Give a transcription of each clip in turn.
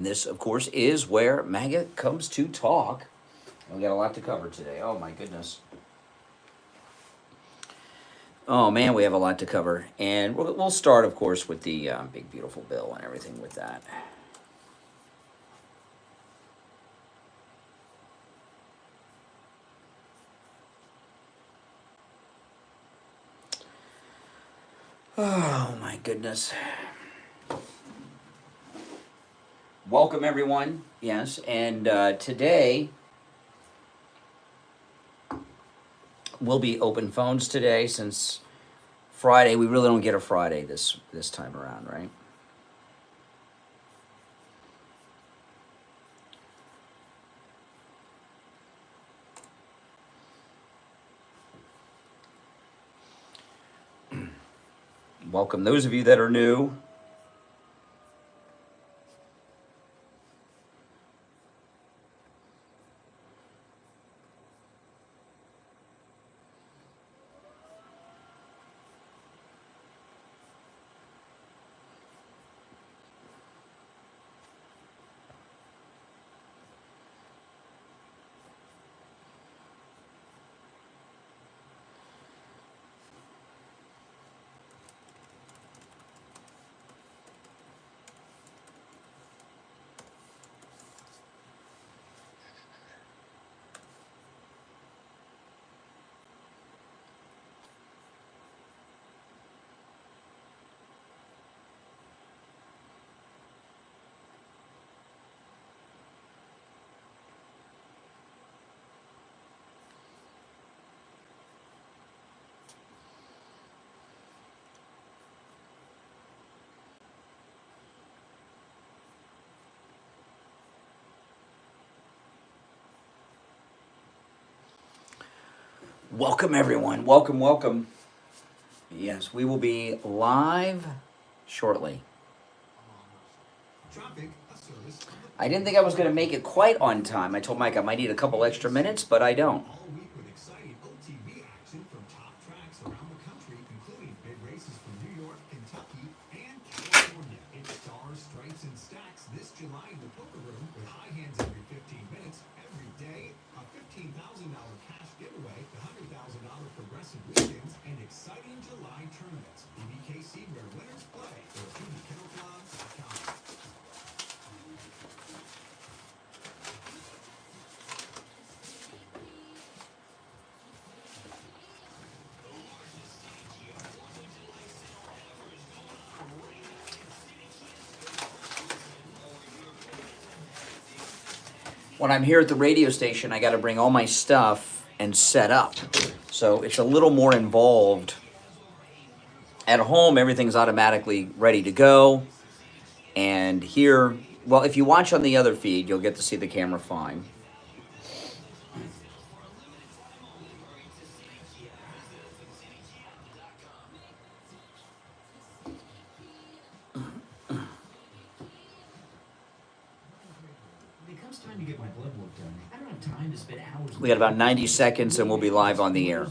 This, of course, is where MAGA comes to talk. We got a lot to cover today. Oh, my goodness. Oh, man, we have a lot to cover. And we'll start, of course, with the big, beautiful bill and everything with that. Oh, my goodness. Welcome, everyone. Yes, and today will be open phones today, since Friday, we really don't get a Friday this time around, right? Welcome those of you that are new. Welcome, everyone. Welcome, welcome. Yes, we will be live shortly. I didn't think I was going to make it quite on time. I told Mike I might need a couple extra minutes, but I don't. When I'm here at the radio station, I got to bring all my stuff and set up. So it's a little more involved. At home, everything's automatically ready to go. And here, well, if you watch on the other feed, you'll get to see the camera fine. We got about 90 seconds and we'll be live on the air.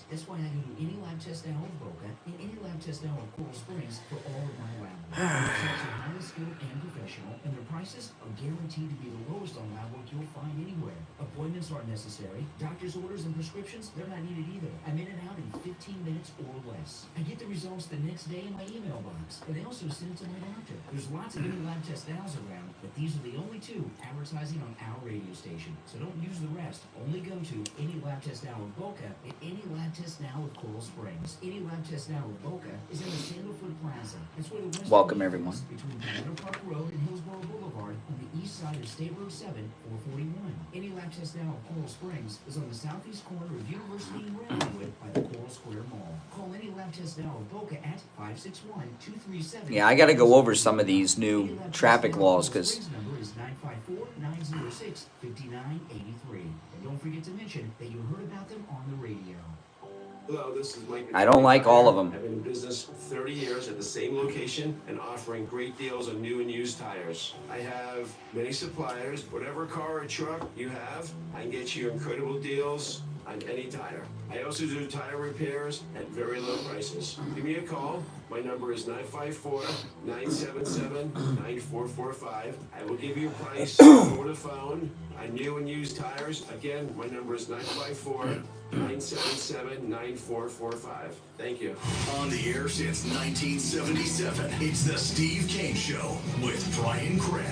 That's why I can do any lab test now in Boca and any lab test now in Coral Springs for all of my lab work. Results are highly skilled and professional, and their prices are guaranteed to be the lowest on lab work you'll find anywhere. Appointments aren't necessary. Doctor's orders and prescriptions, they're not needed either. I'm in and out in 15 minutes or less. I get the results the next day in my email box, and they also send it to my doctor. There's lots of any lab test nows around, but these are the only two advertising on our radio station. So don't use the rest. Only go to any lab test now in Boca and any lab test now at Coral Springs. Any lab test now in Boca is in the Sandalwood Plaza. It's where the West Welcome, everyone. Between Banana Park Road and Hillsborough Boulevard on the east side of State Road 7, 441. Any lab test now at Coral Springs is on the southeast corner of University and Brentwood by the Coral Square Mall. Call any lab test now at Boca at 561-237. Yeah, I got to go over some of these new traffic laws because. Number is 954-906-5983. And don't forget to mention that you heard about them on the radio. Hello, this is Mike. I don't like all of them. I've been in business 30 years at the same location and offering great deals on new and used tires. I have many suppliers. Whatever car or truck you have, I can get you incredible deals on any tire. I also do tire repairs at very low prices. Give me a call. My number is 954-977-9445. I will give you a price over the phone on new and used tires. Again, my number is 954-977-9445. Thank you. On the air since 1977, it's the Steve Kane Show with Brian Craig.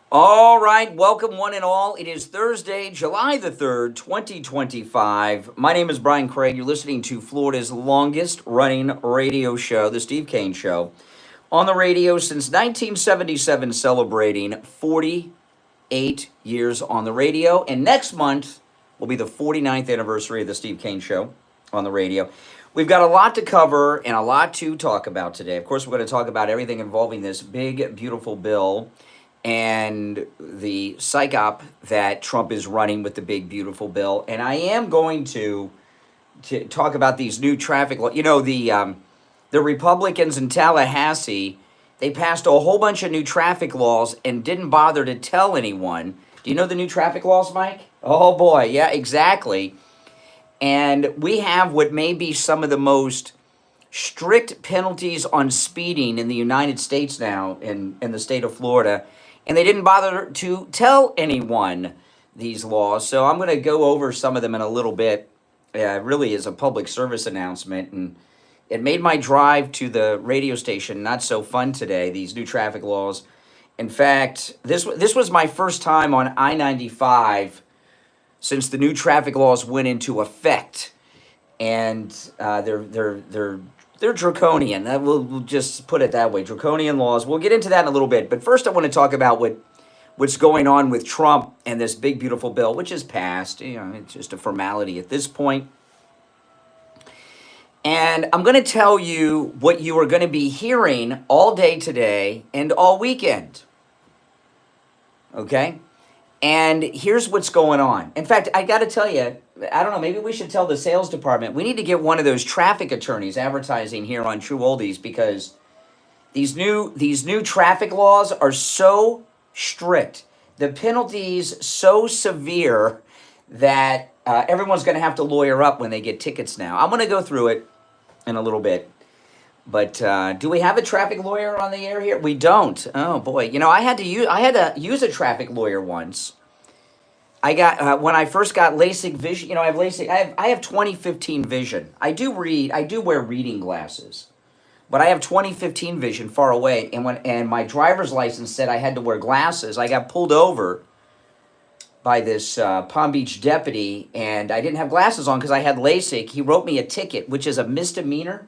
All right, welcome one and all. It is Thursday, July the 3rd, 2025. My name is Brian Craig. You're listening to Florida's longest running radio show, The Steve Kane Show, on the radio since 1977, celebrating 48 years on the radio. And next month will be the 49th anniversary of The Steve Kane Show on the radio. We've got a lot to cover and a lot to talk about today. Of course, we're going to talk about everything involving this big, beautiful bill and the psyop that Trump is running with the big, beautiful bill. And I am going to talk about these new traffic laws. You know, the Republicans in Tallahassee, they passed a whole bunch of new traffic laws and didn't bother to tell anyone. Do you know the new traffic laws, Mike? Oh, boy. Yeah, exactly. And we have what may be some of the most strict penalties on speeding in the United States now in the state of Florida. And they didn't bother to tell anyone these laws. So I'm going to go over some of them in a little bit. Really is a public service announcement. And it made my drive to the radio station not so fun today, these new traffic laws. In fact, this was my first time on I-95 since the new traffic laws went into effect. And they're draconian. We'll just put it that way. Draconian laws. We'll get into that in a little bit. But first I want to talk about what's going on with Trump and this big, beautiful bill, which is passed. You know, it's just a formality at this point. And I'm going to tell you what you are going to be hearing all day today and all weekend. Okay? And here's what's going on. In fact, I got to tell you, I don't know, maybe we should tell the sales department, we need to get one of those traffic attorneys advertising here on True Oldies, because these new traffic laws are so strict, the penalties so severe that everyone's going to have to lawyer up when they get tickets now. I'm going to go through it in a little bit. But do we have a traffic lawyer on the air here? We don't. Oh boy, you know, I had to use a traffic lawyer once. I got when I first got LASIK vision. You know, I have LASIK. I have 20/15 vision. I do wear reading glasses, but I have 20/15 vision far away. And my driver's license said I had to wear glasses, I got pulled over by this Palm Beach deputy, and I didn't have glasses on because I had LASIK. He wrote me a ticket, which is a misdemeanor.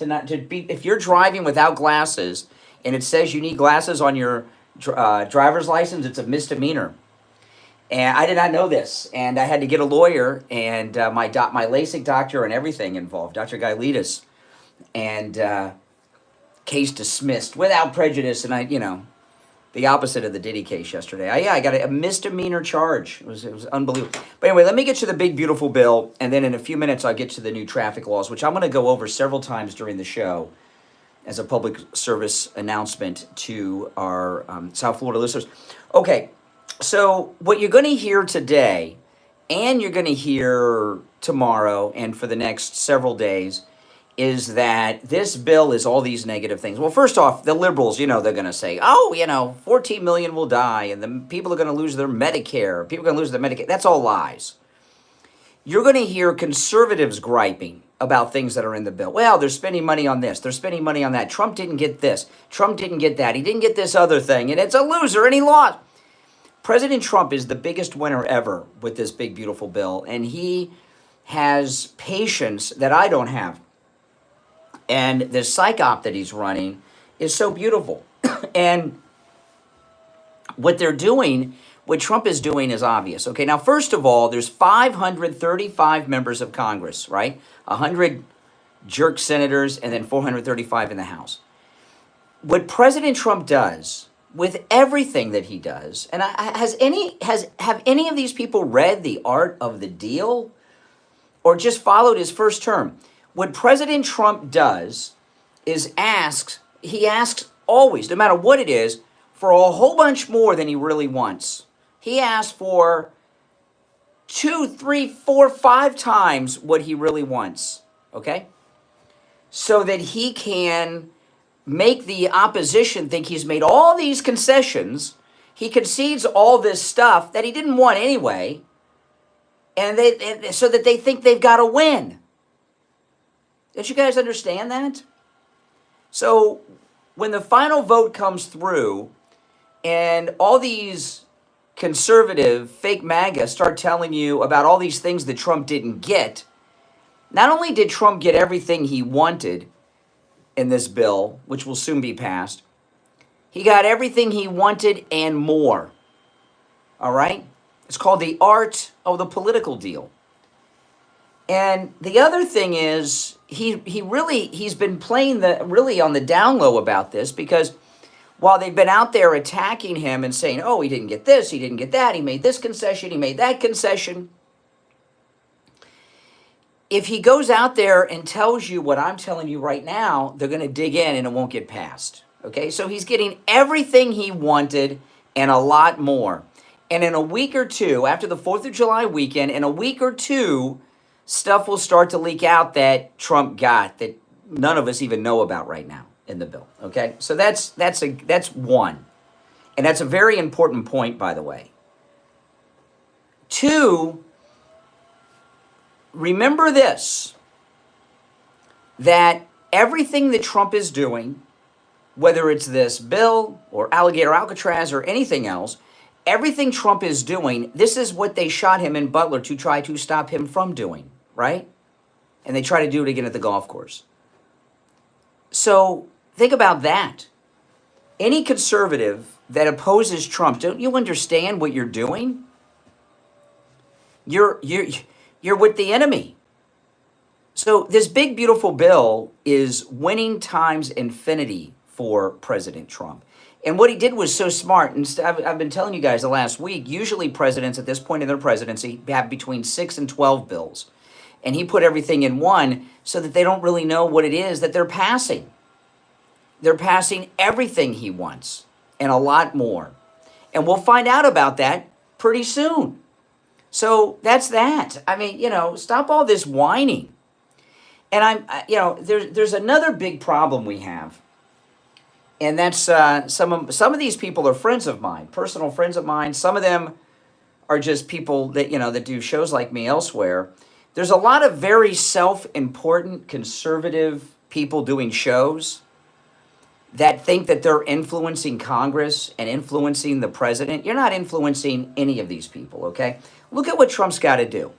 If you're driving without glasses and it says you need glasses on your driver's license, it's a misdemeanor. And I did not know this, and I had to get a lawyer, and my LASIK doctor and everything involved, Dr. Gailitas, and case dismissed without prejudice. And the opposite of the Diddy case yesterday. I got a misdemeanor charge. It was unbelievable. But anyway, let me get to the big, beautiful bill, and then in a few minutes I'll get to the new traffic laws, which I'm going to go over several times during the show as a public service announcement to our South Florida listeners. Okay, so what you're going to hear today, and you're going to hear tomorrow and for the next several days, is that this bill is all these negative things. Well, first off, the liberals, they're going to say, 14 million will die, and the people are going to lose their Medicare. People are going to lose their Medicare. That's all lies. You're going to hear conservatives griping about things that are in the bill. Well, they're spending money on this. They're spending money on that. Trump didn't get this. Trump didn't get that. He didn't get this other thing, and it's a loser, and he lost. President Trump is the biggest winner ever with this big, beautiful bill, and he has patience that I don't have. And the psyop that he's running is so beautiful. And what Trump is doing is obvious. Okay, now, first of all, there's 535 members of Congress, right? 100 jerk senators and then 435 in the House. What President Trump does with everything that he does, and have any of these people read The Art of the Deal or just followed his first term? What President Trump does is he asks always, no matter what it is, for a whole bunch more than he really wants. He asks for 2, 3, 4, 5 times what he really wants, okay? So that he can make the opposition think he's made all these concessions. He concedes all this stuff that he didn't want anyway, and so that they think they've got to win. Don't you guys understand that? So when the final vote comes through and all these conservative fake MAGA start telling you about all these things that Trump didn't get, not only did Trump get everything he wanted in this bill, which will soon be passed, he got everything he wanted and more. All right? It's called the art of the political deal. And the other thing is, he's been playing really on the down low about this, because while they've been out there attacking him and saying, oh, he didn't get this, he didn't get that, he made this concession, he made that concession. If he goes out there and tells you what I'm telling you right now, they're going to dig in and it won't get passed. Okay, so he's getting everything he wanted and a lot more. And in a week or two, after the 4th of July weekend, in a week or two, stuff will start to leak out that Trump got that none of us even know about right now in the bill. Okay, so that's one. And that's a very important point, by the way. 2, remember this, that everything that Trump is doing, whether it's this bill or Alligator Alcatraz or anything else, everything Trump is doing, this is what they shot him in Butler to try to stop him from doing, right? And they try to do it again at the golf course. So think about that. Any conservative that opposes Trump, don't you understand what you're doing? You're with the enemy. So this big, beautiful bill is winning times infinity for President Trump. And what he did was so smart. And I've been telling you guys the last week, usually presidents at this point in their presidency have between 6 and 12 bills. And he put everything in one so that they don't really know what it is that they're passing. They're passing everything he wants and a lot more. And we'll find out about that pretty soon. So that's that. I mean, stop all this whining. And there's another big problem we have. And that's some of these people are friends of mine, personal friends of mine. Some of them are just people that, that do shows like me elsewhere. There's a lot of very self-important conservative people doing shows that think that they're influencing Congress and influencing the president. You're not influencing any of these people, okay? Look at what Trump's got to do.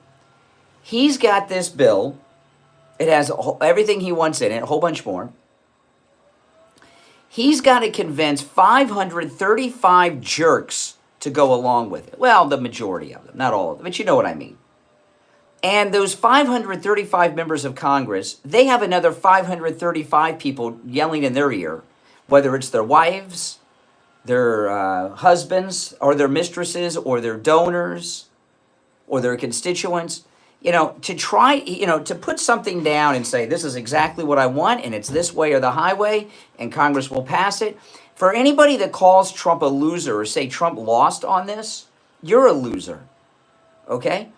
He's got this bill. It has everything he wants in it, a whole bunch more. He's got to convince 535 jerks to go along with it. Well, the majority of them, not all of them, but you know what I mean. And those 535 members of Congress, they have another 535 people yelling in their ear, whether it's their wives, their husbands, or their mistresses, or their donors, or their constituents, to try, to put something down and say, this is exactly what I want, and it's this way or the highway, and Congress will pass it. For anybody that calls Trump a loser or say Trump lost on this, you're a loser, okay?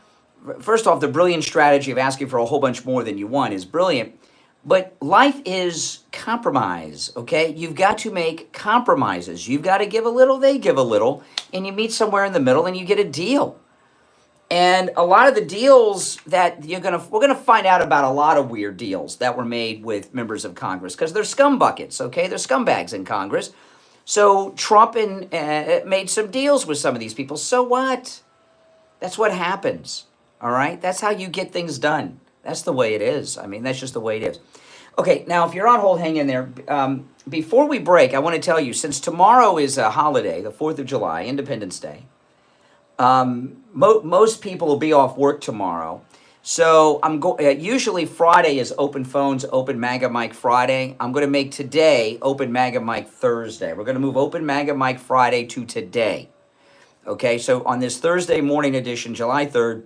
First off, the brilliant strategy of asking for a whole bunch more than you want is brilliant, but life is compromise, okay? You've got to make compromises. You've got to give a little, they give a little, and you meet somewhere in the middle and you get a deal. And a lot of the deals that we're gonna find out about a lot of weird deals that were made with members of Congress, because they're scum buckets, okay? They're scumbags in Congress. So Trump made some deals with some of these people. So what? That's what happens, all right? That's how you get things done. That's the way it is. I mean, that's just the way it is. Okay, now if you're on hold, hang in there. Before we break, I want to tell you, since tomorrow is a holiday, the 4th of July, Independence Day, most people will be off work tomorrow. So usually Friday is open phones, open MAGA mic Friday. I'm going to make today open MAGA mic Thursday. We're going to move open MAGA mic Friday to today. Okay, so on this Thursday morning edition, July 3rd,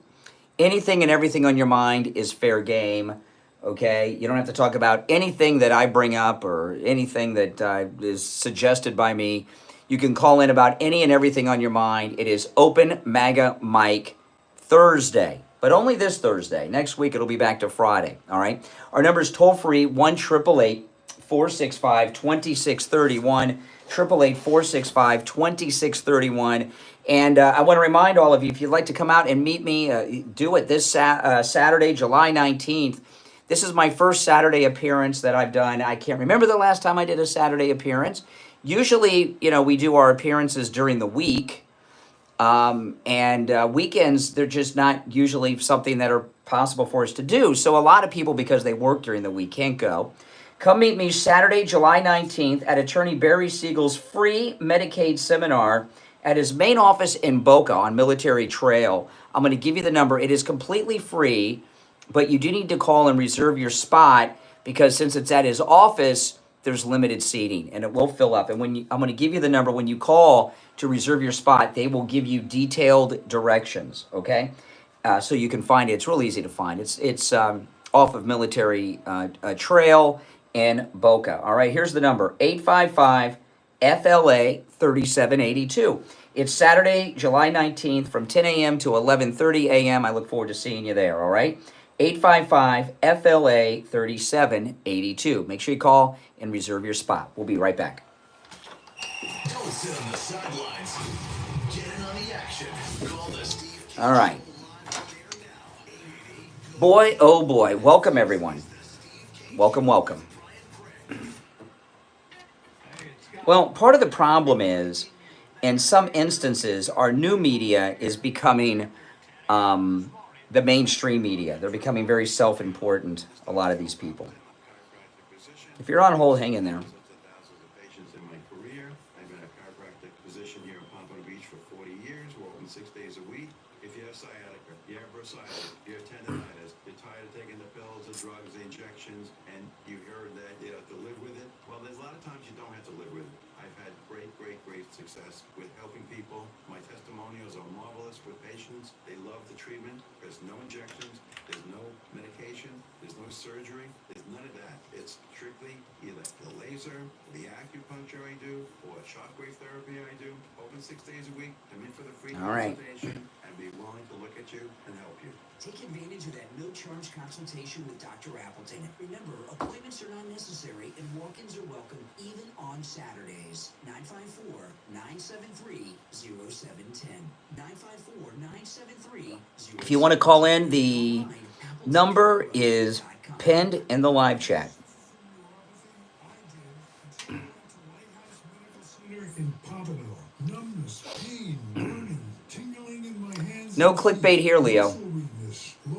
anything and everything on your mind is fair game. Okay, you don't have to talk about anything that I bring up or anything that is suggested by me. You can call in about any and everything on your mind. It is open MAGA mic Thursday, but only this Thursday. Next week, it'll be back to Friday, all right? Our number is toll-free, 1-888-465-2631, 888-465-2631. And I want to remind all of you, if you'd like to come out and meet me, do it this Saturday, July 19th. This is my first Saturday appearance that I've done. I can't remember the last time I did a Saturday appearance. Usually, we do our appearances during the week. And weekends, they're just not usually something that are possible for us to do. So a lot of people, because they work during the week, can't go. Come meet me Saturday, July 19th at Attorney Barry Siegel's free Medicaid seminar at his main office in Boca on Military Trail. I'm going to give you the number. It is completely free, but you do need to call and reserve your spot because since it's at his office, there's limited seating and it will fill up. And I'm going to give you the number. When you call to reserve your spot, they will give you detailed directions, okay? So you can find it. It's real easy to find. It's off of Military Trail in Boca. All right, here's the number, 855-FLA-3782. It's Saturday, July 19th from 10 a.m. to 11:30 a.m. I look forward to seeing you there, all right? 855-FLA-3782. Make sure you call and reserve your spot. We'll be right back. Don't sit on the sidelines. Get in on the action. Call the Steve Kane. All right. Boy, oh boy. Welcome, everyone. Welcome, welcome. Well, part of the problem is, in some instances, our new media is becoming the mainstream media. They're becoming very self-important, a lot of these people. If you're on hold, hang in there. Patients in my career. I've been a chiropractic physician here in Pompano Beach for 40 years. We're open 6 days a week. If you have sciatica, you have bursitis, you have tendonitis, you're tired of taking the pills, the drugs, the injections, and you heard that you have to live with it, well, there's a lot of times you don't have to live with it. I've had great success with helping people. My testimonials are marvelous with patients. They love the treatment. There's no injections. There's no medication. There's no surgery. There's none of that. It's strictly either the laser, the acupuncture I do, or shockwave therapy I do. Open 6 days a week. Come in for the free consultation and be willing to look at you and help you. Take advantage of that no-charge consultation with Dr. Appleton. Remember, appointments are not necessary and walk-ins are welcome even on Saturdays. 954-973-0710. 954-973-0710. If you want to call in, the number is pinned in the live chat. No clickbait here, Leo.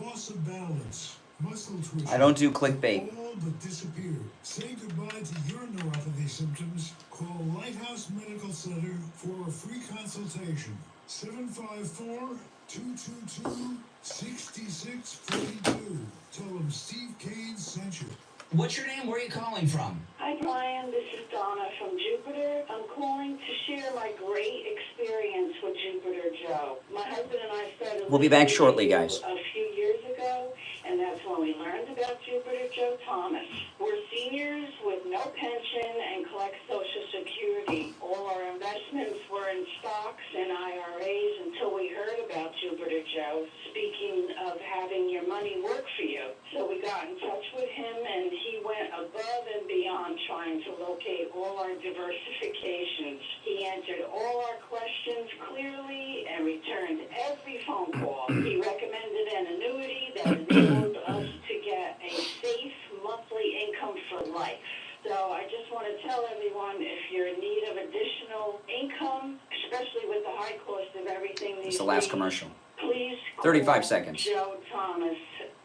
Loss of balance, muscle twitching. I don't do clickbait. All but disappeared. Say goodbye to your neuropathy symptoms. Call Lighthouse Medical Center for a free consultation. 754-222-6642. Tell them Steve Kane sent you. What's your name? Where are you calling from? Hi, Brian. This is Donna from Jupiter. I'm calling to share my great experience with Jupiter Joe. My husband and I started. We'll be back shortly, guys. A few years ago, and that's when we learned about Jupiter Joe Thomas. We're seniors with no pension and collect Social Security. All our investments were in stocks and IRAs until we heard about Jupiter Joe. Speaking of having your money work for you. So we got in touch with him, and he went above and beyond trying to locate all our diversifications. He answered all our questions clearly and returned every phone call. He recommended an annuity that enabled us to get a safe monthly income for life. So I just want to tell everyone, if you're in need of additional income, especially with the high cost of everything these It's the last days, commercial. please 35 call seconds. Joe Thomas.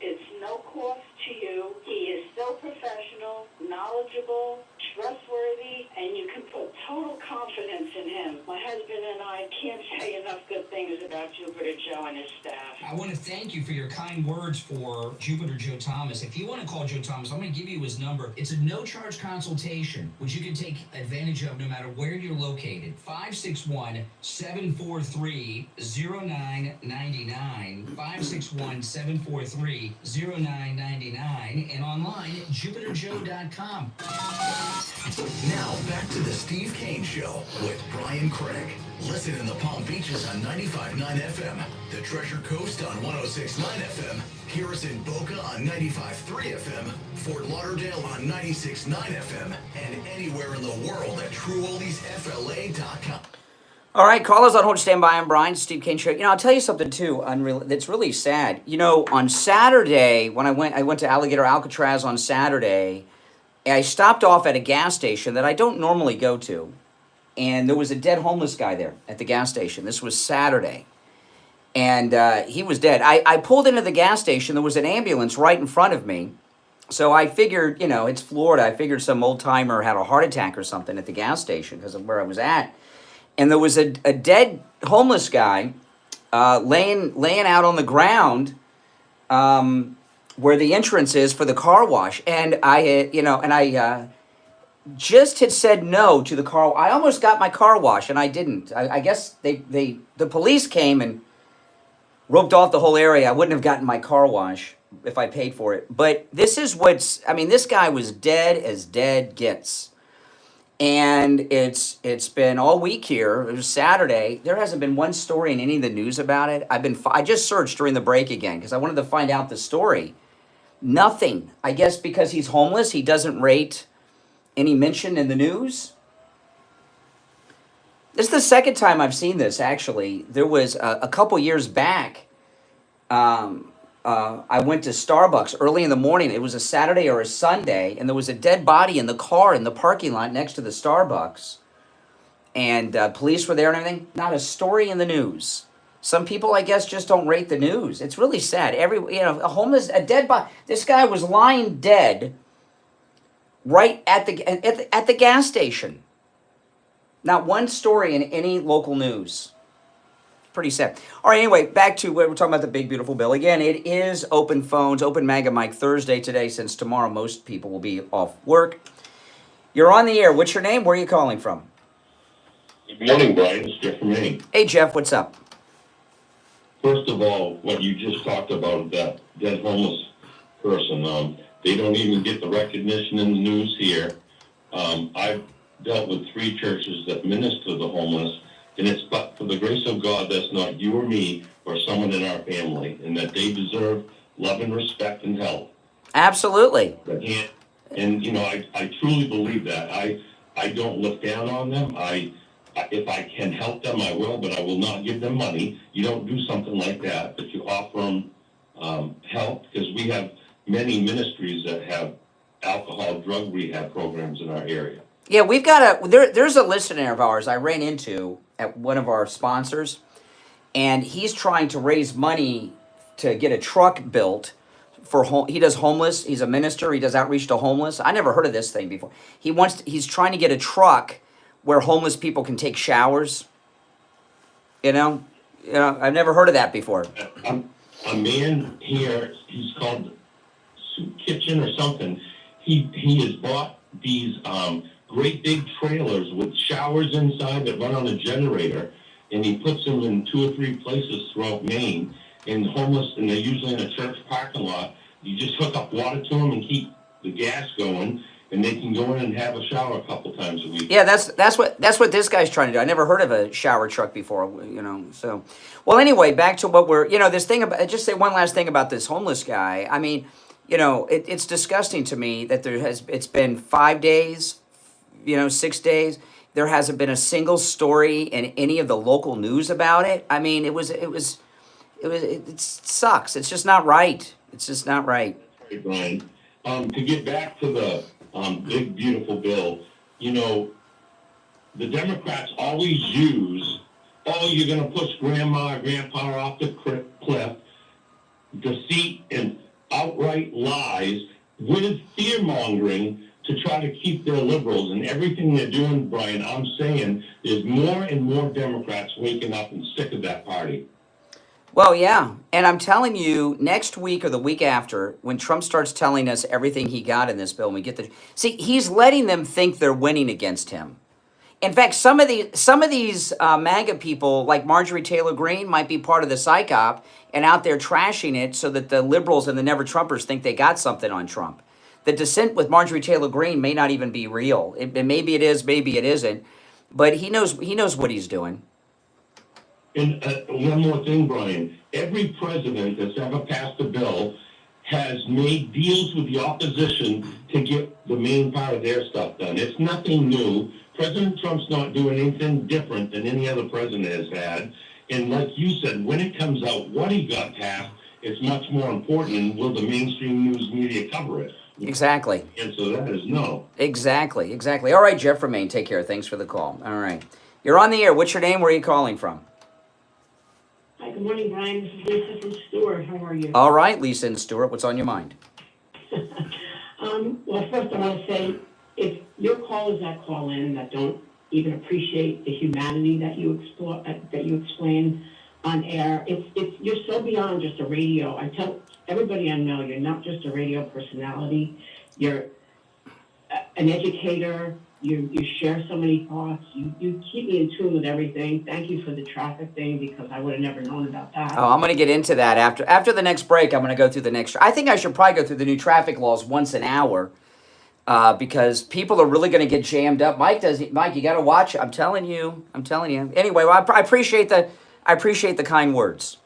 It's no cost to you. He is so professional, knowledgeable, trustworthy, and you can put total confidence in him. My husband and I can't say enough good things about Jupiter Joe and his staff. I want to thank you for your kind words for Jupiter Joe Thomas. If you want to call Joe Thomas, I'm going to give you his number. It's a no-charge consultation, which you can take advantage of no matter where you're located. 561-743-0999. 561-743-0999. And online at jupiterjoe.com. Now back to the Steve Kane Show with Brian Craig. Listen in the Palm Beaches on 95.9 FM, the Treasure Coast on 106.9 FM, hear us in Boca on 95.3 FM, Fort Lauderdale on 96.9 FM, and anywhere in the world at TrueOldiesFLA.com. All right, callers on hold, stand by. I'm Brian, Steve Kane Show. I'll tell you something too. That's really sad. On Saturday when I went to Alligator Alcatraz on Saturday. I stopped off at a gas station that I don't normally go to, and there was a dead homeless guy there at the gas station. This was Saturday, and he was dead. I pulled into the gas station. There was an ambulance right in front of me, so I figured, it's Florida. I figured some old-timer had a heart attack or something at the gas station because of where I was at. And there was a dead homeless guy laying out on the ground where the entrance is for the car wash. And I just had said no to the car. I almost got my car wash, and I didn't. I guess the police came and roped off the whole area. I wouldn't have gotten my car wash if I paid for it. But this is this guy was dead as dead gets. And it's been all week here. It was Saturday. There hasn't been one story in any of the news about it. I just searched during the break again because I wanted to find out the story. Nothing. I guess because he's homeless, he doesn't rate any mention in the news. This is the second time I've seen this, actually. There was a couple years back. I went to Starbucks early in the morning. It was a Saturday or a Sunday, and there was a dead body in the car in the parking lot next to the Starbucks. And police were there and everything. Not a story in the news. Some people, I guess, just don't rate the news. It's really sad. A dead body. This guy was lying dead right at the gas station. Not one story in any local news. Pretty sad. All right, anyway, back to what we're talking about, the big, beautiful bill. Again, it is open phones, open MAGA Mike Thursday today, since tomorrow most people will be off work. You're on the air. What's your name? Where are you calling from? Good morning, Brian. It's Jeff from Maine. Hey, Jeff, what's up? First of all, what you just talked about, that dead homeless person, they don't even get the recognition in the news here. I've dealt with 3 churches that minister the homeless, and it's but for the grace of God that's not you or me or someone in our family, and that they deserve love and respect and help. Absolutely. And I truly believe that. I don't look down on them. If I can help them, I will, but I will not give them money. You don't do something like that, but you offer them help, because we have many ministries that have alcohol drug rehab programs in our area. Yeah, we've got there's a listener of ours I ran into at one of our sponsors, and he's trying to raise money to get a truck built for he does homeless. He's a minister. He does outreach to homeless. I never heard of this thing before. He's trying to get a truck where homeless people can take showers. I've never heard of that before. A man here, he's called Soup Kitchen or something. He has bought these great big trailers with showers inside that run on a generator, and he puts them in 2 or 3 places throughout Maine. And homeless, and they're usually in a church parking lot. You just hook up water to them and keep the gas going, and they can go in and have a shower a couple times a week. Yeah, that's what this guy's trying to do. I never heard of a shower truck before, So, well, anyway, back to what we're, this thing about. Just say one last thing about this homeless guy. I mean, it's disgusting to me that it's been 5 days, 6 days. There hasn't been a single story in any of the local news about it. I mean, it sucks. It's just not right. It's just not right. Hey, Brian. To get back to the big, beautiful bill, the Democrats always use, you're going to push grandma or grandpa off the cliff, deceit and outright lies with fear-mongering to try to keep their liberals. And everything they're doing, Brian, I'm saying there's more and more Democrats waking up and sick of that party. Well, yeah. And I'm telling you, next week or the week after, when Trump starts telling us everything he got in this bill, and we get he's letting them think they're winning against him. In fact, some of these MAGA people, like Marjorie Taylor Greene, might be part of the psych op and out there trashing it so that the liberals and the never-Trumpers think they got something on Trump. The dissent with Marjorie Taylor Greene may not even be real. Maybe it is, maybe it isn't. But he knows what he's doing. And one more thing, Brian. Every president that's ever passed a bill has made deals with the opposition to get the main part of their stuff done. It's nothing new. President Trump's not doing anything different than any other president has had. And like you said, when it comes out what he got passed, it's much more important, and will the mainstream news media cover it? Exactly. And so that is no. Exactly. All right, Jeff from Maine, take care. Thanks for the call. All right. You're on the air. What's your name? Where are you calling from? Hi, good morning, Brian. This is Lisa from Stewart. How are you? All right, Lisa and Stuart, what's on your mind? Well, first I want to say, if your callers that call in that don't even appreciate the humanity that you explore, that you explain on air, you're so beyond just a radio. I tell everybody I know, you're not just a radio personality. You're an educator. You share so many thoughts. You keep me in tune with everything. Thank you for the traffic thing, because I would have never known about that. Oh, I'm going to get into that after the next break. I'm going to go through the next. I think I should probably go through the new traffic laws once an hour, because people are really going to get jammed up. Mike, you got to watch it. I'm telling you. Anyway, well, I appreciate the kind words.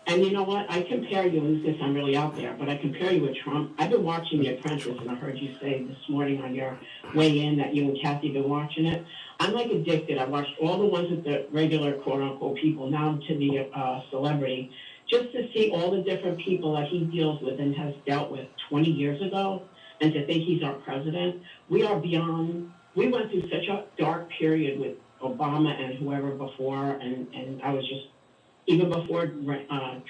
And you know what? I compare you, and this I'm really out there, but I compare you with Trump. I've been watching The Apprentice, and I heard you say this morning on your way in that you and Kathy have been watching it. I'm like addicted. I watched all the ones with the regular quote-unquote people, now to the celebrity, just to see all the different people that he deals with and has dealt with 20 years ago, and to think he's our president. We are beyond. We went through such a dark period with Obama and whoever before, and I was just, even before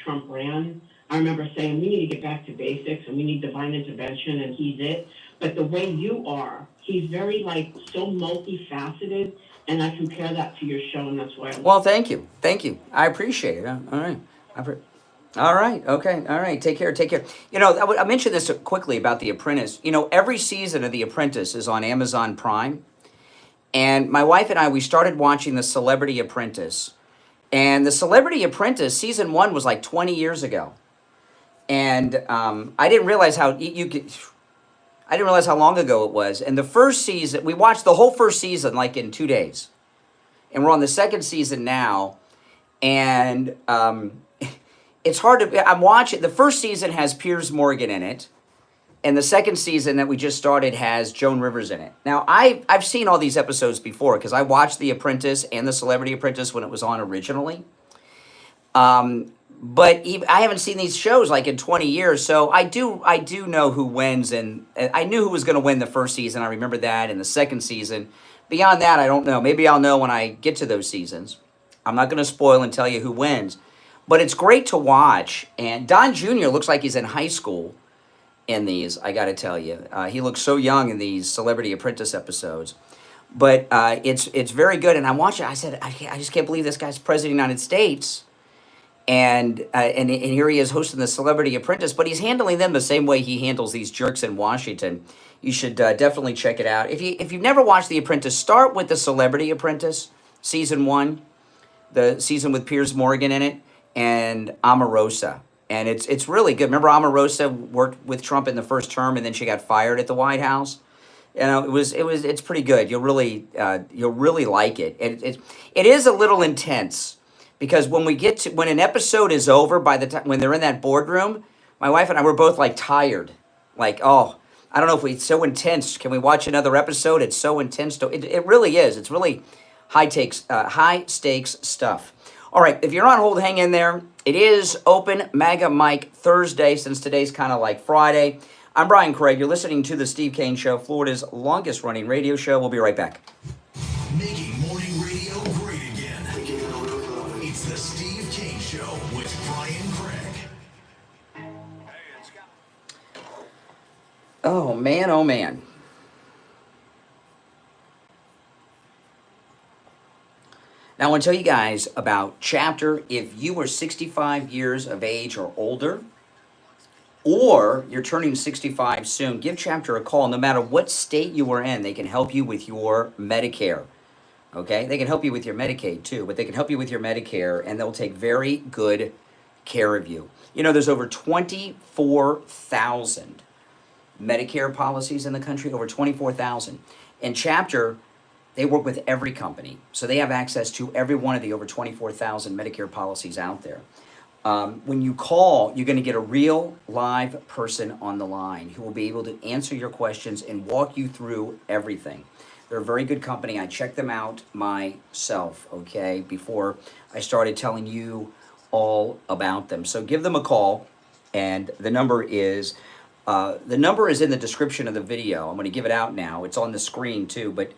Trump ran, I remember saying we need to get back to basics and we need divine intervention, and he's it. But the way you are, he's very so multifaceted, and I compare that to your show, and that's why. Well, thank you. I appreciate it. All right. All right. Okay. All right. Take care. You know, I mentioned this quickly about The Apprentice. You know, every season of The Apprentice is on Amazon Prime, and my wife and I, we started watching The Celebrity Apprentice. And The Celebrity Apprentice, season 1 was like 20 years ago. And I didn't realize how long ago it was. And the first season, we watched the whole first season like in 2 days. And we're on the second season now. And it's hard to, I'm watching, the first season has Piers Morgan in it. And the second season that we just started has Joan Rivers in it. Now, I've seen all these episodes before because I watched The Apprentice and The Celebrity Apprentice when it was on originally. But I haven't seen these shows like in 20 years, so I do know who wins, and I knew who was going to win the first season. I remember that, in the second season. Beyond that, I don't know. Maybe I'll know when I get to those seasons. I'm not going to spoil and tell you who wins. But it's great to watch, and Don Jr. looks like he's in high school in these, I got to tell you. He looks so young in these Celebrity Apprentice episodes. But it's very good. And I'm watching, I said, I just can't believe this guy's president of the United States. And here he is hosting the Celebrity Apprentice. But he's handling them the same way he handles these jerks in Washington. You should definitely check it out. If you've never watched The Apprentice, start with the Celebrity Apprentice, season 1. The season with Piers Morgan in it. And Omarosa. And it's really good. Remember, Omarosa worked with Trump in the first term, and then she got fired at the White House. You know, it's pretty good. You'll really like it. And it is a little intense, because when an episode is over, by the time when they're in that boardroom, my wife and I were both like tired, like, oh, I don't know if it's so intense. Can we watch another episode? It's so intense. It really is. It's really high stakes stuff. All right, if you're on hold, hang in there. It is Open MAGA Mike Thursday, since today's kind of like Friday. I'm Brian Craig. You're listening to The Steve Kane Show, Florida's longest-running radio show. We'll be right back. Making morning radio great again. It's The Steve Kane Show with Brian Craig. Oh, man, oh, man. Now, I want to tell you guys about Chapter. If you are 65 years of age or older, or you're turning 65 soon, give Chapter a call. No matter what state you are in, they can help you with your Medicare. Okay? They can help you with your Medicaid, too, but they can help you with your Medicare, and they'll take very good care of you. You know, there's over 24,000 Medicare policies in the country, over 24,000. And Chapter They work with every company, so they have access to every one of the over 24,000 Medicare policies out there. When you call, you're going to get a real live person on the line who will be able to answer your questions and walk you through everything. They're a very good company. I checked them out myself, okay, before I started telling you all about them. So give them a call, and the number is in the description of the video. I'm going to give it out now. It's on the screen too, but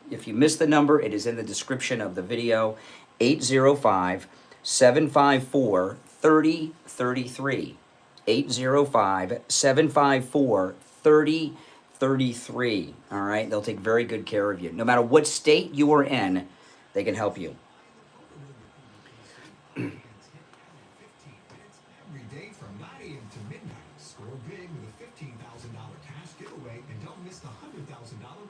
if you missed the number, it is in the description of the video. 805-754-3033. 805-754-3033. All right, they'll take very good care of you. No matter what state you are in, they can help you. Every day from 9 a.m. to midnight. Score big with a $15,000 cash giveaway and don't miss the $100,000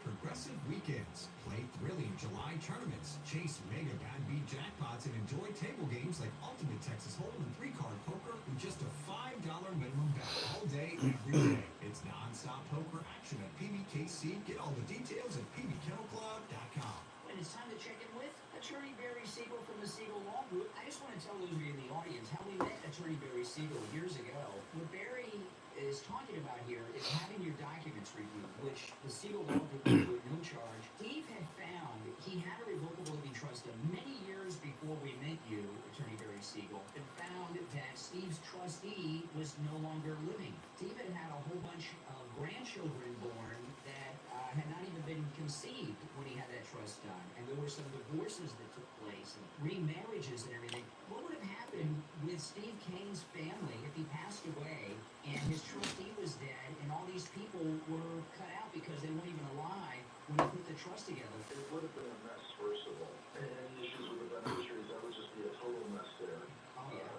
Progressive Weekends. Play thrilling July tournaments, chase mega bad beat jackpots, and enjoy table games like Ultimate Texas Hold'em and 3-card poker with just a $5 minimum bet all day, every day. It's non-stop poker action at PBKC. Get all the details at pbkennelclub.com. And it's time to check in with Attorney Barry Siegel from the Siegel Law Group. I just want to tell those of you in the audience how we met Attorney Barry Siegel years ago. What Barry is talking about here is having your documents reviewed, which the Siegel Law Group will do at no charge. Steve had found he had a revocable living trust many years before we met you, Attorney Barry Siegel, and found that Steve's trustee was no longer living. Steve had had a whole bunch of grandchildren born that had not even been conceived when he had that trust done. And there were some divorces that took place and remarriages and everything. What would have happened with Steve Kane's family if he passed away and his trustee was dead and all these people were cut out because they weren't even alive when he put the trust together? It would have been a mess, first of all. Any issues with the beneficiaries, that would just be a total mess there. Oh, yeah.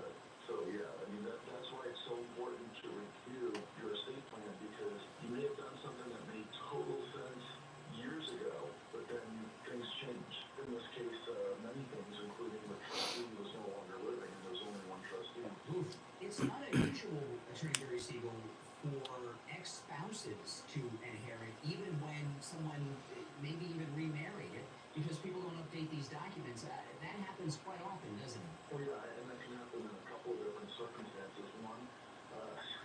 That's why it's so important to review your estate plan, because you may have done something that made total sense years ago, but then things change. In this case, many things, including the trustee was no longer living, and there's only one trustee. Oof. It's not unusual, Attorney Barry Siegel, for ex-spouses to inherit, even when someone maybe even remarried it, because people don't update these documents. That happens quite often, doesn't it? Oh, yeah, and that can happen in a couple of different circumstances. One,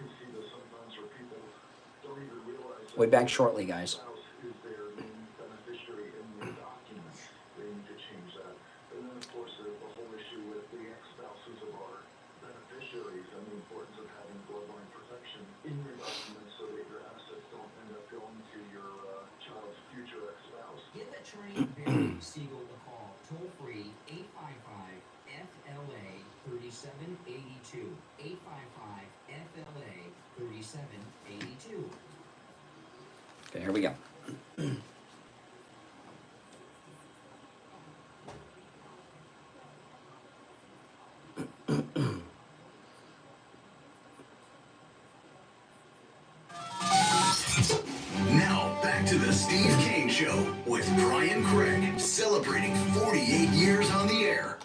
you see this sometimes where people don't even realize that We'll be back shortly, guys. spouse is their main beneficiary in the document. They need to change that. And then, of course, the whole issue with the ex-spouses of our beneficiaries and the importance of having bloodline protection in your documents so that your assets don't end up going to your child's future ex-spouse. Give Attorney Barry Siegel a call, toll free, 855-FLA-3782. 855-FLA-3782. Okay, here we go. Now, back to the Steve Kane Show with Brian Craig, celebrating 48 years on the air.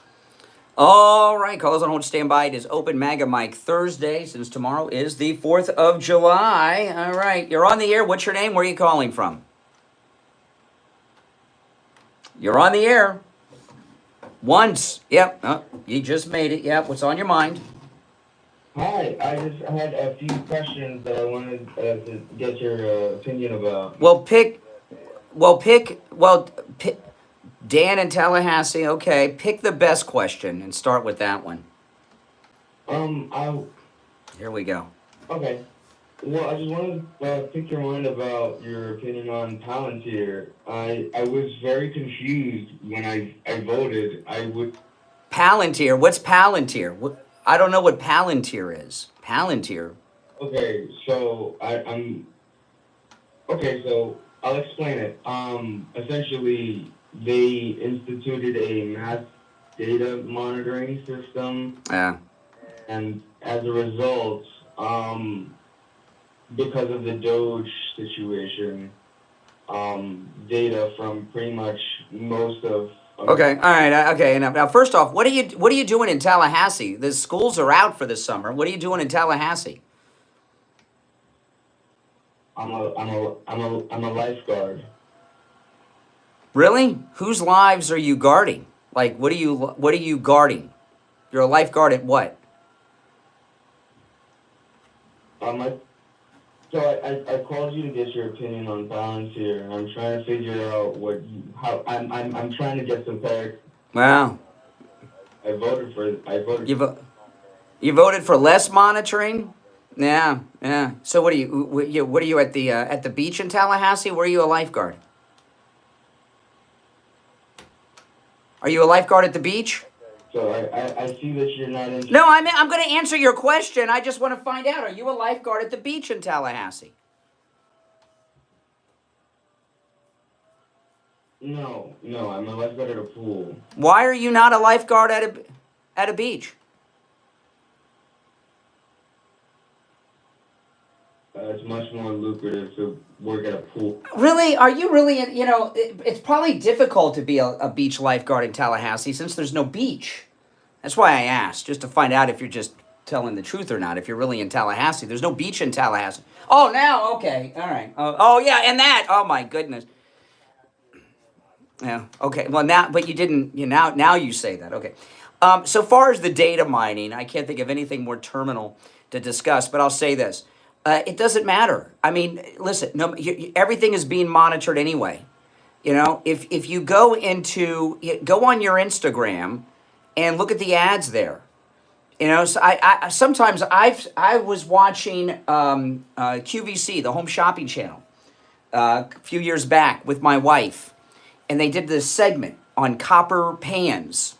All right, callers on hold, stand by. It is Open MAGA Mike Thursday, since tomorrow is the 4th of July. All right, you're on the air. What's your name? Where are you calling from? You're on the air. Once. Yep. Oh, you just made it. Yep. What's on your mind? Hi, I just had a few questions that I wanted to get your opinion about. Pick Dan in Tallahassee. Okay, pick the best question and start with that one. Here we go. Okay. Well, I just wanted to pick your mind about your opinion on Palantir. I was very confused when I voted. Palantir. What's Palantir? I don't know what Palantir is. Palantir. Okay, so so I'll explain it. Essentially, they instituted a mass data monitoring system. Yeah. And as a result, because of the Doge situation, data from pretty much most of. Okay, all right, okay. Now, first off, what are you doing in Tallahassee? The schools are out for this summer. What are you doing in Tallahassee? I'm a lifeguard. Really? Whose lives are you guarding? Like, what are you guarding? You're a lifeguard at what? I called you to get your opinion on balance here. I'm trying to figure out I'm trying to get some clarity. Wow. I voted. You voted for less monitoring? Yeah. So what are you at the beach in Tallahassee? Where are you a lifeguard? Are you a lifeguard at the beach? So I see that you're not interested. No, I'm going to answer your question. I just want to find out. Are you a lifeguard at the beach in Tallahassee? No, I'm a lifeguard at a pool. Why are you not a lifeguard at a beach? It's much more lucrative to work at a pool. Really? Are you really? It's probably difficult to be a beach lifeguard in Tallahassee since there's no beach. That's why I asked, just to find out if you're just telling the truth or not. If you're really in Tallahassee, there's no beach in Tallahassee. Oh, now, okay, all right. Oh, yeah, and that. Oh my goodness. Yeah. Okay. Well, now, but you didn't. Now you say that. Okay. So far as the data mining, I can't think of anything more terminal to discuss. But I'll say this: it doesn't matter. I mean, listen. No, everything is being monitored anyway. If you go on your Instagram and look at the ads there. So I sometimes I was watching QVC, the Home Shopping Channel, a few years back with my wife. And they did this segment on copper pans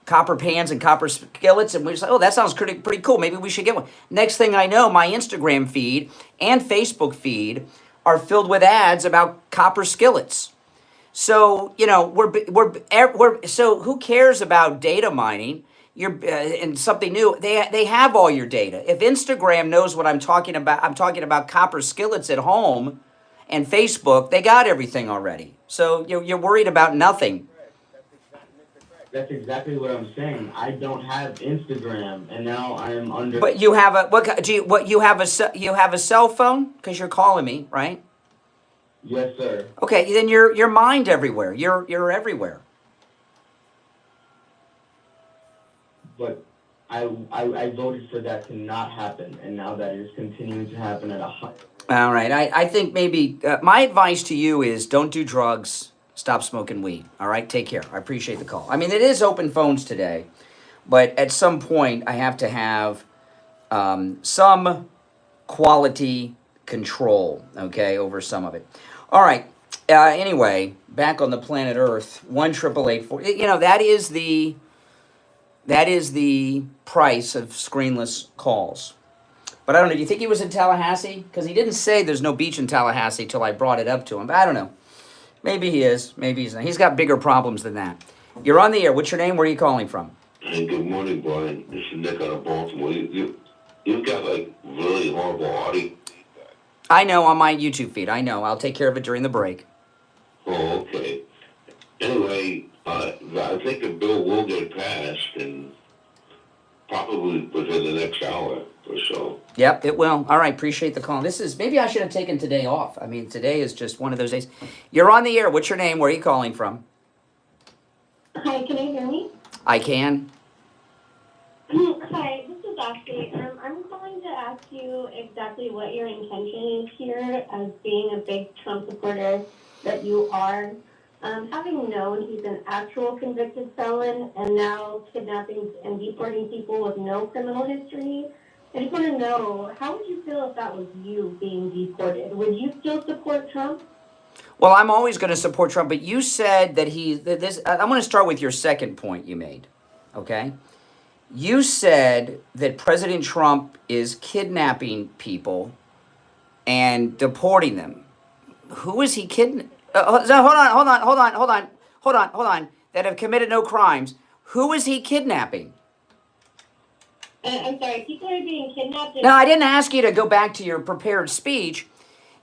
and copper skillets. And we was like, oh, that sounds pretty cool. Maybe we should get one. Next thing I know, my Instagram feed and Facebook feed are filled with ads about copper skillets. So, so who cares about data mining? And something new. They have all your data. If Instagram knows what I'm talking about copper skillets at home, and Facebook, they got everything already. So you're worried about nothing. That's exactly what I'm saying. I don't have Instagram, and now I am under. But you have you have a cell phone? Because you're calling me, right? Yes, sir. Okay, then you're mined everywhere. You're everywhere. But I voted for that to not happen, and now that is continuing to happen at a high. All right. I think maybe my advice to you is don't do drugs. Stop smoking weed. All right. Take care. I appreciate the call. I mean, it is open phones today, but at some point I have to have some quality control, okay, over some of it. All right. Anyway, back on the planet Earth, 1-888-4. That is the price of screenless calls. But I don't know. Do you think he was in Tallahassee? Because he didn't say there's no beach in Tallahassee till I brought it up to him. But I don't know. Maybe he is. Maybe he's not. He's got bigger problems than that. You're on the air. What's your name? Where are you calling from? Hey, good morning, Brian. This is Nick out of Baltimore. You've got, really horrible audio. I know, on my YouTube feed. I know. I'll take care of it during the break. Oh, okay. Anyway, I think the bill will get passed, and probably within the next hour or so. Yep, it will. All right, appreciate the call. Maybe I should have taken today off. I mean, today is just one of those days. You're on the air. What's your name? Where are you calling from? Hi, can you hear me? I can. Hi, this is Ashley. I'm calling to ask you exactly what your intention is here as being a big Trump supporter that you are. Having known he's an actual convicted felon and now kidnapping and deporting people with no criminal history, I just want to know, how would you feel if that was you being deported? Would you still support Trump? Well, I'm always going to support Trump, but you said that I'm going to start with your second point you made, okay? You said that President Trump is kidnapping people and deporting them. Who is he kidnapping? Hold on. That have committed no crimes. Who is he kidnapping? I'm sorry, people are being kidnapped. No, I didn't ask you to go back to your prepared speech.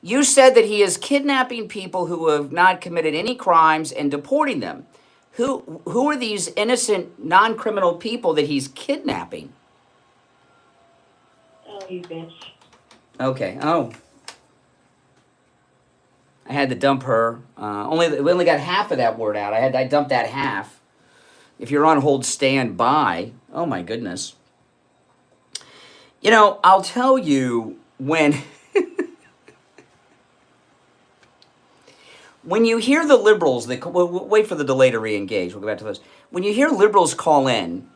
You said that he is kidnapping people who have not committed any crimes and deporting them. Who are these innocent, non-criminal people that he's kidnapping? Oh, you bitch. Okay. Oh. I had to dump her. We only got half of that word out. I dumped that half. If you're on hold, stand by. Oh my goodness. You know, I'll tell you when when you hear the liberals, we'll wait for the delay to re-engage. We'll go back to this. When you hear liberals call in,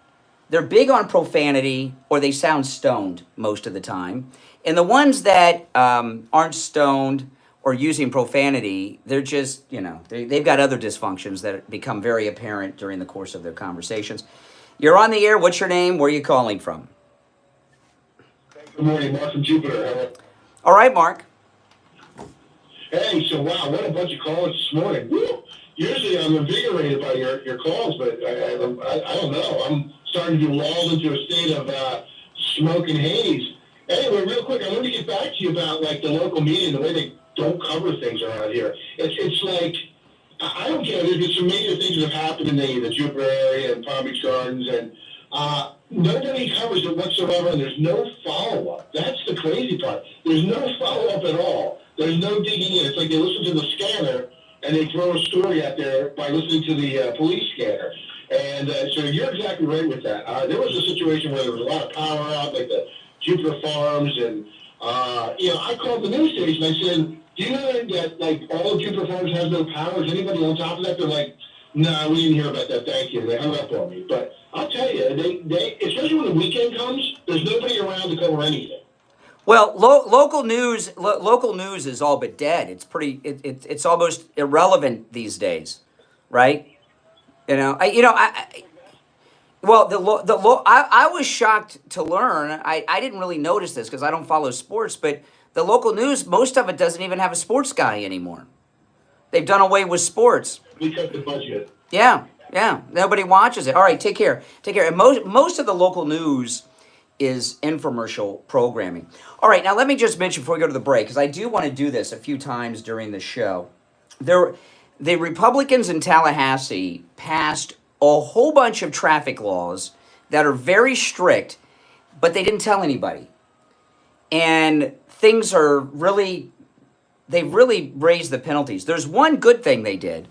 they're big on profanity or they sound stoned most of the time. And the ones that aren't stoned or using profanity, they're just, you know, they've got other dysfunctions that become very apparent during the course of their conversations. You're on the air. What's your name? Where are you calling from? Good morning, Mark from Jupiter. All right, Mark. Hey, so wow, what a bunch of calls this morning. Woo! Usually I'm invigorated by your calls, but I don't know. I'm starting to be lulled into a state of smoke and haze. Anyway, real quick, I wanted to get back to you about like the local media and the way they don't cover things around here. It's like, I don't care. There's been some major things that have happened in the Jupiter area and Palm Beach Gardens, and nobody covers it whatsoever, and there's no follow-up. That's the crazy part. There's no follow-up at all. There's no digging in. It's like they listen to the scanner, and they throw a story out there by listening to the police scanner. And so you're exactly right with that. There was a situation where there was a lot of power out, like the Jupiter Farms, and I called the news station. I said, do you know that like all of Jupiter Farms has no power? Is anybody on top of that? They're like, no, we didn't hear about that. Thank you. They hung up on me. But I'll tell you, they especially when the weekend comes, there's nobody around to cover anything. Well, local news is all but dead. It's it's almost irrelevant these days, right? I was shocked to learn. I didn't really notice this because I don't follow sports, but the local news, most of it doesn't even have a sports guy anymore. They've done away with sports. We cut the budget. Yeah. Nobody watches it. All right, take care. And most of the local news is infomercial programming. All right, now let me just mention before we go to the break, because I do want to do this a few times during the show. The Republicans in Tallahassee passed a whole bunch of traffic laws that are very strict, but they didn't tell anybody. And things are they've really raised the penalties. There's one good thing they did.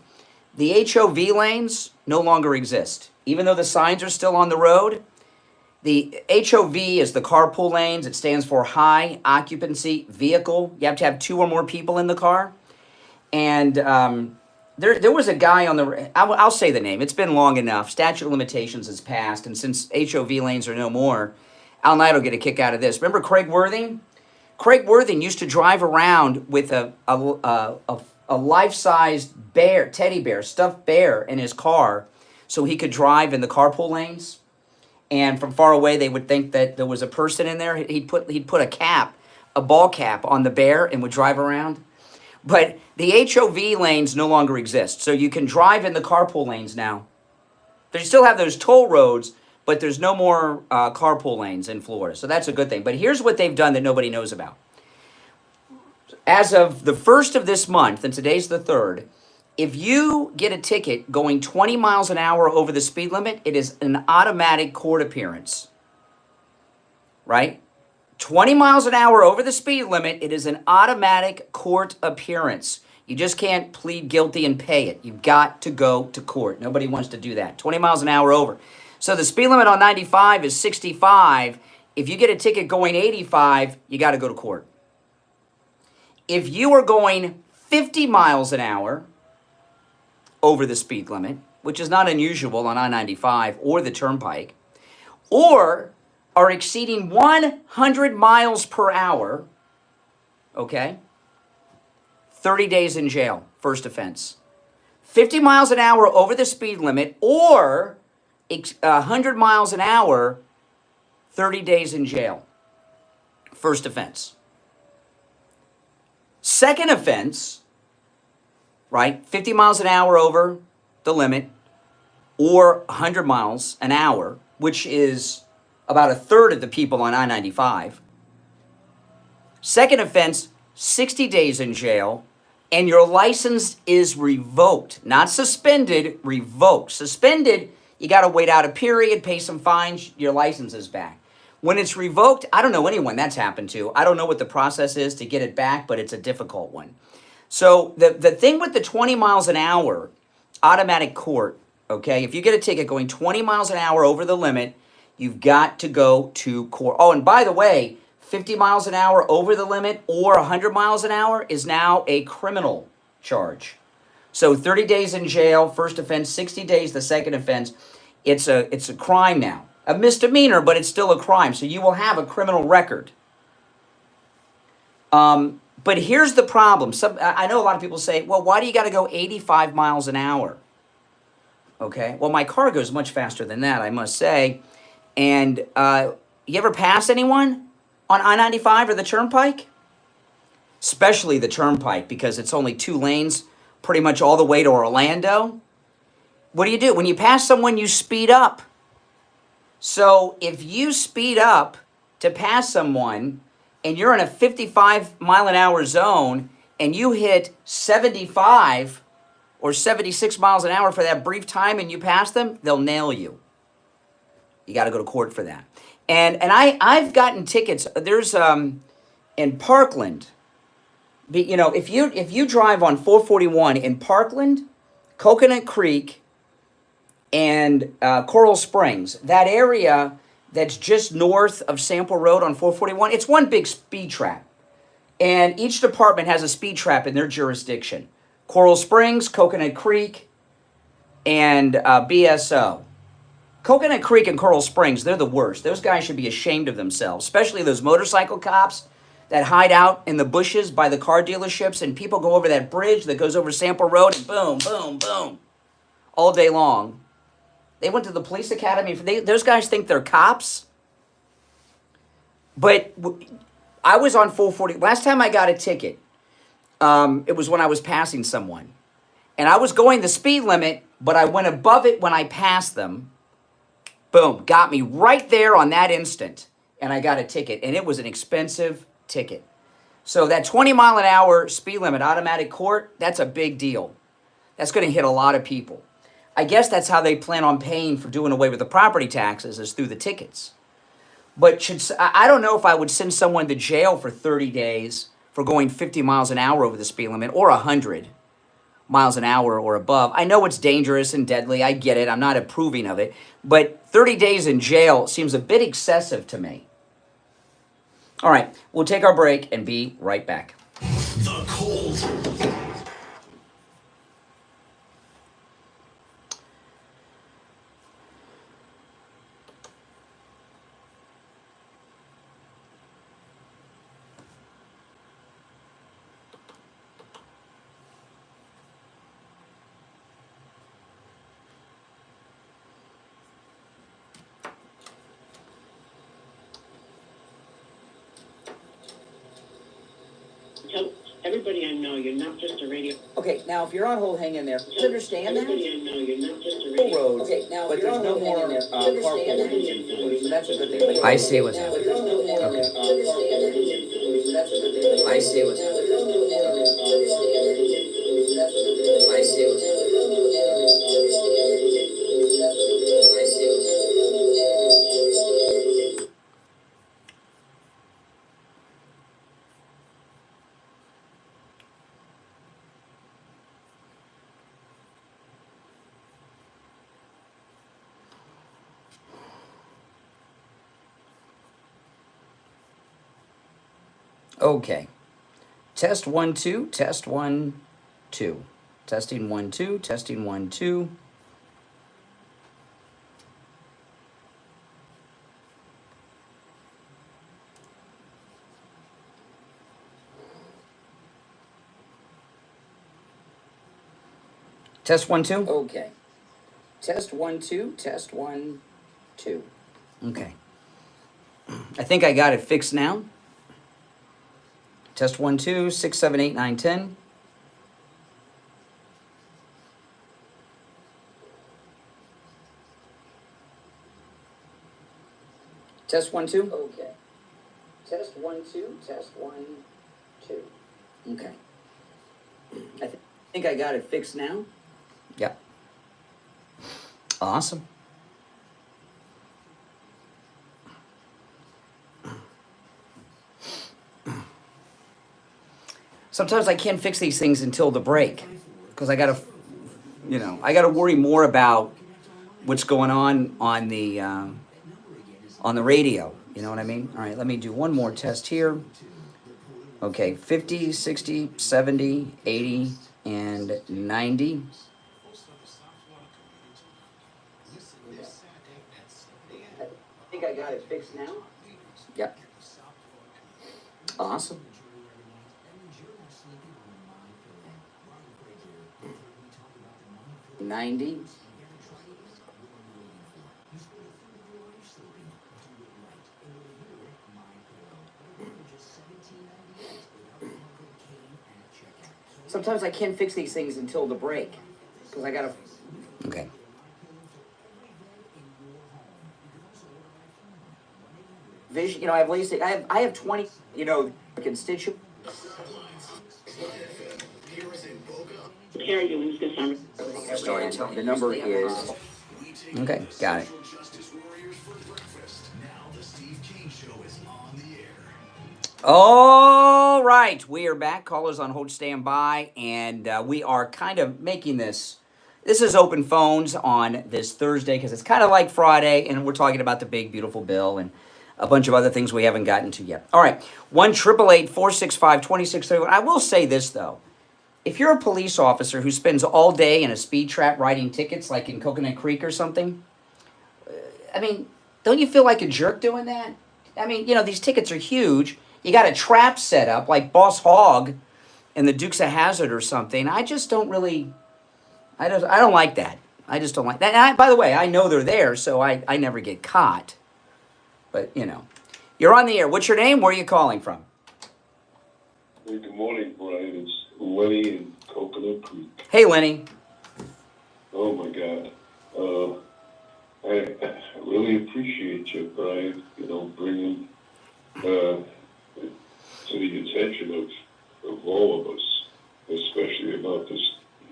The HOV lanes no longer exist. Even though the signs are still on the road, the HOV is the carpool lanes. It stands for high occupancy vehicle. You have to have 2 or more people in the car. And there was a guy on I'll say the name. It's been long enough. Statute of limitations has passed. And since HOV lanes are no more, Al Knight will get a kick out of this. Remember Craig Worthing? Craig Worthing used to drive around with a life-sized bear, teddy bear, stuffed bear in his car so he could drive in the carpool lanes. And from far away, they would think that there was a person in there. He'd put a ball cap on the bear and would drive around. But the HOV lanes no longer exist. So you can drive in the carpool lanes now. They still have those toll roads, but there's no more carpool lanes in Florida. So that's a good thing. But here's what they've done that nobody knows about. As of the 1st of this month, and today's the 3rd, if you get a ticket going 20 miles an hour over the speed limit, it is an automatic court appearance. Right? 20 miles an hour over the speed limit, it is an automatic court appearance. You just can't plead guilty and pay it. You've got to go to court. Nobody wants to do that. 20 miles an hour over. So the speed limit on 95 is 65. If you get a ticket going 85, you got to go to court. If you are going 50 miles an hour over the speed limit, which is not unusual on I-95 or the Turnpike, or are exceeding 100 miles per hour, okay, 30 days in jail, first offense. 50 miles an hour over the speed limit or 100 miles an hour, 30 days in jail, first offense. Second offense, right, 50 miles an hour over the limit or 100 miles an hour, which is about a third of the people on I-95. Second offense, 60 days in jail, and your license is revoked. Not suspended, revoked. Suspended, you got to wait out a period, pay some fines, your license is back. When it's revoked, I don't know anyone that's happened to. I don't know what the process is to get it back, but it's a difficult one. So the thing with the 20 miles an hour automatic court, okay, if you get a ticket going 20 miles an hour over the limit, you've got to go to court. Oh, and by the way, 50 miles an hour over the limit or 100 miles an hour is now a criminal charge. So 30 days in jail, first offense, 60 days, the second offense. It's a crime now. A misdemeanor, but it's still a crime. So you will have a criminal record. But here's the problem. I know a lot of people say, well, why do you got to go 85 miles an hour? Okay, well, my car goes much faster than that, I must say. And you ever pass anyone on I-95 or the Turnpike? Especially the Turnpike, because it's only 2 lanes pretty much all the way to Orlando. What do? When you pass someone, you speed up. So if you speed up to pass someone and you're in a 55 mile an hour zone and you hit 75 or 76 miles an hour for that brief time and you pass them, they'll nail you. You got to go to court for that. And I've gotten tickets. There's in Parkland, you know, if you drive on 441 in Parkland, Coconut Creek, and Coral Springs, that area that's just north of Sample Road on 441, it's one big speed trap. And each department has a speed trap in their jurisdiction. Coral Springs, Coconut Creek, and BSO. Coconut Creek and Coral Springs, they're the worst. Those guys should be ashamed of themselves, especially those motorcycle cops that hide out in the bushes by the car dealerships, and people go over that bridge that goes over Sample Road and boom, boom, boom, all day long. They went to the police academy. Those guys think they're cops. But I was on 440. Last time I got a ticket, it was when I was passing someone. And I was going the speed limit, but I went above it when I passed them. Boom, got me right there on that instant. And I got a ticket. And it was an expensive ticket. So that 20 mile an hour speed limit, automatic court, that's a big deal. That's going to hit a lot of people. I guess that's how they plan on paying for doing away with the property taxes, is through the tickets. But I don't know if I would send someone to jail for 30 days for going 50 miles an hour over the speed limit or 100 miles an hour or above. I know it's dangerous and deadly. I get it. I'm not approving of it. But 30 days in jail seems a bit excessive to me. All right, we'll take our break and be right back. The Cold. Tell everybody I know you're not just a radio. Okay, now if you're on hold, hang in there. Do you understand that? Everybody I know you're not just a radio. Roads, okay, now but there's no more carpool lanes in Florida, so that's a good thing. I see what's happening. Okay. I see what's happening. I see what's Okay. Test 1 2, test 1 2. Testing 1 2, testing 1 2. Test 1 2. Okay. Test 1 2, test 1 2. Okay. I think I got it fixed now. Test 1 2, 6 7 8 9 10. Test 1 2. Okay. Test 1 2, test 1 2. Okay. I think I got it fixed now. Yep. Awesome. Sometimes I can't fix these things until the break because I gotta worry more about what's going on the radio. You know what I mean? All right, let me do one more test here. Okay, 50, 60, 70, 80, and 90. I think I got it fixed now. Yep. Awesome. $90. Sometimes I can't fix these things until the break because I gotta. Okay. Vision. I have LeeZep. I have 20. Constituent. Compare you in December. The number is. Okay, got it. All right, we are back. Callers on hold, stand by, and we are kind of making this. This is open phones on this Thursday because it's kind of like Friday, and we're talking about the big, beautiful bill and a bunch of other things we haven't gotten to yet. All right, 1-888-465-2631. I will say this though: if you're a police officer who spends all day in a speed trap writing tickets, like in Coconut Creek or something, I mean, don't you feel like a jerk doing that? I mean, these tickets are huge. You got a trap set up like Boss Hogg in the Dukes of Hazzard or something. I just don't really, I don't like that. I just don't like that. And by the way, I know they're there, so I never get caught. But, you're on the air. What's your name? Where are you calling from? Hey, good morning, Brian. It's Lenny in Coconut Creek. Hey, Lenny. Oh, my God. I really appreciate you, Brian, bringing to the attention of all of us, especially about this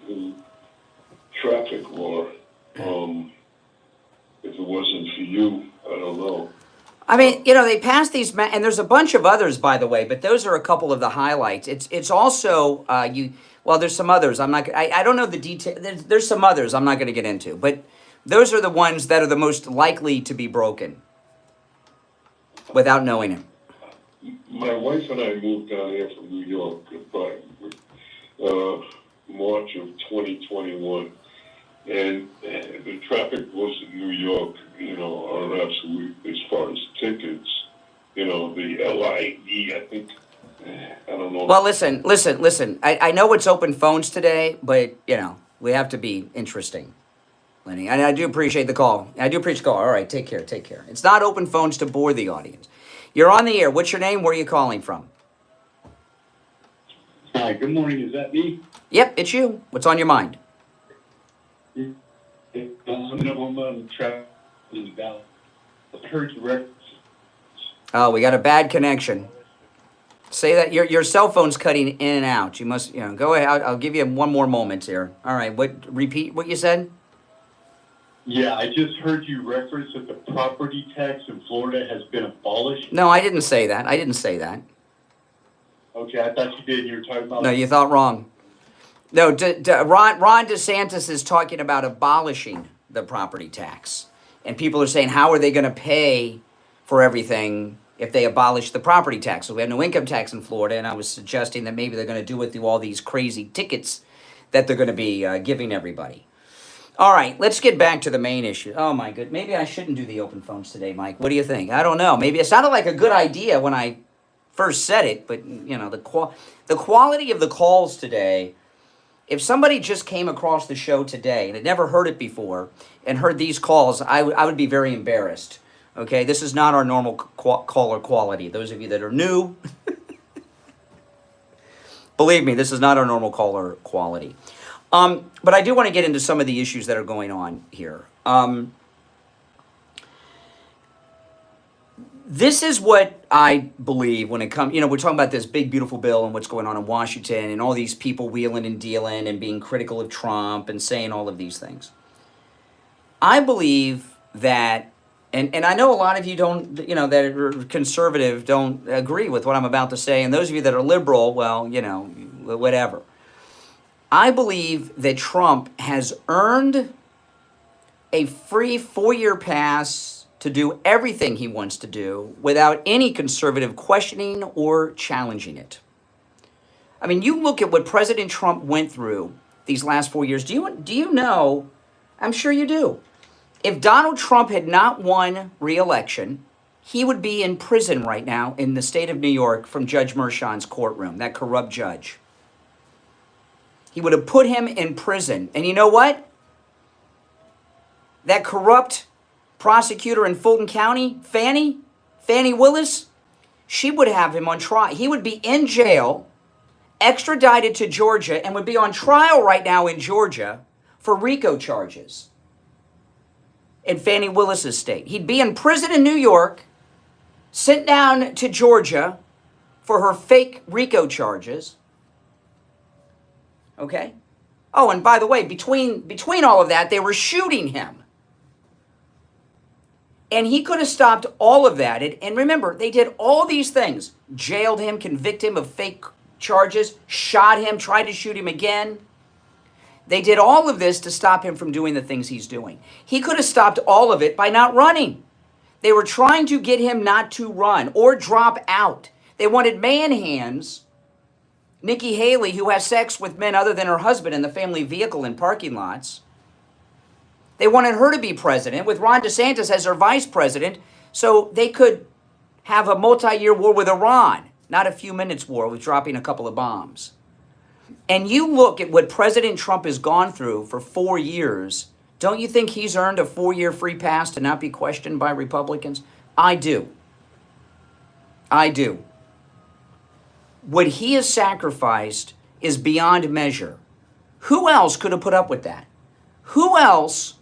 new traffic law. If it wasn't for you, I don't know. I mean, they passed these, and there's a bunch of others, by the way, but those are a couple of the highlights. It's also, there's some others. I don't know the detail. There's some others I'm not going to get into, but those are the ones that are the most likely to be broken without knowing it. My wife and I moved down here from New York by March of 2021, and the traffic laws in New York, are absolute as far as tickets. The LIE, I think. I don't know. Well, listen. I know it's open phones today, but we have to be interesting, Lenny. And I do appreciate the call. All right, take care. It's not open phones to bore the audience. You're on the air. What's your name? Where are you calling from? Hi, good morning. Is that me? Yep, it's you. What's on your mind? I'm in Oklahoma, traveling about. I heard your records. Oh, we got a bad connection. Say that your cell phone's cutting in and out. You must, go ahead. I'll give you one more moment here. All right. Repeat what you said? Yeah, I just heard you reference that the property tax in Florida has been abolished. No, I didn't say that. Okay, I thought you did. You were talking about... No, you thought wrong. No, Ron DeSantis is talking about abolishing the property tax. And people are saying, how are they going to pay for everything if they abolish the property tax? So we have no income tax in Florida, and I was suggesting that maybe they're going to do it through all these crazy tickets that they're going to be giving everybody. All right, let's get back to the main issue. Oh, my goodness. Maybe I shouldn't do the open phones today, Mike. What do you think? I don't know. Maybe it sounded like a good idea when I first said it, but, the quality of the calls today, if somebody just came across the show today and had never heard it before and heard these calls, I would be very embarrassed. Okay, this is not our normal caller quality. Those of you that are new, believe me, this is not our normal caller quality. But I do want to get into some of the issues that are going on here. This is what I believe when it comes, we're talking about this big, beautiful bill and what's going on in Washington and all these people wheeling and dealing and being critical of Trump and saying all of these things. I believe that, and I know a lot of you don't, that are conservative don't agree with what I'm about to say. And those of you that are liberal, well, whatever. I believe that Trump has earned a free 4-year pass to do everything he wants to do without any conservative questioning or challenging it. I mean, you look at what President Trump went through these last 4 years. Do you know, I'm sure you do, if Donald Trump had not won re-election, he would be in prison right now in the state of New York from Judge Merchan's courtroom, that corrupt judge. He would have put him in prison. And you know what? That corrupt prosecutor in Fulton County, Fannie Willis, she would have him on trial. He would be in jail, extradited to Georgia, and would be on trial right now in Georgia for RICO charges in Fannie Willis's state. He'd be in prison in New York, sent down to Georgia for her fake RICO charges. Okay? Oh, and by the way, between all of that, they were shooting him. And he could have stopped all of that. And remember, they did all these things. Jailed him, convicted him of fake charges, shot him, tried to shoot him again. They did all of this to stop him from doing the things he's doing. He could have stopped all of it by not running. They were trying to get him not to run or drop out. They wanted man hands. Nikki Haley, who has sex with men other than her husband in the family vehicle in parking lots. They wanted her to be president with Ron DeSantis as her vice president so they could have a multi-year war with Iran, not a few minutes war with dropping a couple of bombs. And you look at what President Trump has gone through for 4 years, don't you think he's earned a 4-year free pass to not be questioned by Republicans? I do. I do. What he has sacrificed is beyond measure. Who else could have put up with that? Who else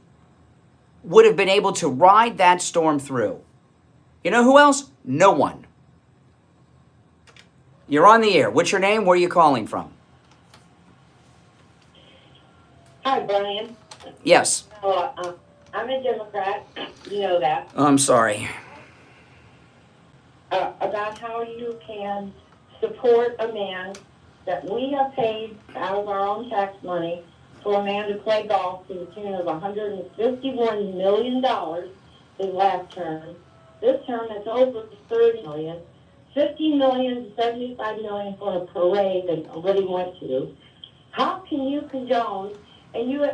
would have been able to ride that storm through? You know who else? No one. You're on the air. What's your name? Where are you calling from? Hi, Brian. Yes. I'm a Democrat. You know that. Oh, I'm sorry. About how you can support a man that we have paid out of our own tax money for a man to play golf to the tune of $151 million his last term. This term, it's over $30 million. $50 million to $75 million for a parade that he went to. How can you condone, and you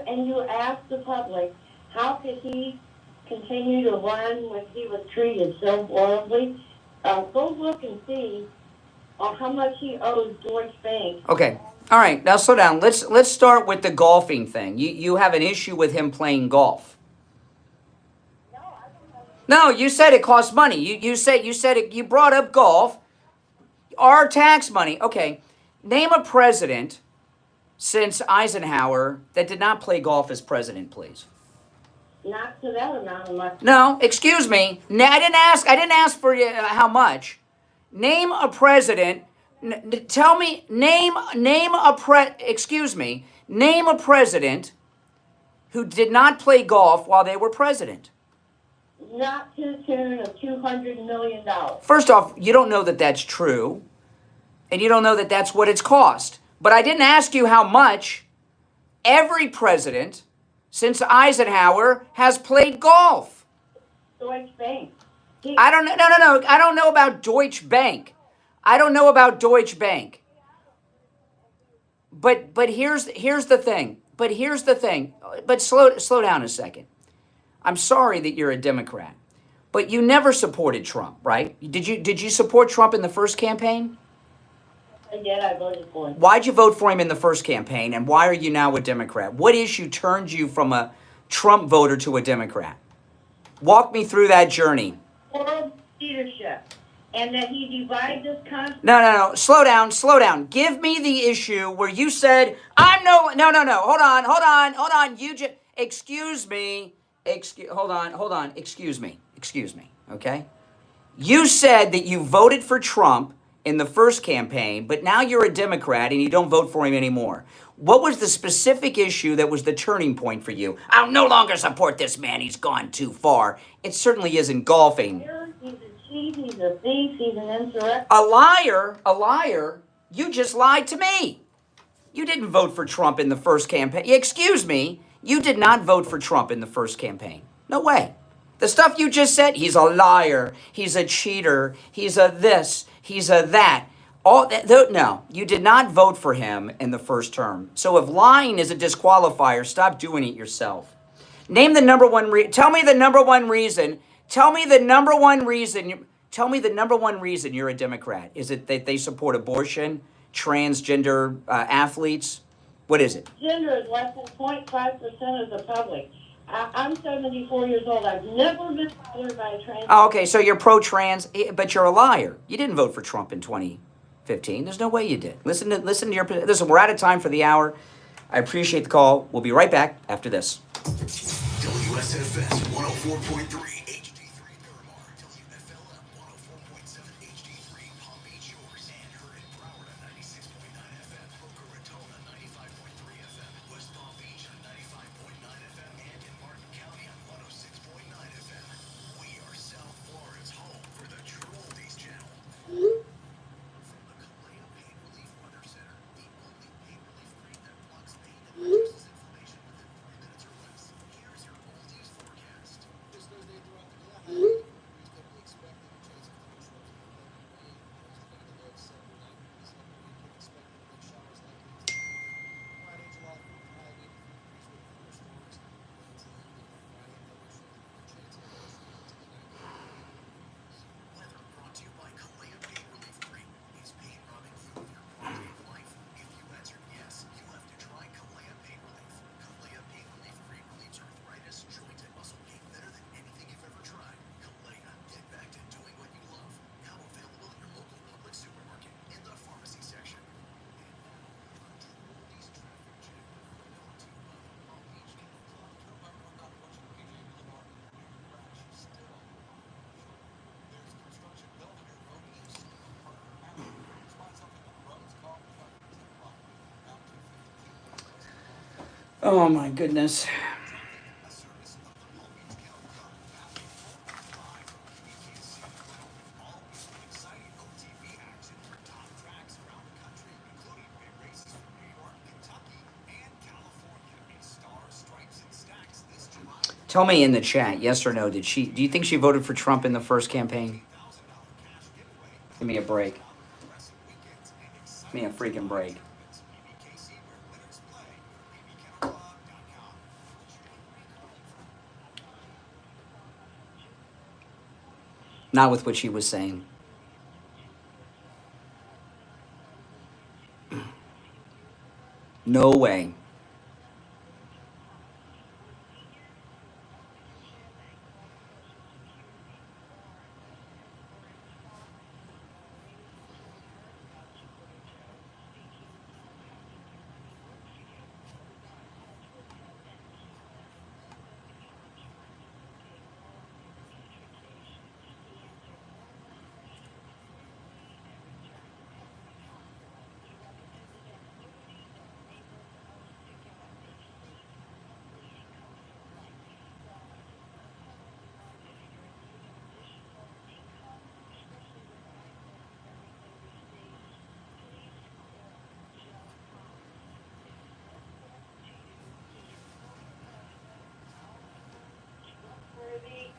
ask the public, how could he continue to run when he was treated so horribly? Go look and see how much he owes Deutsche Bank. Okay. All right. Now slow down. Let's start with the golfing thing. You have an issue with him playing golf. No, you said it costs money. You said it. You brought up golf, our tax money. Okay, name a president since Eisenhower that did not play golf as president, please. Not to that amount of money. No, excuse me. I didn't ask for how much. Name a president. Tell me. Name a president who did not play golf while they were president. Not to the tune of $200 million. First off, you don't know that that's true, and you don't know that that's what it's cost. But I didn't ask you how much. Every president since Eisenhower has played golf. Deutsche Bank. I don't know. No. I don't know about Deutsche Bank. I don't know about Deutsche Bank. But here's the thing. But slow down a second. I'm sorry that you're a Democrat, but you never supported Trump, right? Did you support Trump in the first campaign? I did. I voted for him. Why'd you vote for him in the first campaign, and why are you now a Democrat? What issue turned you from a Trump voter to a Democrat? Walk me through that journey. World leadership, and that he divides this country. No. Slow down. Give me the issue where you said, no. Hold on. Excuse me. Hold on. Excuse me. Okay? You said that you voted for Trump in the first campaign, but now you're a Democrat and you don't vote for him anymore. What was the specific issue that was the turning point for you? I'll no longer support this man. He's gone too far. It certainly isn't golfing. He's a cheat. He's a thief. He's an insurrectionist. A liar. You just lied to me. You didn't vote for Trump in the first campaign. Excuse me. You did not vote for Trump in the first campaign. No way. The stuff you just said, he's a liar, he's a cheater, he's a this, he's a that. All that, no, you did not vote for him in the first term. So if lying is a disqualifier, stop doing it yourself. Name the number one tell me the number one reason. Tell me the number one reason. Tell me the number one reason you're a Democrat. Is it that they support abortion, transgender athletes? What is it? Gender is less than 0.5% of the public. I'm 74 years old. I've never been bothered by a trans. Oh, okay, so you're pro-trans, but you're a liar. You didn't vote for Trump in 2015. There's no way you did. Listen to your. Listen, we're out of time for the hour. I appreciate the call. We'll be right back after this. WSFS 104.3 HD3 Miramar, WFLM 104.7 HD3 Palm Beach Shores, and heard in Broward on 96.9 FM, Boca Raton on 95.3 FM, West Palm Beach on 95.9 FM, and in Martin County on 106.9 FM. We are South Florida's home for the True Oldies channel. From the Kalea Pain Relief Weather Center, the only pain relief cream that blocks pain and reduces inflammation within 3 minutes or less. Here's your oldies forecast. This Thursday throughout the Kalea, degrees can be expected. Chance of thunderstorms and heavy rain. Winds are going to low 79 degrees. Upper you can expect showers likely. Friday, July 4th, high 83 degrees with thunderstorms. Wednesday, Friday, thunderstorms. Chance of thunderstorms to the 90 degrees. Weather brought to you by Kalea Pain Relief Cream. Is pain robbing you of your quality of life? If you answered yes, you'll have to try Kalea Pain Relief. Kalea Pain Relief Cream relieves arthritis, joint, and muscle pain better than anything you've ever tried. Kalea, get back to doing what you love. Now available in your local public supermarket in the pharmacy section. And now, True Oldies Traffic Check. Brought to you by Palm Beach Kennel Club. About watching PJ Boulevard. Crash still. There's construction Belvedere Road East. Spots up in the roads. Call 5 Route 250. Oh my goodness. Tell me in the chat, yes or no, do you think she voted for Trump in the first campaign? Give me a break. Give me a freaking break. Not with what she was saying. No way.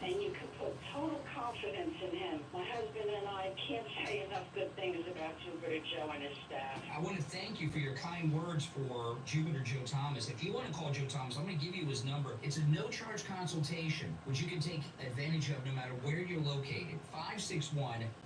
And you can put total confidence in him. My husband and I can't say enough good things about Jupiter Joe and his staff. I want to thank you for your kind words for Jupiter Joe Thomas. If you want to call Joe Thomas, I'm going to give you his number. It's a no-charge consultation, which you can take advantage of no matter where you're located.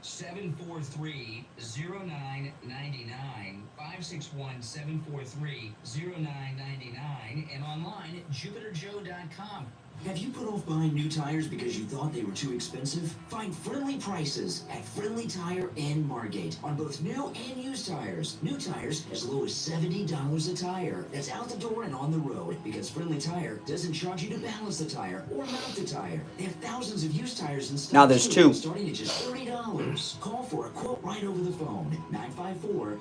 561-743-0999. 561-743-0999. And online at jupiterjoe.com. Have you put off buying new tires because you thought they were too expensive? Find friendly prices at Friendly Tire in Margate on both new and used tires. New tires as low as $70 a tire. That's out the door and on the road because Friendly Tire doesn't charge you to balance the tire or mount the tire. They have thousands of used tires in stock. Now there's two. Starting at just $30. Call for a quote right over the phone.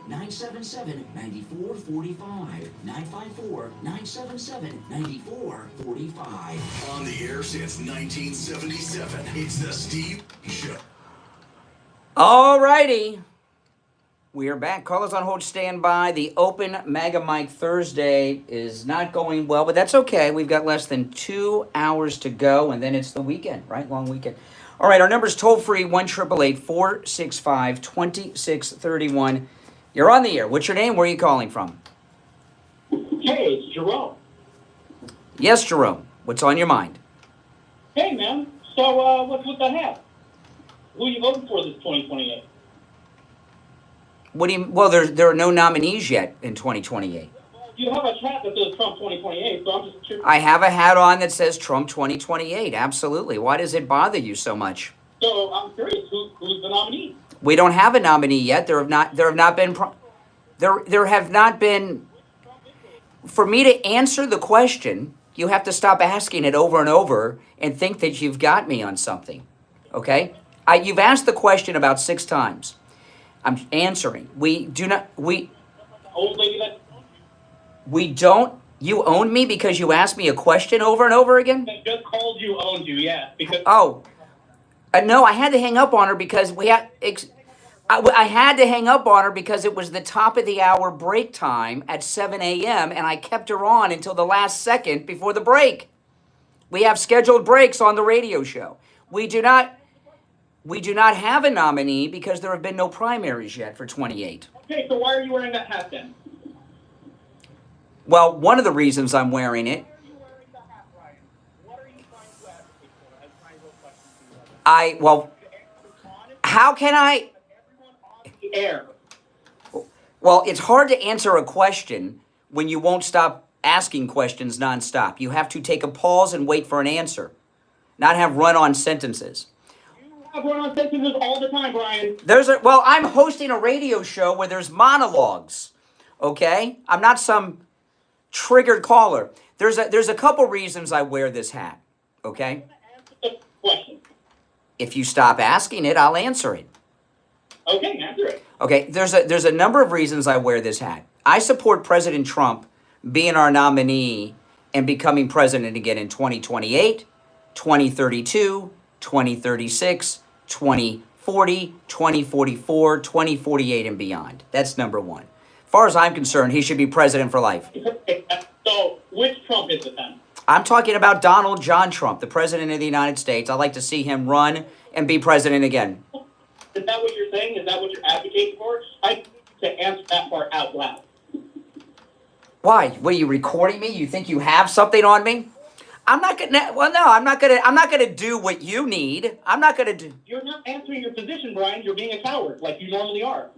954-977-9445. 954-977-9445. On the air since 1977, it's the Steve Show. All righty. We are back. Callers on hold, stand by. The open Mega Mike Thursday is not going well, but that's okay. We've got less than 2 hours to go, and then it's the weekend, right? Long weekend. All right, our number's toll-free, 1-888-465-2631. You're on the air. What's your name? Where are you calling from? Hey, it's Jerome. Yes, Jerome. What's on your mind? Hey, man. So, what's with the hat? Who are you voting for this 2028? What do you? Well, there are no nominees yet in 2028. You have a hat that says Trump 2028, so I'm just curious. I have a hat on that says Trump 2028. Absolutely. Why does it bother you so much? So I'm curious, who's the nominee? We don't have a nominee yet. There have not been. For me to answer the question, you have to stop asking it over and over and think that you've got me on something. Okay? You've asked the question about 6 times. I'm answering. We don't. You own me because you asked me a question over and over again? I just called you, owned you, yeah. Because no, I had to hang up on her because I had to hang up on her because it was the top of the hour break time at 7 a.m. and I kept her on until the last second before the break. We have scheduled breaks on the radio show. We do not have a nominee because there have been no primaries yet for 28. Okay, so why are you wearing that hat then? Well, one of the reasons I'm wearing it, how can I? Air. Well, it's hard to answer a question when you won't stop asking questions nonstop. You have to take a pause and wait for an answer, not have run-on sentences. I have run-on sentences all the time, Brian. I'm hosting a radio show where there's monologues, okay? I'm not some triggered caller. There's a couple reasons I wear this hat, okay? If you stop asking it, I'll answer it. Okay, answer it. Okay, there's a number of reasons I wear this hat. I support President Trump being our nominee and becoming president again in 2028, 2032, 2036, 2040, 2044, 2048, and beyond. That's number one. As far as I'm concerned, he should be president for life. So, which Trump is it then? I'm talking about Donald John Trump, the president of the United States. I'd like to see him run and be president again. Is that what you're saying? Is that what you're advocating for? I need to answer that part out loud. Why? What, are you recording me? You think you have something on me? I'm not gonna do what you need. I'm not gonna do. You're not answering your position, Brian. You're being a coward, like you normally are.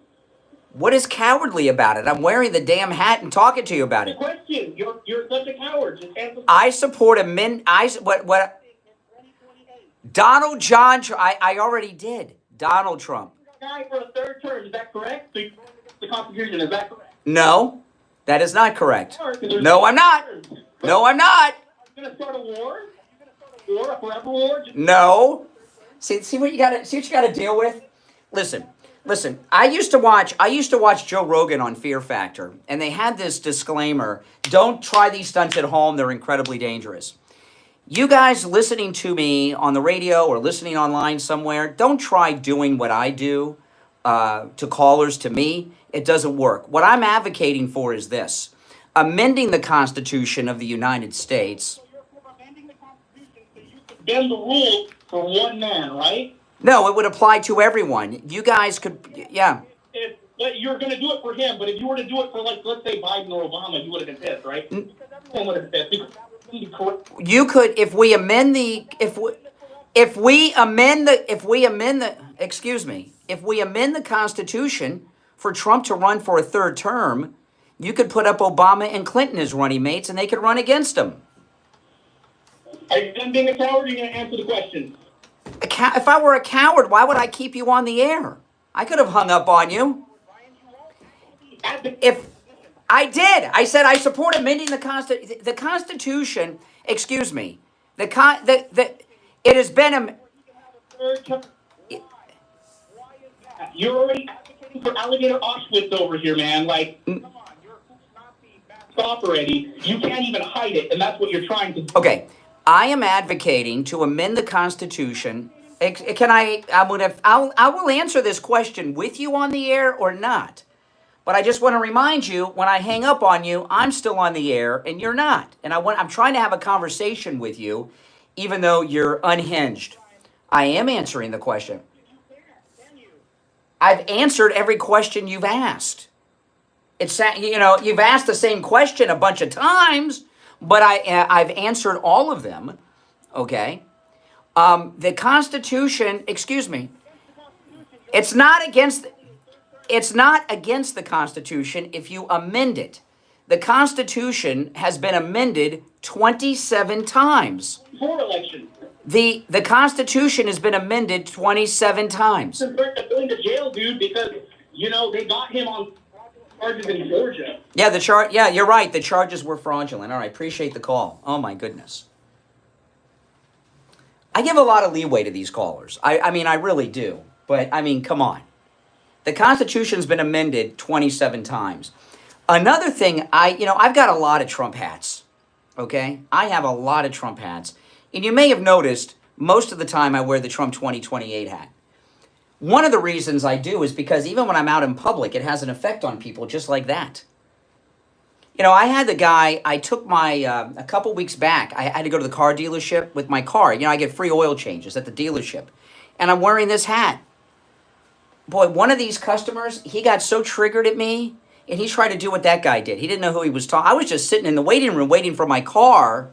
What is cowardly about it? I'm wearing the damn hat and talking to you about it. Question. You're such a coward. Just answer. I support what? Donald John. I already did. Donald Trump. Guy for a 3rd term. Is that correct? So the Constitution. Is that correct? No, that is not correct. No, I'm not. No, I'm not. You're gonna start a war? A forever war? No. See what you gotta deal with? Listen. I used to watch Joe Rogan on Fear Factor, and they had this disclaimer: don't try these stunts at home, they're incredibly dangerous. You guys listening to me on the radio or listening online somewhere, don't try doing what I do to callers, to me. It doesn't work. What I'm advocating for is this: amending the Constitution of the United States. Bend the rules for one man, right? No, it would apply to everyone. You guys could, yeah. But you're going to do it for him, but if you were to do it for, like, let's say Biden or Obama, you would have been pissed, right? Everyone would have been pissed. You could, if we amend the Constitution for Trump to run for a 3rd term, you could put up Obama and Clinton as running mates, and they could run against him. Are you done being a coward, or are you going to answer the question? If I were a coward, why would I keep you on the air? I could have hung up on you. If I did, I said I support amending the Constitution. Excuse me. It has been You're already advocating for alligator Auschwitz over here, man. Like, come on, you're not stop already. You can't even hide it, and that's what you're trying to do. Okay. I am advocating to amend the Constitution. Can I will answer this question with you on the air or not. But I just want to remind you, when I hang up on you, I'm still on the air and you're not. And I'm trying to have a conversation with you, even though you're unhinged. I am answering the question. I've answered every question you've asked. You've asked the same question a bunch of times, but I've answered all of them. Okay. The Constitution, excuse me, it's not against the Constitution if you amend it. The Constitution has been amended 27 times. Before election. The Constitution has been amended 27 times. Going to jail, dude, because, they got him on charges in Georgia. Yeah, you're right. The charges were fraudulent. All right, appreciate the call. Oh, my goodness. I give a lot of leeway to these callers. I mean, I really do. But, I mean, come on. The Constitution's been amended 27 times. Another thing, I've got a lot of Trump hats, okay? I have a lot of Trump hats. And you may have noticed, most of the time I wear the Trump 2028 hat. One of the reasons I do is because even when I'm out in public, it has an effect on people just like that. I had the guy, I took my, a couple weeks back, I had to go to the car dealership with my car. I get free oil changes at the dealership. And I'm wearing this hat. Boy, one of these customers, he got so triggered at me, and he tried to do what that guy did. He didn't know who he was talking. I was just sitting in the waiting room waiting for my car,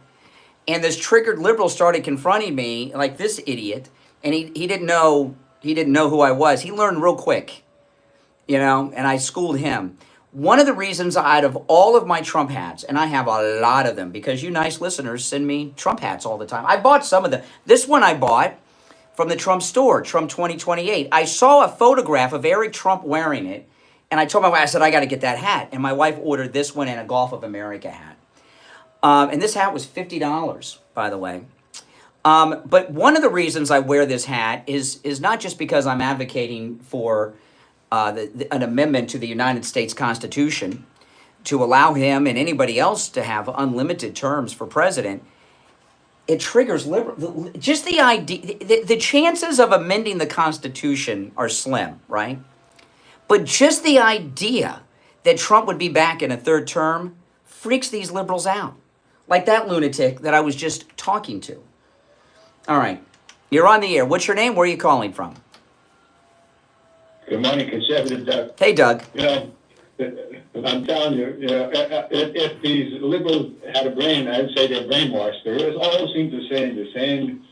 and this triggered liberal started confronting me like this idiot, and he didn't know who I was. He learned real quick, and I schooled him. One of the reasons out of all of my Trump hats, and I have a lot of them because you nice listeners send me Trump hats all the time. I bought some of them. This one I bought from the Trump store, Trump 2028. I saw a photograph of Eric Trump wearing it, and I told my wife, I said, I got to get that hat. And my wife ordered this one and a Golf of America hat. And this hat was $50, by the way. But one of the reasons I wear this hat is not just because I'm advocating for an amendment to the United States Constitution to allow him and anybody else to have unlimited terms for president. It triggers liberal. Just the idea, the chances of amending the Constitution are slim, right? But just the idea that Trump would be back in a third term freaks these liberals out. Like that lunatic that I was just talking to. All right. You're on the air. What's your name? Where are you calling from? Good morning, Conservative Doug. Hey, Doug. I'm telling you, if these liberals had a brain, I'd say they're brainwashed. They all seem to say the same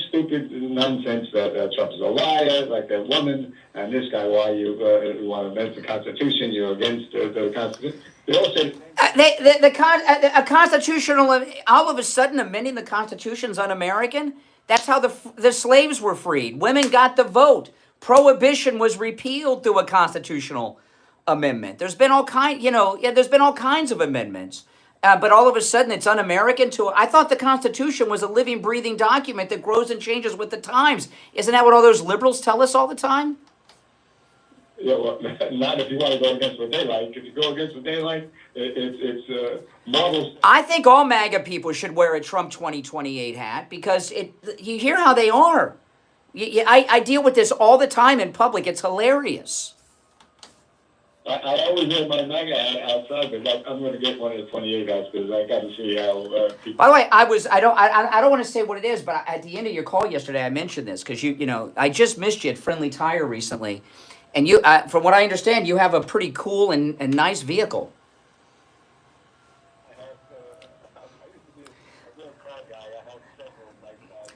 stupid nonsense that Trump is a liar, like that woman, and this guy, why you want to amend the Constitution, you're against the Constitution. They all say... a constitutional, all of a sudden amending the Constitution's un-American? That's how the slaves were freed. Women got the vote. Prohibition was repealed through a constitutional amendment. There's been all there's been all kinds of amendments. But all of a sudden it's un-American I thought the Constitution was a living, breathing document that grows and changes with the times. Isn't that what all those liberals tell us all the time? Yeah, well, not if you want to go against what they like. If you go against what they like, it's models. I think all MAGA people should wear a Trump 2028 hat because you hear how they are. I deal with this all the time in public. It's hilarious. I always wear my MAGA hat outside, but I'm going to get one of the 28 hats because I got to see how people... By the way, I don't want to say what it is, but at the end of your call yesterday, I mentioned this because I just missed you at Friendly Tire recently, and you, from what I understand, you have a pretty cool and nice vehicle.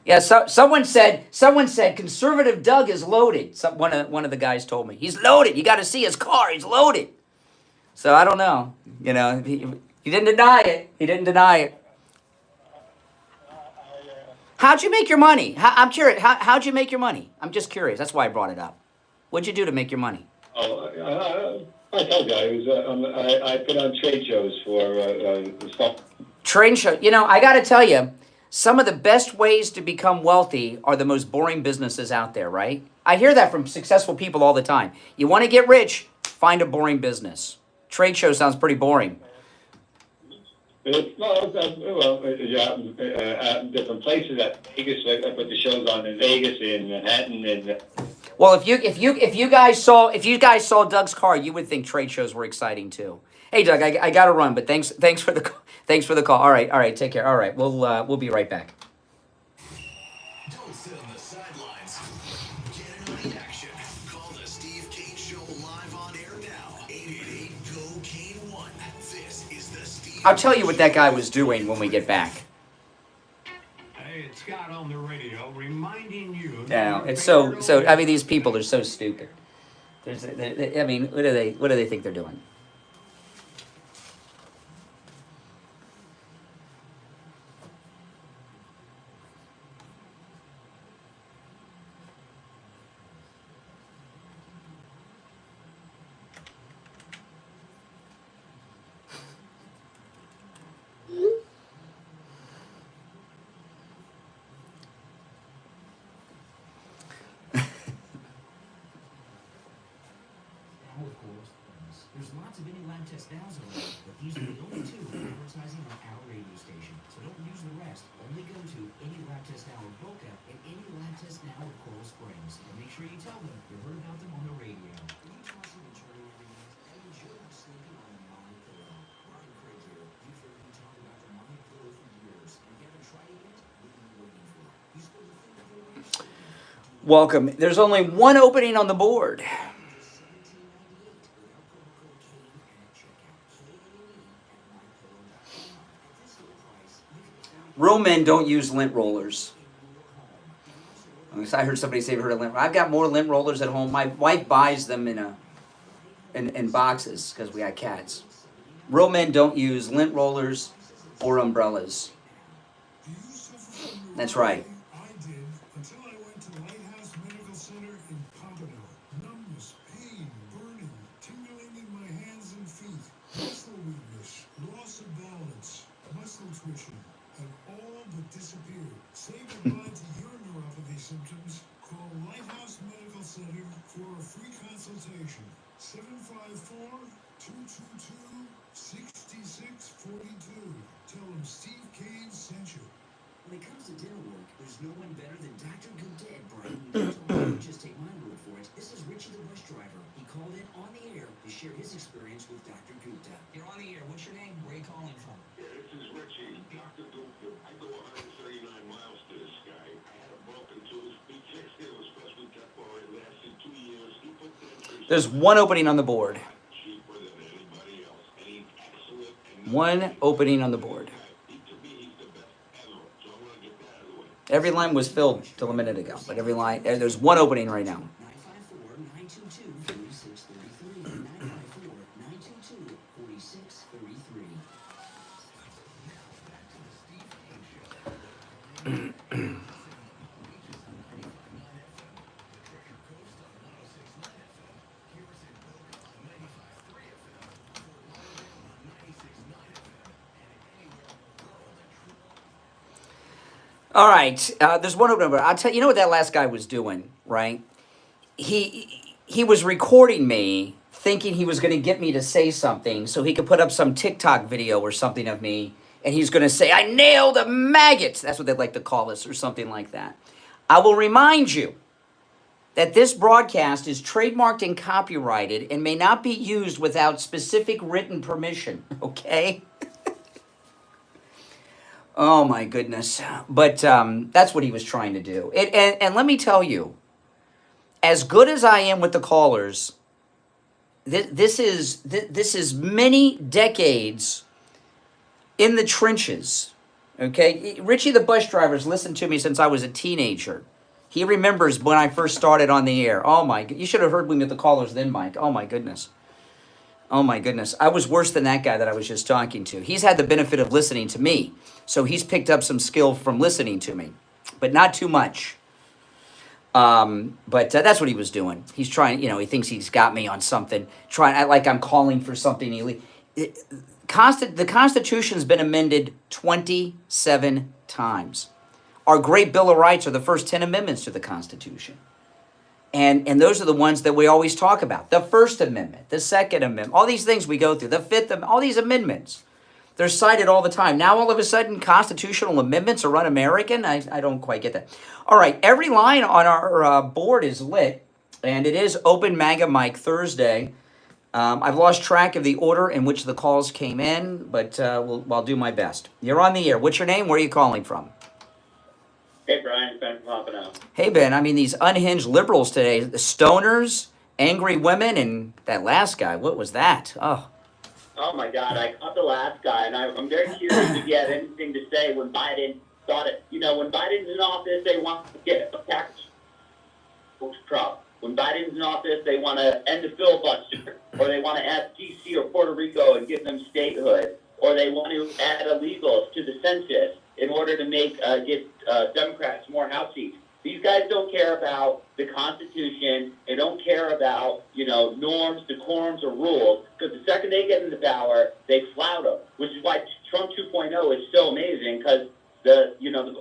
Yeah, so someone said conservative Doug is loaded. One of the guys told me he's loaded. You got to see his car; he's loaded. So I don't know. He didn't deny it. He didn't deny it. How'd you make your money? I'm curious. How'd you make your money? I'm just curious. That's why I brought it up. What'd you do to make your money? Oh, I told you I put on trade shows for stuff. Trade show. I got to tell you. Some of the best ways to become wealthy are the most boring businesses out there, right? I hear that from successful people all the time. You want to get rich, find a boring business. Trade show sounds pretty boring. Different places at Vegas. I put the shows on in Vegas, in Manhattan, and. Well, if you guys saw Doug's car, you would think trade shows were exciting too. Hey, Doug, I got to run, but thanks for the call. All right, take care. All right, we'll be right back. Don't sit on the sidelines. Get in on the action. Call the Steve Kane Show live on air now. 888-GO-KANE-1. This is the Steve. I'll tell you what that guy was doing when we get back. Hey, it's Scott on the radio reminding you. No, it's so. I mean, these people are so stupid. I mean, what do they think they're doing? There's lots of any lab test now's around, but these are the only two advertising on our radio station. So don't use the rest. Only go to any lab test now in Boca and any lab test now in Coral Springs. And make sure you tell them you heard about them on the radio. Are you tossing and turning every night? Have you enjoyed sleeping on a mind pillow? Brian Craig here. You've heard me talk about the mind pillow for years. And if you haven't tried it yet, what are you waiting for? You spend the thing of your life. Welcome. There's only one opening on the board. Real men don't use lint rollers. I heard somebody say, "Heard of lint?" I've got more lint rollers at home. My wife buys them in boxes because we got cats. Real men don't use lint rollers or umbrellas. That's right. I did until I went to Lighthouse Medical Center in Pompano. Numbness, pain, burning, tingling in my hands and feet, muscle weakness, loss of balance, muscle twitching, have all but disappeared. Say goodbye to your neuropathy symptoms. Call Lighthouse Medical Center for a free consultation. 754-222-6642. Tell them Steve Kane sent you. When it comes to dental work, there's no one better than Dr. Gupta at Brighton Dental. Just take my word for it. This is Richie the bus driver. He called in on the air to share his experience with Dr. Gupta. You're on the air. What's your name? Where are you calling from? Yeah, this is Richie, Dr. Gupta. I go 139 miles to this guy. I had a broken tooth. He fixed it. It was specially kept for it. It lasted 2 years. He put dentures. There's one opening on the board. Cheaper than anybody else. And he's excellent. One opening on the board. To me, he's the best ever. So I want to get that out of the way. Every line was filled till a minute ago, but every line, there's one opening right now. 954-922-4633. 954-922-4633. All right, there's one opening. I'll tell you, know what that last guy was doing, right? He was recording me, thinking he was going to get me to say something so he could put up some TikTok video or something of me, and he's going to say, "I nailed a maggot." That's what they'd like to call us, or something like that. I will remind you that this broadcast is trademarked and copyrighted and may not be used without specific written permission, okay? Oh, my goodness. But that's what he was trying to do. And let me tell you, as good as I am with the callers, this is many decades in the trenches, okay? Richie the bus driver's listened to me since I was a teenager. He remembers when I first started on the air. Oh, my, you should have heard me with the callers then, Mike. Oh, my goodness. Oh, my goodness. I was worse than that guy that I was just talking to. He's had the benefit of listening to me. So he's picked up some skill from listening to me. But not too much. But that's what he was doing. He's trying, he thinks he's got me on something. Like I'm calling for something. The Constitution's been amended 27 times. Our great Bill of Rights are the first 10 amendments to the Constitution. And those are the ones that we always talk about. The First Amendment, the Second Amendment, all these things we go through, the Fifth Amendment, all these amendments. They're cited all the time. Now, all of a sudden, constitutional amendments are un-American? I don't quite get that. All right, every line on our board is lit, and it is Open MAGA Mic Thursday. I've lost track of the order in which the calls came in, but I'll do my best. You're on the air. What's your name? Where are you calling from? Hey, Brian, Ben from Pompano. Hey, Ben. I mean, these unhinged liberals today, the stoners, angry women, and that last guy. What was that? Oh, my God, I caught the last guy, and I'm very curious if you had anything to say when Biden thought it. You know, when Biden's in office, they want to get a tax Trump. When Biden's in office, they want to end the filibuster, or they want to add D.C. or Puerto Rico and give them statehood, or they want to add illegals to the census in order to make get Democrats more House seats. These guys don't care about the Constitution. They don't care about, norms, decorums, or rules. Because the second they get into power, they flout them. Which is why Trump 2.0 is so amazing. Because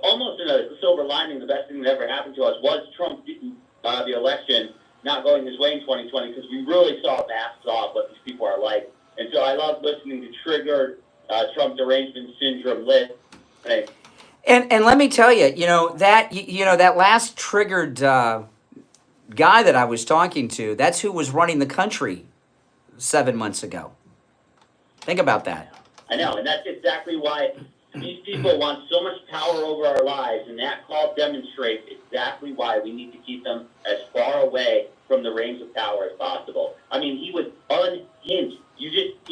almost in a silver lining, the best thing that ever happened to us was Trump didn't the election not going his way in 2020. Because we really saw masks off what these people are like. And so I love listening to Triggered Trump Derangement Syndrome list. Hey. And let me tell you, that last triggered guy that I was talking to, that's who was running the country 7 months ago. Think about that. I know, and that's exactly why these people want so much power over our lives, and that call demonstrates exactly why we need to keep them as far away from the reins of power as possible. I mean, he was unhinged. He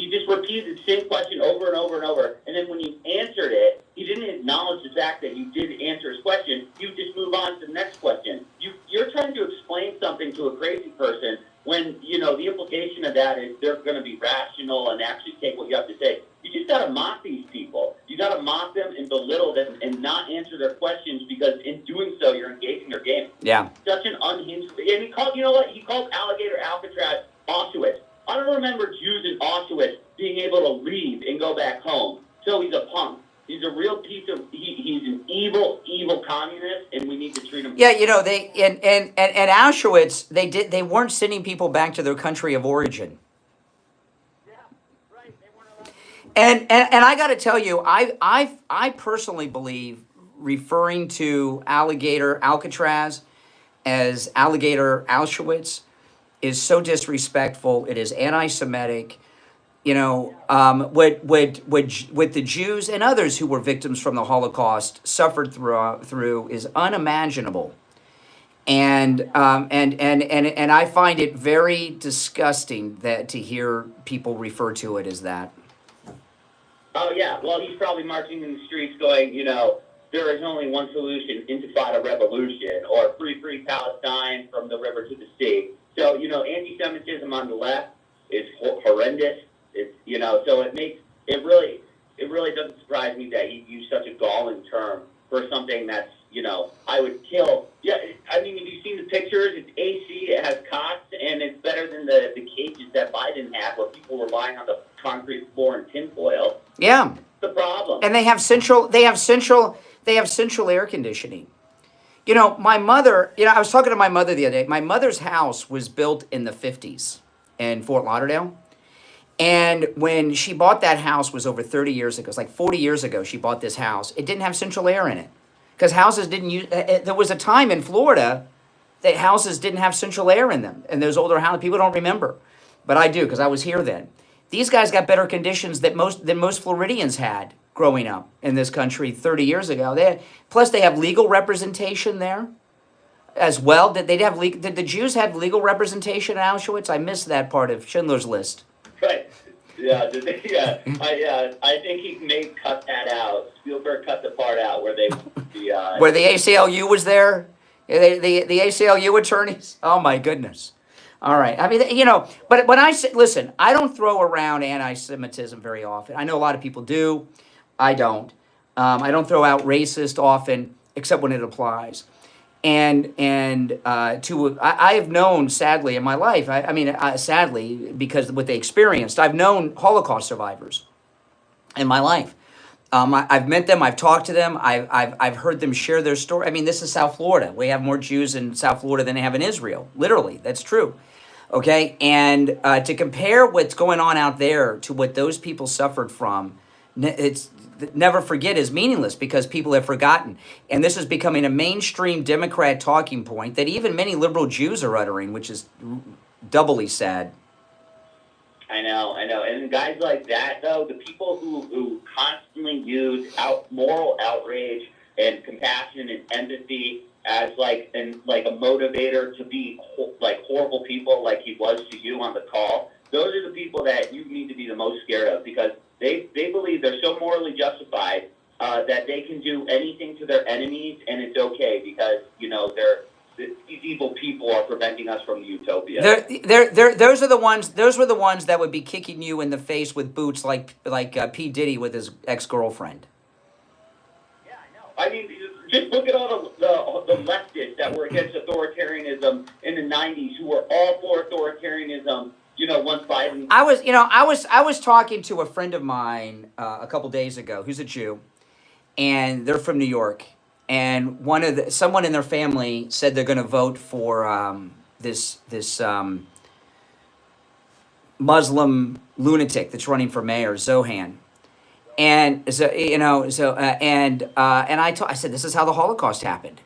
just repeated the same question over and over and over, and then when you answered it, he didn't acknowledge the fact that you did answer his question. You just move on to the next question. You're trying to explain something to a crazy person when, the implication of that is they're going to be rational and actually take what you have to say. You just got to mock these people. You got to mock them and belittle them and not answer their questions because in doing so, you're engaging their game. Yeah. Such an unhinged... And he called Alligator Alcatraz Auschwitz. I don't remember Jews in Auschwitz being able to leave and go back home. So he's a punk. He's a real piece of... He's an evil, evil communist, and we need to treat him... Yeah, they... And Auschwitz, they weren't sending people back to their country of origin. And I got to tell you, I personally believe referring to Alligator Alcatraz as Alligator Auschwitz is so disrespectful. It is anti-Semitic. What the Jews and others who were victims from the Holocaust suffered through is unimaginable. And I find it very disgusting to hear people refer to it as that. Oh, yeah. Well, he's probably marching in the streets going, there is only one solution, Intifada revolution, or free Palestine from the river to the sea. So, anti-Semitism on the left is horrendous. It's, so it really doesn't surprise me that he used such a galling term for something that's, I would kill. Yeah, I mean, have you seen the pictures? It's AC, it has cots, and it's better than the cages that Biden had where people were lying on the concrete floor in tinfoil. Yeah. That's the problem. And they have central air conditioning. My mother, I was talking to my mother the other day. My mother's house was built in the 50s in Fort Lauderdale. And when she bought that house was over 30 years ago. It's like 40 years ago she bought this house. It didn't have central air in it. Because houses didn't use, there was a time in Florida that houses didn't have central air in them. And those older houses, people don't remember. But I do, because I was here then. These guys got better conditions than most Floridians had growing up in this country 30 years ago. Plus, they have legal representation there as well. Did the Jews have legal representation in Auschwitz? I missed that part of Schindler's List. Right. Yeah, I think he may cut that out. Spielberg cut the part out where where the ACLU was there? The ACLU attorneys? Oh, my goodness. All right. I mean, but when I say, listen, I don't throw around anti-Semitism very often. I know a lot of people do. I don't. I don't throw out racist often, except when it applies. I have known, sadly, in my life, sadly, because of what they experienced, I've known Holocaust survivors in my life. I've met them. I've talked to them. I've heard them share their story. I mean, this is South Florida. We have more Jews in South Florida than they have in Israel. Literally, that's true. Okay, and to compare what's going on out there to what those people suffered from never forget is meaningless because people have forgotten. And this is becoming a mainstream Democrat talking point that even many liberal Jews are uttering, which is doubly sad. I know. And guys like that, though, the people who constantly use moral outrage and compassion and empathy as like a motivator to be like horrible people like he was to you on the call, those are the people that you need to be the most scared of, because they believe they're so morally justified that they can do anything to their enemies and it's okay because, you know, these evil people are preventing us from the utopia. Those are the ones. Those were the ones that would be kicking you in the face with boots, like P. Diddy with his ex-girlfriend. Yeah, I know. I mean, just look at all the leftists that were against authoritarianism in the '90s, who were all for authoritarianism. You know, once Biden. I was talking to a friend of mine a couple days ago who's a Jew, and they're from New York. And someone in their family said they're going to vote for this Muslim lunatic that's running for mayor, Zohan. And so I said this is how the Holocaust happened,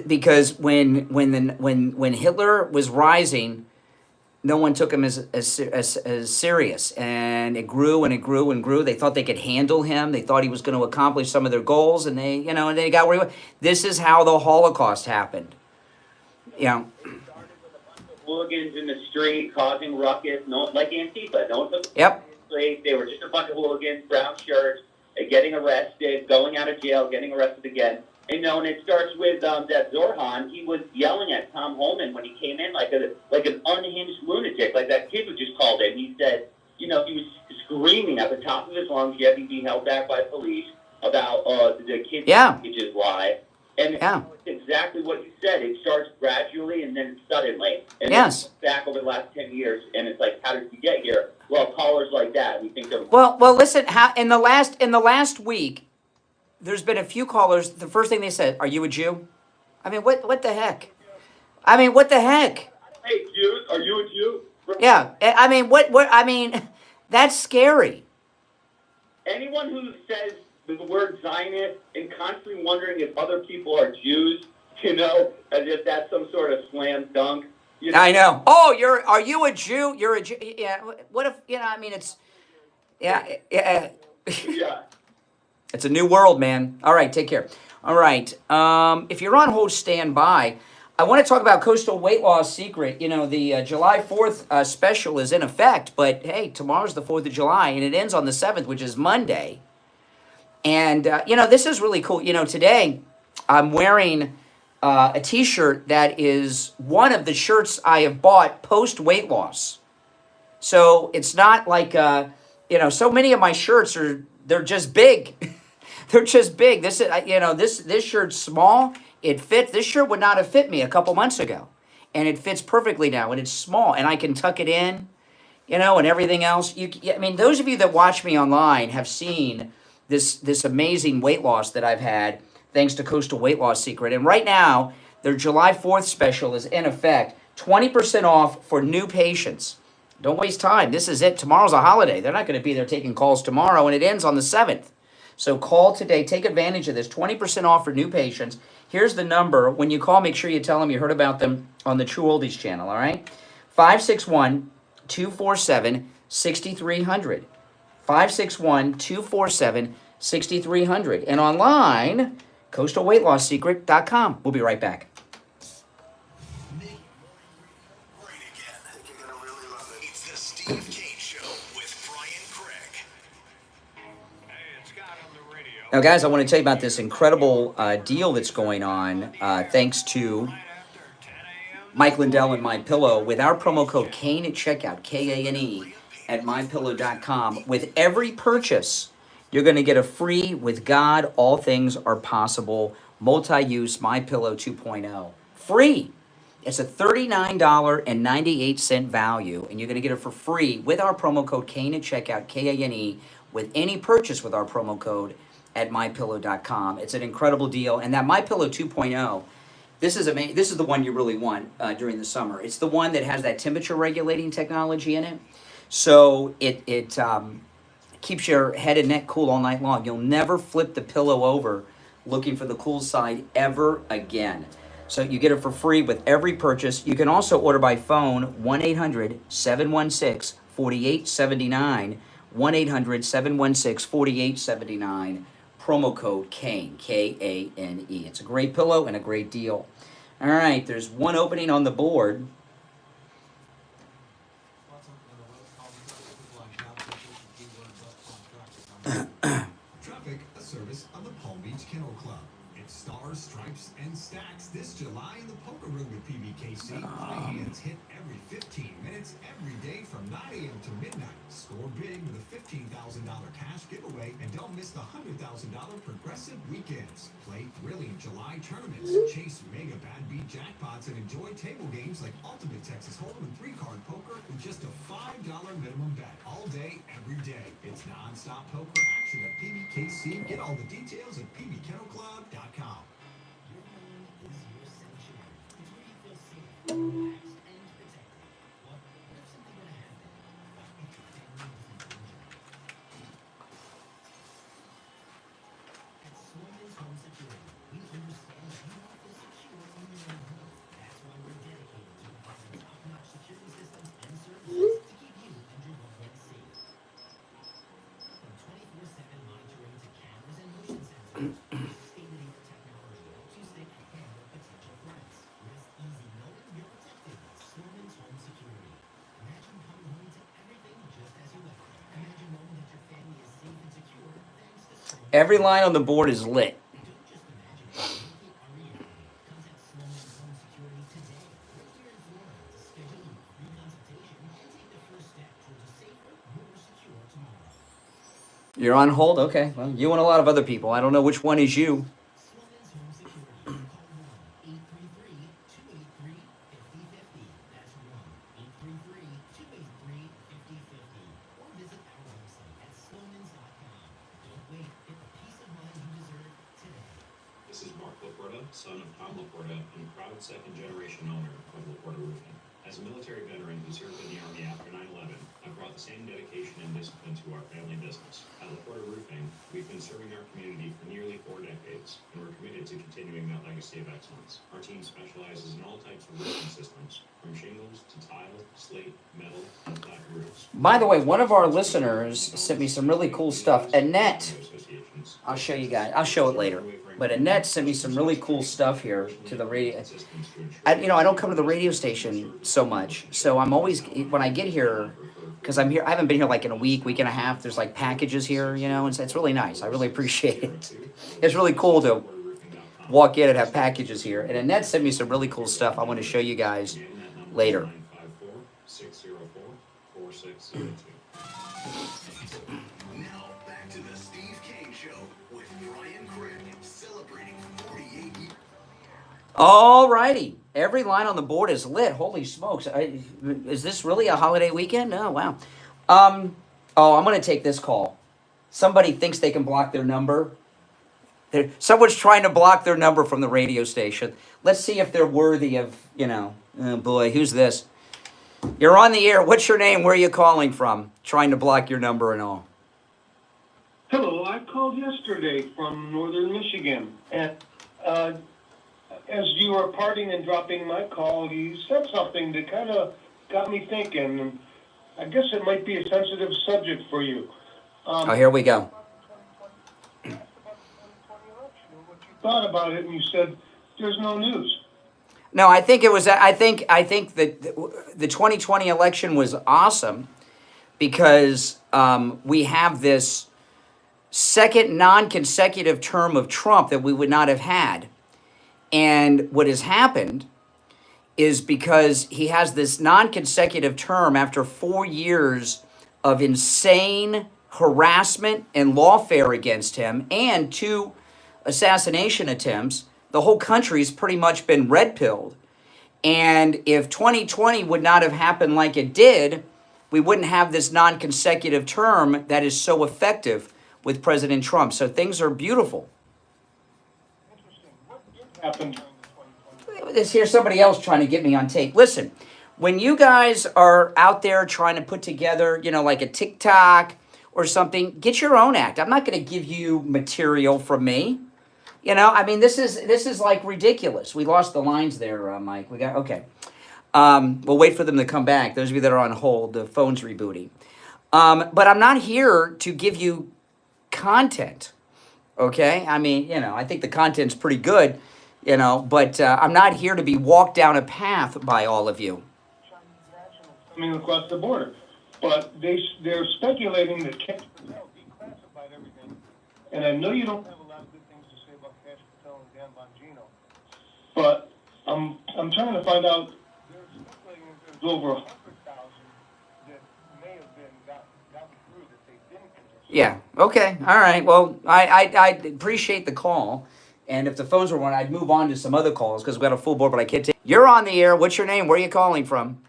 because when Hitler was rising, no one took him as serious, and it grew and it grew and grew. They thought they could handle him. They thought he was going to accomplish some of their goals, and they got where he was. This is how the Holocaust happened. Hooligans in the street causing ruckus, like Antifa. No one took Yep. They were just a bunch of hooligans, brown shirts, getting arrested, going out of jail, getting arrested again. And it starts with that Zohan. He was yelling at Tom Holman when he came in like an unhinged lunatic, like that kid who just called in. He said, he was screaming at the top of his lungs, yet he'd be held back by police about the kid's packages lie. And it's exactly what you said. It starts gradually and then suddenly. And yes. Back over the last 10 years, and it's like, how did we get here? Well, callers like that, we think they're... Well, listen. In the last week, there's been a few callers. The first thing they said, "Are you a Jew?" I mean, what the heck? I mean, what the heck? Hey, Jews, are you a Jew? Yeah. I mean, what? I mean, that's scary. Anyone who says the word Zionist and constantly wondering if other people are Jews, as if that's some sort of slam dunk. I know. Oh, are you a Jew? You're a Jew. Yeah. What if, I mean, it's, yeah. It's a new world, man. All right, take care. All right. If you're on hold, stand by. I want to talk about Coastal Weight Loss Secret. The July 4th special is in effect, but hey, tomorrow's the 4th of July, and it ends on the 7th, which is Monday. And, this is really cool. Today I'm wearing a T-shirt that is one of the shirts I have bought post-weight loss. So it's not like, so many of my shirts they're just big. They're just big. This is, this shirt's small. It fits. This shirt would not have fit me a couple months ago, and it fits perfectly now. And it's small, and I can tuck it in, and everything else. Those of you that watch me online have seen this amazing weight loss that I've had thanks to Coastal Weight Loss Secret. And right now, their July 4th special is in effect. 20% off for new patients. Don't waste time. This is it. Tomorrow's a holiday. They're not going to be there taking calls tomorrow, and it ends on the 7th. So call today. Take advantage of this. 20% off for new patients. Here's the number. When you call, make sure you tell them you heard about them on the True Oldies channel, all right? 561-247-6300. 561-247-6300. And online, coastalweightlossecret.com. We'll be right back. It's the Steve Kane Show with Brian Craig. Now, guys, I want to tell you about this incredible deal that's going on thanks to Mike Lindell and MyPillow. With our promo code Kane at checkout, Kane at MyPillow.com. With every purchase, you're going to get a free With God, All Things Are Possible multi-use MyPillow 2.0. Free. It's a $39.98 value, and you're going to get it for free with our promo code Kane at checkout, Kane, with any purchase with our promo code at MyPillow.com. It's an incredible deal, and that MyPillow 2.0, this is amazing. This is the one you really want during the summer. It's the one that has that temperature regulating technology in it. So it keeps your head and neck cool all night long. You'll never flip the pillow over looking for the cool side ever again. So you get it for free with every purchase. You can also order by phone, 1-800-716-4879, 1-800-716-4879, promo code KANE, K-A-N-E. It's a great pillow and a great deal. All right, there's one opening on the board. Traffic, a service of the Palm Beach Kennel Club. It's stars, stripes, and stacks this July in the poker room with PBKC. High hands hit every 15 minutes, every day from 9 a.m. to midnight. Score big with a $15,000 cash giveaway, and don't miss the $100,000 progressive weekends. Play thrilling July tournaments, chase mega bad beat jackpots, and enjoy table games like Ultimate Texas Hold'em and 3-card poker with just a $5 minimum bet. All day, every day. It's non-stop poker action at PBKC. Get all the details at pbkennelclub.com. Every line on the board is lit. You're on hold? Okay. Well, you and a lot of other people. I don't know which one is you. This is Mark Laporta, son of Tom Laporta and proud second-generation owner of Laporta Roofing. As a military veteran who served in the Army after 9/11, I've brought the same dedication and discipline to our family business. At Laporta Roofing, we've been serving our community for nearly 4 decades, and we're committed to continuing that legacy of excellence. Our team specializes in all types of roofing systems, from shingles to tile, slate, metal, and flat roofs. By the way, one of our listeners sent me some really cool stuff. Annette, I'll show you guys. I'll show it later. But Annette sent me some really cool stuff here to the radio. I don't come to the radio station so much. So I'm always, when I get here, because I'm here, I haven't been here like in a week and a half. There's like packages here, and it's really nice. I really appreciate it. It's really cool to walk in and have packages here. And Annette sent me some really cool stuff I want to show you guys later. 954-604-4602. Now back to the Steve Kane Show with Brian Craig, celebrating 48 years. All righty. Every line on the board is lit. Holy smokes. Is this really a holiday weekend? Oh, wow. I'm going to take this call. Somebody thinks they can block their number. Someone's trying to block their number from the radio station. Let's see if they're worthy of, oh boy, who's this? You're on the air. What's your name? Where are you calling from? Trying to block your number and all. Hello, I called yesterday from northern Michigan. And as you were parting and dropping my call, you said something that kind of got me thinking. And I guess it might be a sensitive subject for you. Here we go. Thought about it and you said there's no news. No, I think it was. I think that the 2020 election was awesome because we have this second non-consecutive term of Trump that we would not have had, and what has happened is because he has this non-consecutive term after 4 years of insane harassment and lawfare against him and 2 assassination attempts. The whole country's pretty much been red-pilled. And if 2020 would not have happened like it did, we wouldn't have this non-consecutive term that is so effective with President Trump. So things are beautiful. Happened. Here's somebody else trying to get me on tape. Listen, when you guys are out there trying to put together, like a TikTok or something, get your own act. I'm not going to give you material from me. You know, I mean, this is like ridiculous. We lost the lines there, Mike. Okay. We'll wait for them to come back. Those of you that are on hold, the phone's rebooting. But I'm not here to give you content. Okay? I mean, you know, I think the content's pretty good, you know, but I'm not here to be walked down a path by all of you. Coming across the border. But they're speculating that Cash Patel declassified everything. And I know you don't have a lot of good things to say about Cash Patel and Dan Bongino. But I'm trying to find out, they're speculating that there's over 100,000 that may have been gotten through that they didn't contest. Yeah. Okay. All right. Well, I appreciate the call. And if the phones were on, I'd move on to some other calls because we've got a full board, but I can't take. You're on the air. What's your name? Where are you calling from?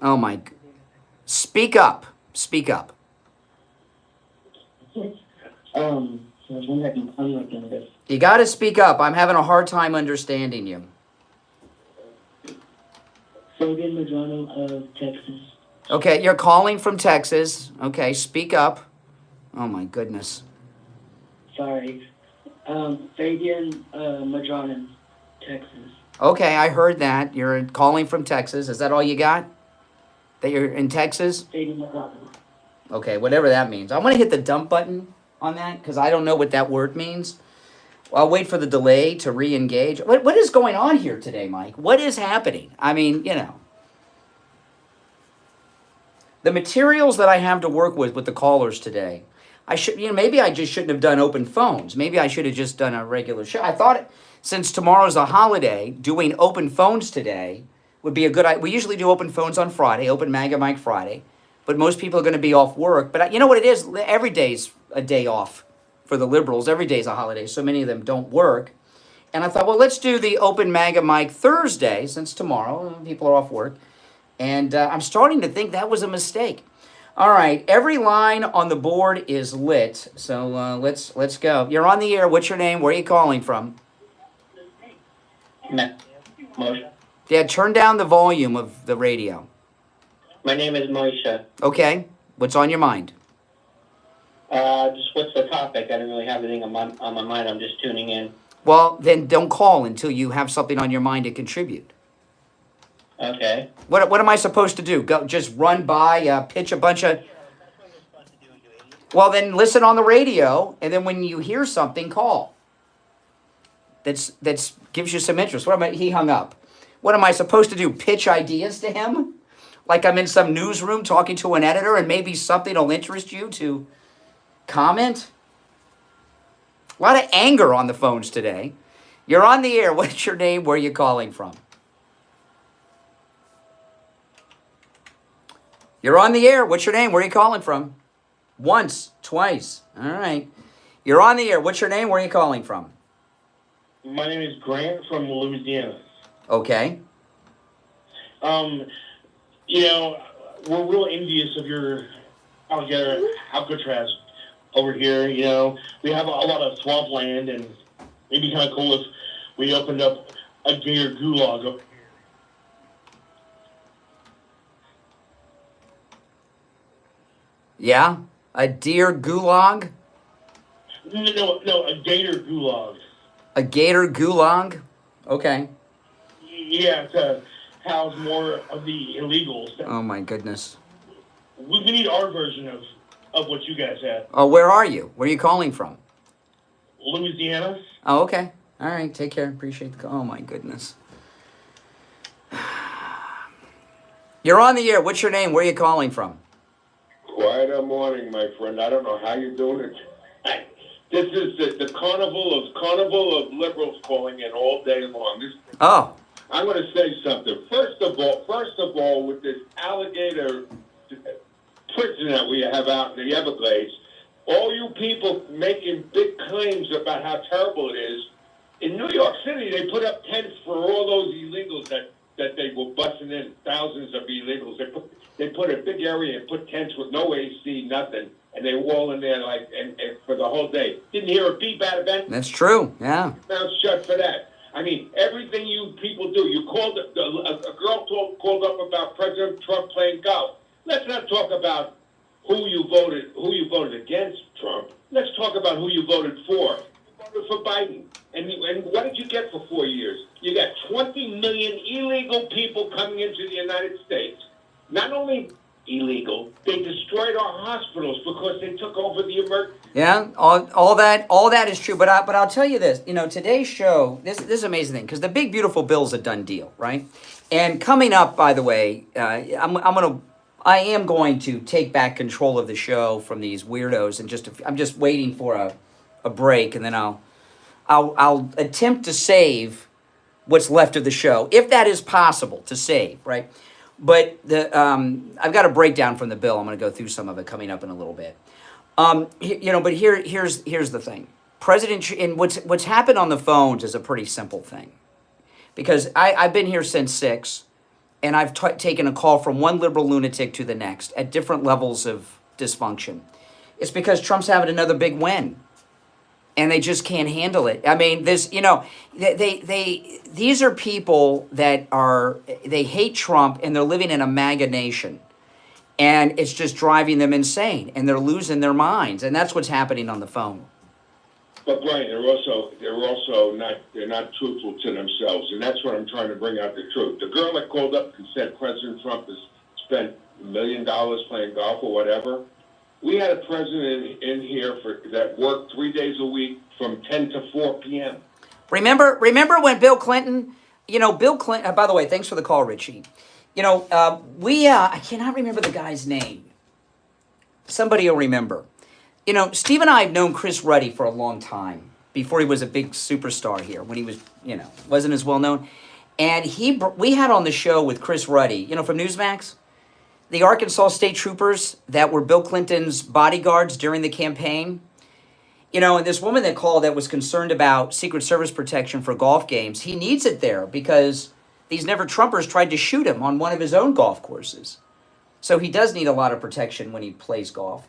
Oh, my. Speak up. Speak up. I was wondering if I can unlock in this. You got to speak up. I'm having a hard time understanding you. Fabian Madrano of Texas. Okay, you're calling from Texas. Okay, speak up. Oh, my goodness. Sorry. Fabian Madrano, Texas. Okay, I heard that. You're calling from Texas. Is that all you got? That you're in Texas? Fabian Madrano. Okay, whatever that means. I'm going to hit the dump button on that because I don't know what that word means. I'll wait for the delay to re-engage. What is going on here today, Mike? What is happening? I mean, you know. The materials that I have to work with the callers today, maybe I just shouldn't have done open phones. Maybe I should have just done a regular show. I thought since tomorrow's a holiday, doing open phones today would be a good idea. We usually do open phones on Friday, open Mega Mike Friday, but most people are going to be off work. But you know what it is? Every day's a day off for the liberals. Every day's a holiday. So many of them don't work. And I thought, well, let's do the open Mega Mike Thursday since tomorrow people are off work. And I'm starting to think that was a mistake. All right, every line on the board is lit, so let's go. You're on the air. What's your name? Where are you calling from? Dad, turn down the volume of the radio. My name is Moisha. Okay, what's on your mind? Just what's the topic? I don't really have anything on my mind. I'm just tuning in. Well, then don't call until you have something on your mind to contribute. Okay. What am I supposed to do? Go just run by, pitch a bunch of... Well, then listen on the radio, and then when you hear something, call. That's gives you some interest. He hung up. What am I supposed to do? Pitch ideas to him? Like I'm in some newsroom talking to an editor, and maybe something will interest you to comment? A lot of anger on the phones today. You're on the air. What's your name? Where are you calling from? You're on the air. What's your name? Where are you calling from? Once, twice. All right. You're on the air. What's your name? Where are you calling from? My name is Grant from Louisiana. Okay. You know, we're real envious of your alligator Alcatraz over here. You know, we have a lot of swampland, and it'd be kind of cool if we opened up a gator gulag over here. Yeah? A deer gulag? No, a gator gulag. A gator gulag? Okay. Yeah, to house more of the illegals. Oh, my goodness. We need our version of what you guys have. Oh, where are you? Where are you calling from? Louisiana. Oh, okay. All right. Take care. Appreciate the call. Oh, my goodness. You're on the air. What's your name? Where are you calling from? Quite a morning, my friend. I don't know how you're doing it. This is the carnival of liberals calling in all day long. Oh. I'm going to say something. First of all, with this alligator prison that we have out in the Everglades, all you people making big claims about how terrible it is, in New York City, they put up tents for all those illegals that they were busting in, thousands of illegals. They put a big area and put tents with no AC, nothing, and they were all in there and for the whole day. Didn't hear a beep out of it. That's true, yeah. Mouth shut for that. I mean, everything you people do. You called a girl called up about President Trump playing golf. let's not talk about who you voted against Trump. Let's talk about who you voted for. You voted for Biden. And what did you get for 4 years? You got 20 million illegal people coming into the United States. Not only illegal, they destroyed our hospitals because they took over the emergency. Yeah, all that is true. But I'll tell you this. You know, today's show. This is an amazing thing because the big beautiful bill's a done deal, right? And coming up, by the way, I am going to take back control of the show from these weirdos, and I'm just waiting for a break, and then I'll attempt to save what's left of the show, if that is possible to save, right? But I've got a breakdown from the bill. I'm going to go through some of it coming up in a little bit. But here's the thing. And what's happened on the phones is a pretty simple thing, because I've been here since 6, and I've taken a call from one liberal lunatic to the next at different levels of dysfunction. It's because Trump's having another big win, and they just can't handle it. I mean, these are people that they hate Trump, and they're living in a MAGA nation. And it's just driving them insane, and they're losing their minds, and that's what's happening on the phone. But Brian, they're not truthful to themselves, and that's what I'm trying to bring out the truth. The girl that called up and said President Trump has spent $1 million playing golf or whatever. We had a president in here that worked 3 days a week from 10 to 4 p.m. Remember when Bill Clinton, Bill Clinton, by the way, thanks for the call, Richie. I cannot remember the guy's name. Somebody will remember. Steve and I have known Chris Ruddy for a long time, before he was a big superstar here, when he was, wasn't as well known. And we had on the show with Chris Ruddy, from Newsmax, the Arkansas state troopers that were Bill Clinton's bodyguards during the campaign. And this woman that called that was concerned about Secret Service protection for golf games, he needs it there because these never-Trumpers tried to shoot him on one of his own golf courses. So he does need a lot of protection when he plays golf.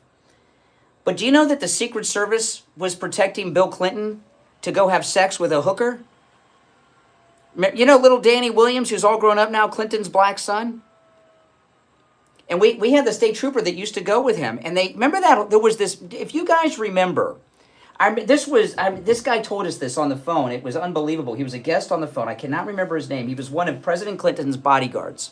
But do you know that the Secret Service was protecting Bill Clinton to go have sex with a hooker? Little Danny Williams, who's all grown up now, Clinton's black son? And we had the state trooper that used to go with him. And remember that there was this, if you guys remember, this guy told us this on the phone. It was unbelievable. He was a guest on the phone. I cannot remember his name. He was one of President Clinton's bodyguards.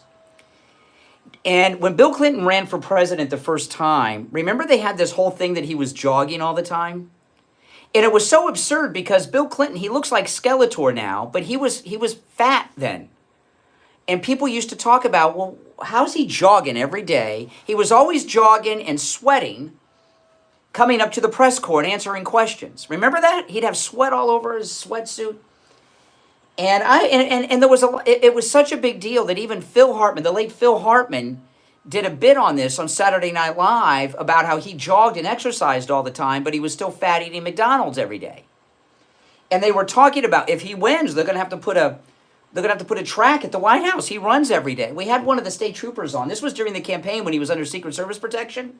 And when Bill Clinton ran for president the first time, remember they had this whole thing that he was jogging all the time? And it was so absurd because Bill Clinton, he looks like Skeletor now, but he was fat then. And people used to talk about, well, how's he jogging every day? He was always jogging and sweating, coming up to the press corps and answering questions. Remember that? He'd have sweat all over his sweatsuit. And there was it was such a big deal that even Phil Hartman, the late Phil Hartman, did a bit on this on Saturday Night Live about how he jogged and exercised all the time, but he was still fat eating McDonald's every day. And they were talking about if he wins, they're going to have to put a track at the White House. He runs every day. We had one of the state troopers on. This was during the campaign when he was under Secret Service protection.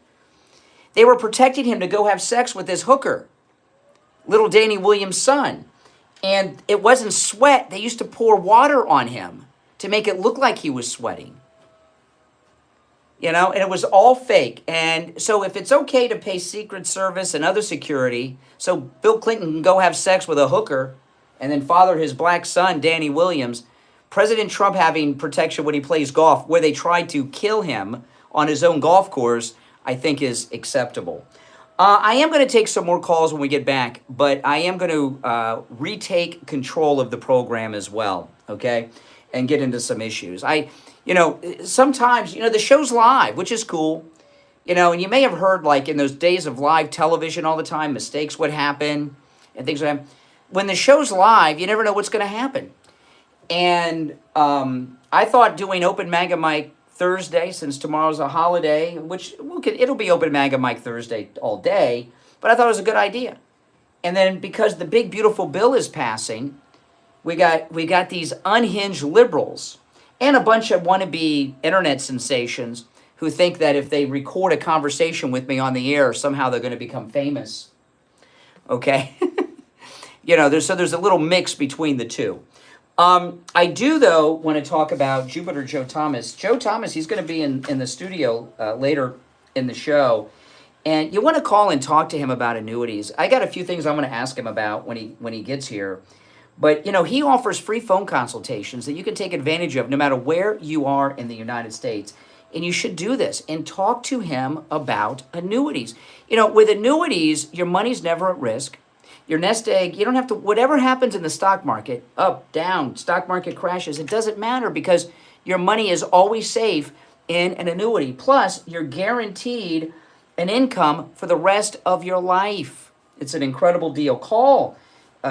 They were protecting him to go have sex with this hooker, little Danny Williams' son. And it wasn't sweat. They used to pour water on him to make it look like he was sweating. And it was all fake. And so if it's okay to pay Secret Service and other security so Bill Clinton can go have sex with a hooker and then father his black son, Danny Williams, President Trump having protection when he plays golf, where they tried to kill him on his own golf course, I think is acceptable. I am going to take some more calls when we get back, but I am going to retake control of the program as well, okay, and get into some issues. Sometimes, the show's live, which is cool, and you may have heard, like, in those days of live television all the time, mistakes would happen and things would happen. When the show's live, you never know what's going to happen. And I thought doing Open MAGA Mic Thursday, since tomorrow's a holiday, which it'll be Open MAGA Mic Thursday all day, but I thought it was a good idea. And then because the big beautiful bill is passing, we got these unhinged liberals and a bunch of wannabe internet sensations who think that if they record a conversation with me on the air, somehow they're going to become famous. Okay? There's a little mix between the two. I do, though, want to talk about Jupiter Joe Thomas. Joe Thomas, he's going to be in the studio later in the show. And you want to call and talk to him about annuities. I got a few things I'm going to ask him about when he gets here. But, you know, he offers free phone consultations that you can take advantage of no matter where you are in the United States. And you should do this and talk to him about annuities. You know, with annuities, your money's never at risk. Your nest egg, you don't have to, whatever happens in the stock market, up, down, stock market crashes, it doesn't matter because your money is always safe in an annuity. Plus, you're guaranteed an income for the rest of your life. It's an incredible deal. Call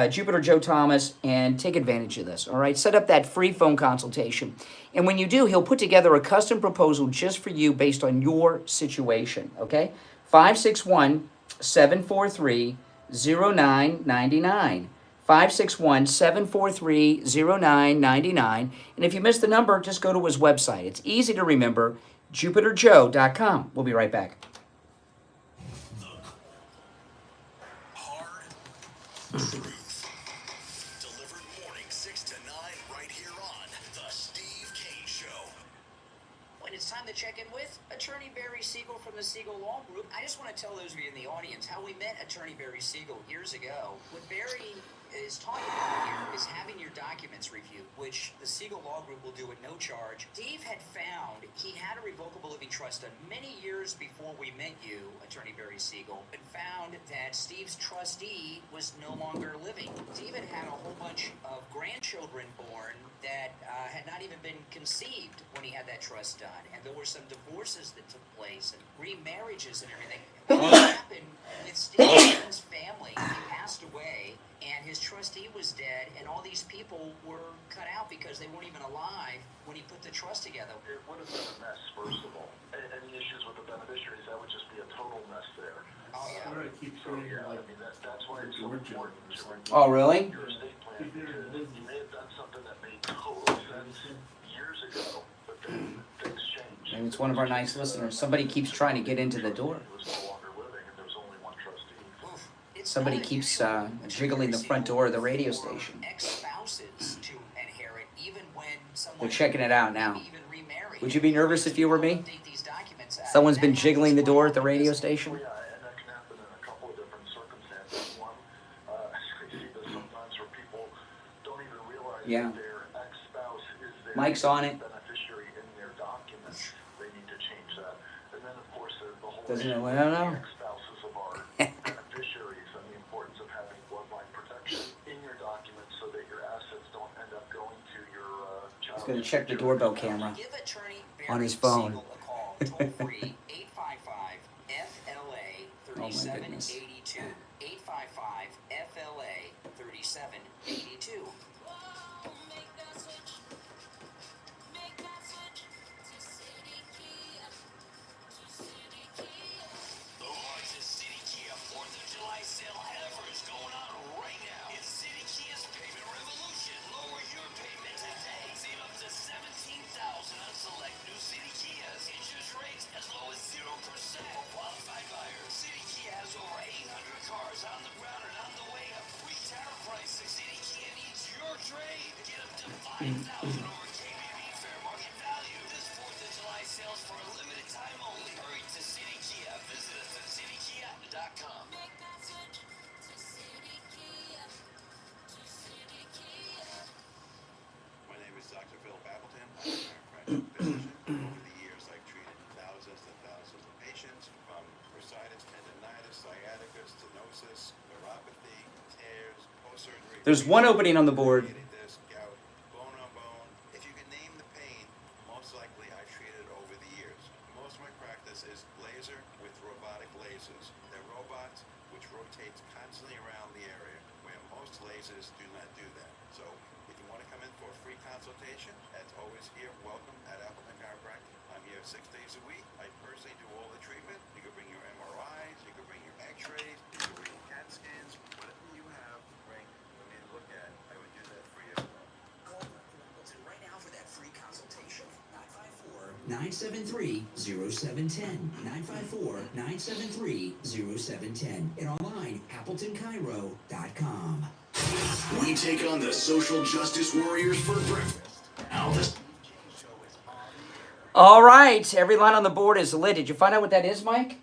Jupiter Joe Thomas and take advantage of this, all right? Set up that free phone consultation. And when you do, he'll put together a custom proposal just for you based on your situation, okay? 561-743-0999. 561-743-0999. And if you missed the number, just go to his website. It's easy to remember, jupiterjoe.com. We'll be right back. Truth. Delivered morning 6 to 9 right here on The Steve Kane Show. When it's time to check in with Attorney Barry Siegel from the Siegel Law Group, I just want to tell those of you in the audience how we met Attorney Barry Siegel years ago. What Barry is talking about here is having your documents reviewed, which the Siegel Law Group will do at no charge. Steve had found he had a revocable living trust done many years before we met you, Attorney Barry Siegel, and found that Steve's trustee was no longer living. Steve had had a whole bunch of grandchildren born that had not even been conceived when he had that trust done, and there were some divorces that took place and remarriages and everything. What happened with Steve's family? He passed away, and his trustee was dead, and all these people were cut out because they weren't even alive when he put the trust together. It would have been a mess, first of all. Any issues with the beneficiaries, that would just be a total mess there. Oh, yeah. So, yeah, I mean, that's why it's so important to Oh, really? your estate plan, because you may have done something that made total sense years ago, but then things changed. Maybe it's one of our nice listeners. Somebody keeps trying to get into the door. Somebody keeps jiggling the front door of the radio station. Ex-spouses to inherit even when someone They're checking it out now. Would you be nervous if you were me? Someone's been jiggling the door at the radio station? Yeah, and that can happen in a couple of different circumstances. One, I see this sometimes where people don't even realize that their ex-spouse is their Mike's on it. beneficiary in their documents. They need to change that. And then, of course, the whole Doesn't issue it? with I don't know. the ex-spouses of our beneficiaries and the importance of having bloodline protection in your documents so that your assets don't end up going to your child. He's going to check the doorbell camera on his phone. toll-free 855-FLA-3782. 855-FLA-3782. The largest City Kia 4th of July sale ever is going on right now. It's City Kia's payment revolution. Lower your payment today. Save up to $17,000 on select new City Kias. Interest rates as low as 0% for qualified buyers. City Kia has over 800 cars on the ground and on the way at pre-tariff prices. City Kia needs your trade. Get up to $5,000 over KBB fair market value. This 4th of July sales for a limited time only. Hurry to City Kia. Visit us at citykia.com. My name is Dr. Phil Appleton. I'm a chiropractic physician. Over the years, I've treated thousands and thousands of patients from bursitis, tendonitis, sciatica, stenosis, neuropathy, tears, post-surgery. There's one opening on the board. Disc, gout, bone on bone. If you can name the pain, most likely I've treated over the years. Most of my practice is laser with robotic lasers. They're robots which rotates constantly around the area, where most lasers do not do that. So if you want to come in for a free consultation, as always here, welcome at Appleton Chiropractic. I'm here 6 days a week. I personally do all the treatment. You can bring your MRIs, you can bring your x-rays, you can bring CAT scans, whatever you have, bring for me to look at. I would do that for you. Call Appleton right now for that free consultation. 954-973-0710. 954-973-0710. And online, AppletonChiro.com. We take on the social justice warriors for breakfast. Now this. All right, every line on the board is lit. Did you find out what that is, Mike?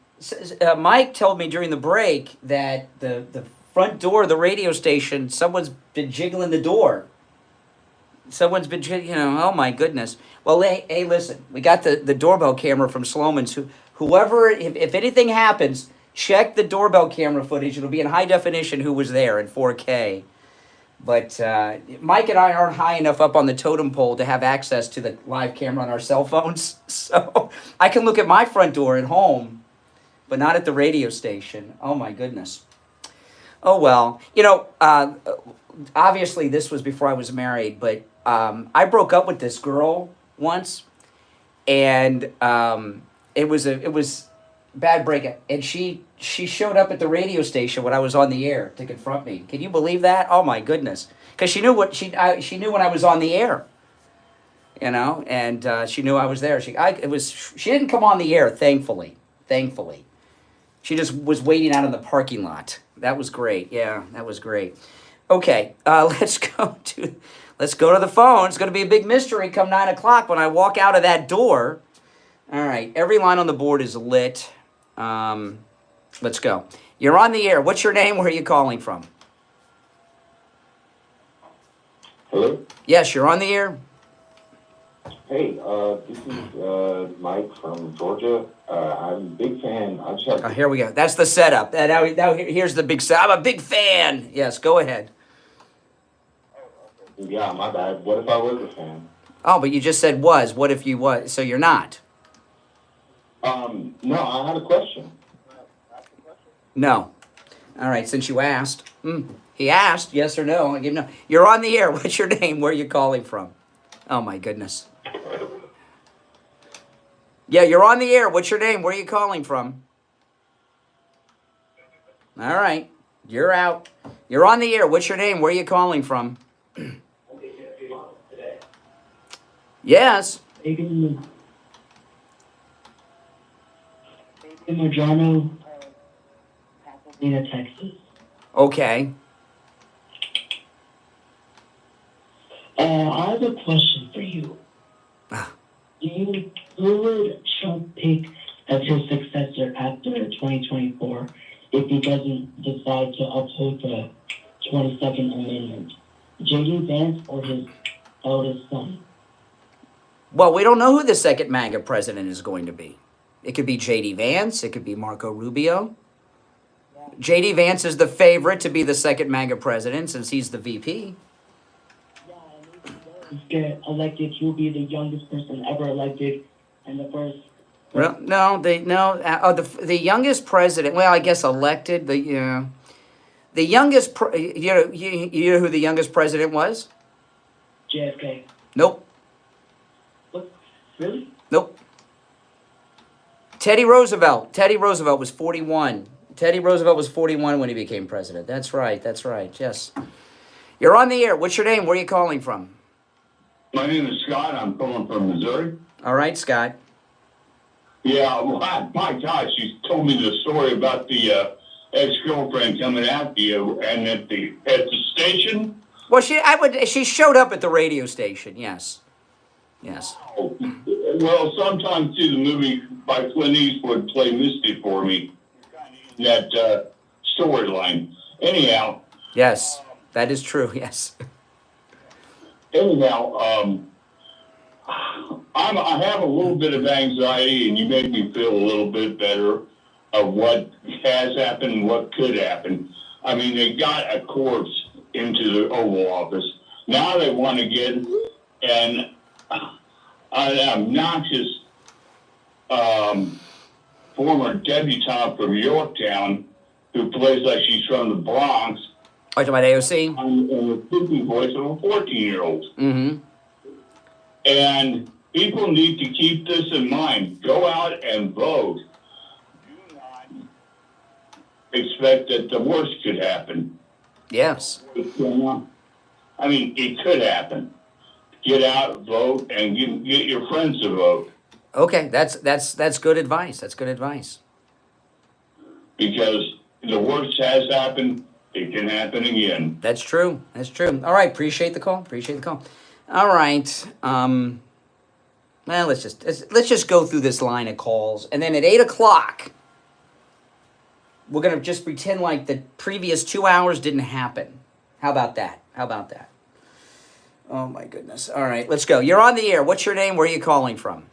Mike told me during the break that the front door of the radio station, someone's been jiggling the door. Someone's been, oh my goodness. Well, hey, listen, we got the doorbell camera from Sloman's. Whoever, if anything happens, check the doorbell camera footage. It'll be in high definition who was there in 4K. But Mike and I aren't high enough up on the totem pole to have access to the live camera on our cell phones. So I can look at my front door at home, but not at the radio station. Oh, my goodness. Oh, well. Obviously this was before I was married, but I broke up with this girl once, and it was bad breakup. And she showed up at the radio station when I was on the air to confront me. Can you believe that? Oh my goodness! Because she knew she knew when I was on the air, and she knew I was there. She didn't come on the air, thankfully. She just was waiting out in the parking lot. That was great. Yeah, that was great. Okay, let's go to the phone. It's going to be a big mystery come 9 o'clock when I walk out of that door. All right, every line on the board is lit. Let's go. You're on the air. What's your name? Where are you calling from? Hello? Yes, you're on the air. Hey, this is Mike from Georgia. I'm a big fan. I just have Here we go. That's the setup. Now here's the big setup. I'm a big fan. Yes, go ahead. Yeah, my bad. What if I was a fan? Oh, but you just said was. What if you was? So you're not. No, I had a question. No. All right, since you asked. He asked, yes or no. I give no. You're on the air. What's your name? Where are you calling from? Oh, my goodness. Yeah, you're on the air. What's your name? Where are you calling from? All right. You're out. You're on the air. What's your name? Where are you calling from? Yes. In Jogn, Pasadena, Texas. Okay. I have a question for you. Who would Trump pick as his successor after 2024 if he doesn't decide to uphold the 22nd Amendment? J.D. Vance or his eldest son? Well, we don't know who the second MAGA president is going to be. It could be J.D. Vance. It could be Marco Rubio. J.D. Vance is the favorite to be the second MAGA president since he's the VP. Get elected, he'll be the youngest person ever elected and the first. Well, no, the youngest president. Well, I guess elected. The youngest. You know who the youngest president was? JFK. Nope. What? Really? Nope. Teddy Roosevelt. Teddy Roosevelt was 41. Teddy Roosevelt was 41 when he became president. That's right. That's right. Yes. You're on the air. What's your name? Where are you calling from? My name is Scott. I'm calling from Missouri. All right, Scott. Yeah, well, my gosh, you told me the story about the ex-girlfriend coming after you and at the station. Well, she showed up at the radio station. Yes. Yes. Well, sometime too, the movie by Clint Eastwood played Misty for me. That storyline. Anyhow. Yes, that is true. Yes. Anyhow, I have a little bit of anxiety, and you make me feel a little bit better of what has happened and what could happen. I mean, they got a corpse into the Oval Office. Now they want to get an obnoxious former debutante from Yorktown who plays like she's from the Bronx. Are you talking about AOC? And the speaking voice of a 14-year-old. Mm-hmm. And people need to keep this in mind. Go out and vote. Do not expect that the worst could happen. Yes. I mean, it could happen. Get out, vote, and get your friends to vote. Okay, that's good advice. That's good advice. Because the worst has happened. it can happen again. That's true. That's true. All right. Appreciate the call. All right. Well, let's just go through this line of calls, and then at 8 o'clock, we're gonna just pretend like the previous 2 hours didn't happen. How about that? Oh my goodness. All right, let's go. You're on the air. What's your name? Where are you calling from?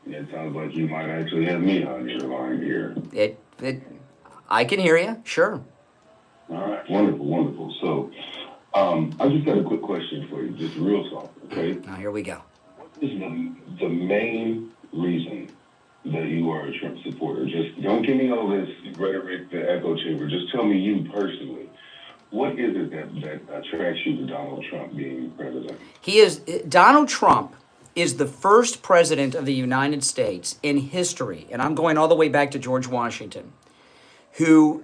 It sounds like you might actually have me on your line here. I can hear you. Sure. All right, wonderful. So, I just got a quick question for you, just real soft, okay? Now here we go. What is the main reason that you are a Trump supporter? Just don't give me all this rhetoric, the echo chamber. Just tell me you personally. What is it that attracts you to Donald Trump being president? Donald Trump is the first president of the United States in history, and I'm going all the way back to George Washington, who...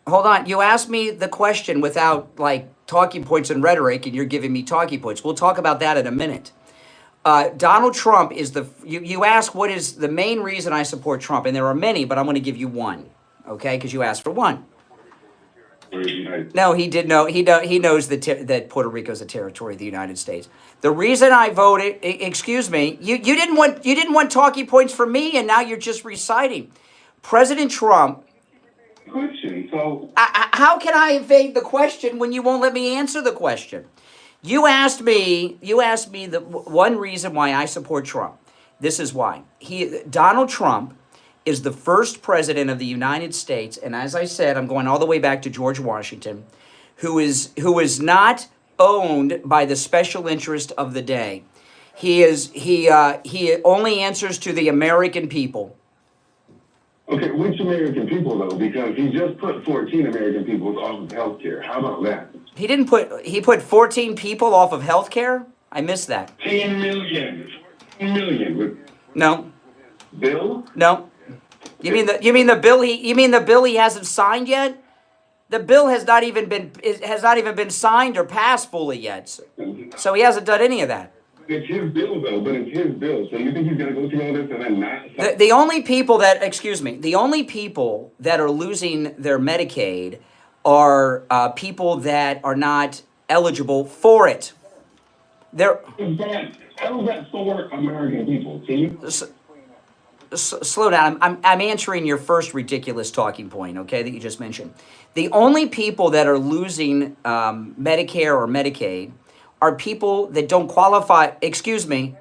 Hold on. You asked me the question without, like, talking points and rhetoric, and you're giving me talking points. We'll talk about that in a minute. Donald Trump is you ask what is the main reason I support Trump, and there are many, but I'm going to give you one, okay? Because you asked for one. No, he did know. He knows that Puerto Rico is a territory of the United States. The reason I voted, excuse me, you didn't want talking points from me, and now you're just reciting. President Trump. Question. So how can I evade the question when you won't let me answer the question? You asked me the one reason why I support Trump. This is why. Donald Trump is the first president of the United States, and as I said, I'm going all the way back to George Washington, who is not owned by the special interest of the day. He only answers to the American people. Okay, which American people though? Because he just put 14 American people off of health care. How about that? He put 14 people off of health care? I missed that. 10 million. 10 million. No. Bill? No. You mean the bill he hasn't signed yet? The bill has not even been signed or passed fully yet. So he hasn't done any of that. It's his bill though, but it's his bill. So you think he's gonna go through all this and then not? The only people that are losing their Medicaid are people that are not eligible for it. How is that for American people? Can you? Slow down. I'm answering your first ridiculous talking point, okay, that you just mentioned. The only people that are losing Medicare or Medicaid are people that don't qualify. Excuse me.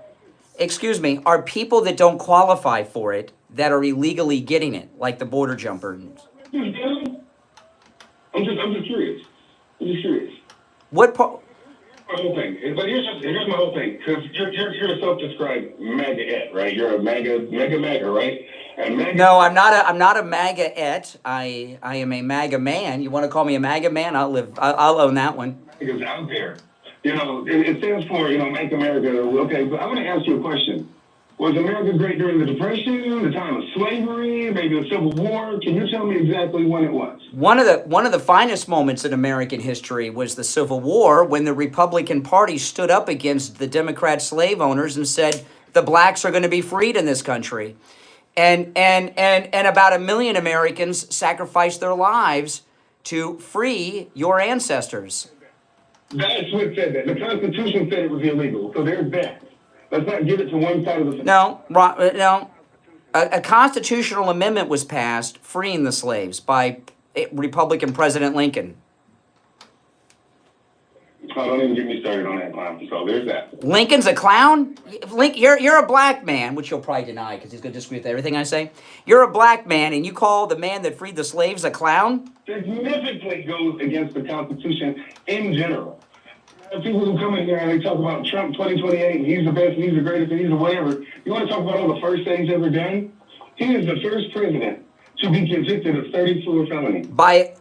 Are people that don't qualify for it that are illegally getting it, like the border jumpers. I'm just curious. What part? My whole thing. But here's my whole thing. Because you're a self-described MAGA-ette, right? You're a MAGA, right? No, I'm not a MAGA-ette. I am a MAGA man. You want to call me a MAGA man? I'll own that one. It's out there. You know, it stands for, Make America. Okay, but I want to ask you a question. Was America great during the Depression, the time of slavery, maybe the Civil War? Can you tell me exactly when it was? One of the finest moments in American history was the Civil War, when the Republican Party stood up against the Democrat slave owners and said the blacks are going to be freed in this country, and about 1 million Americans sacrificed their lives to free your ancestors. That's what said that. The Constitution said it was illegal, so there's that. Let's not give it to one side of the... No. A constitutional amendment was passed freeing the slaves by Republican President Lincoln. Oh, don't even get me started on that clown. So there's that. Lincoln's a clown? You're a black man, which you'll probably deny because he's going to disagree with everything I say. You're a black man, and you call the man that freed the slaves a clown? Significantly goes against the Constitution in general. People who come in here and they talk about Trump 2028, and he's the best, and he's the greatest, and he's the whatever. You want to talk about all the first things ever done? He is the first president to be convicted of 34 felonies.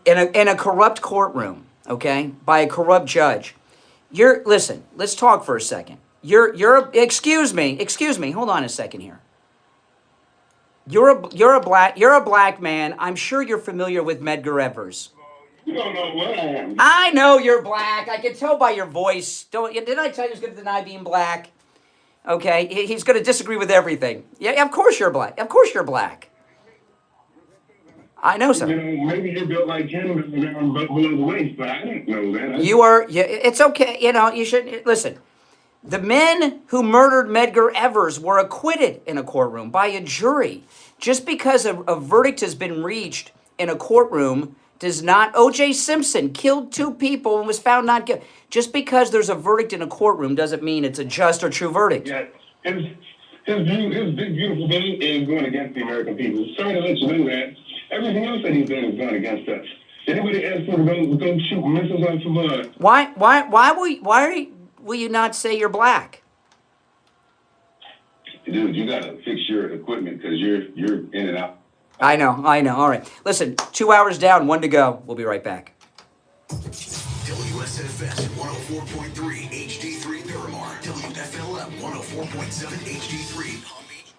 In a corrupt courtroom, okay? By a corrupt judge. Listen, let's talk for a second. Excuse me, hold on a second here. You're a black man. I'm sure you're familiar with Medgar Evers. You don't know what I am. I know you're black. I can tell by your voice. Didn't I tell you he's going to deny being black? Okay, he's going to disagree with everything. Yeah, of course you're black. Of course you're black. I know so. You know, maybe you're built like him, but down below the waist, but I didn't know that. You are, yeah, it's okay. You know, you should, listen. The men who murdered Medgar Evers were acquitted in a courtroom by a jury. Just because a verdict has been reached in a courtroom does not, O.J. Simpson killed 2 people and was found not guilty. Just because there's a verdict in a courtroom doesn't mean it's a just or true verdict. Yeah, his big beautiful thing is going against the American people. Sorry to let you know that. Everything else that he's done is going against us. Anybody ask him to go shoot missiles on some Why will you not say you're black? Dude, you gotta fix your equipment because you're in and out. I know. All right. Listen, 2 hours down, 1 to go. We'll be right back. WSFS 104.3 HD3 Miramar. WFLM 104.7 HD3 Palm Beach.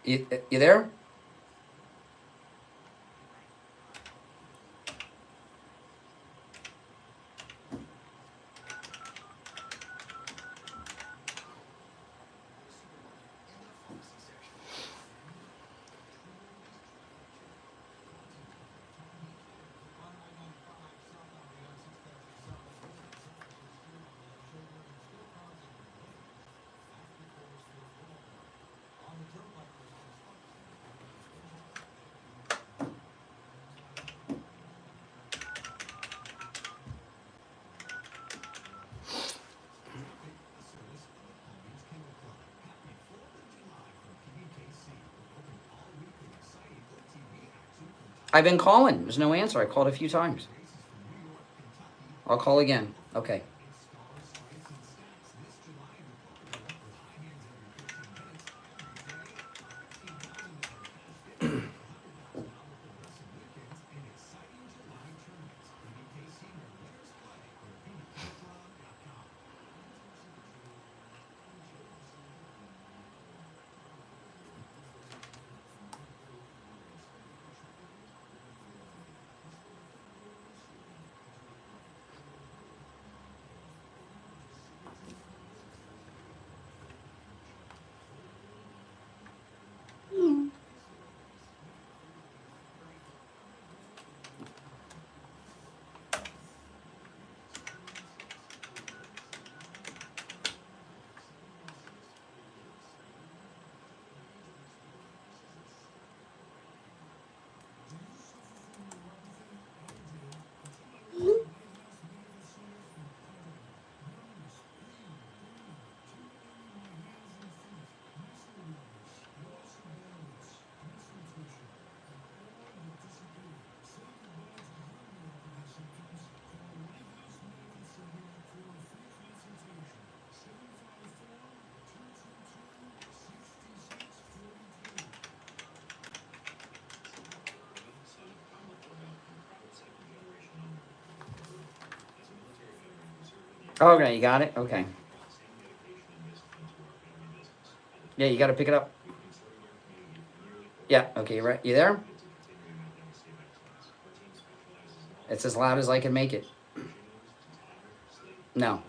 You there? I've been calling. There's no answer. I called a few times. I'll call again. Okay. Okay, you got it? Okay. Yeah, you got to pick it up. Yeah, okay, you're right. You there? It's as loud as I can make it. No.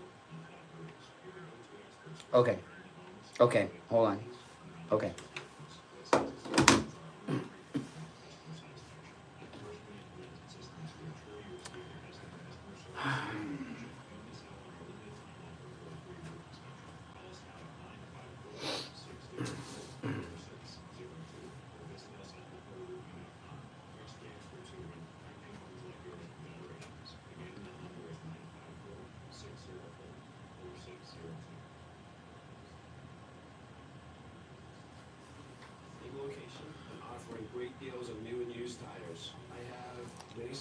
Okay. Okay, hold on. Okay.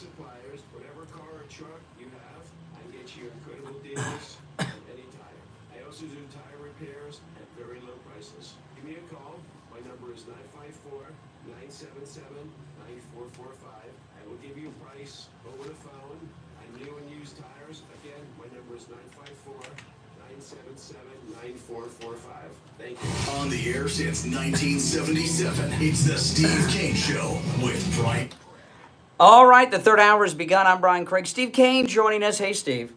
suppliers. Whatever car or truck you have, I get you incredible deals on any tire. I also do tire repairs at very low prices. Give me a call. My number is 954-977-9445. I will give you a price over the phone on new and used tires. Again, my number is 954-977-9445. Thank you. On the air since 1977, it's the Steve Kane Show with Brian. All right, the third hour has begun. I'm Brian Craig. Steve Kane joining us. Hey, Steve.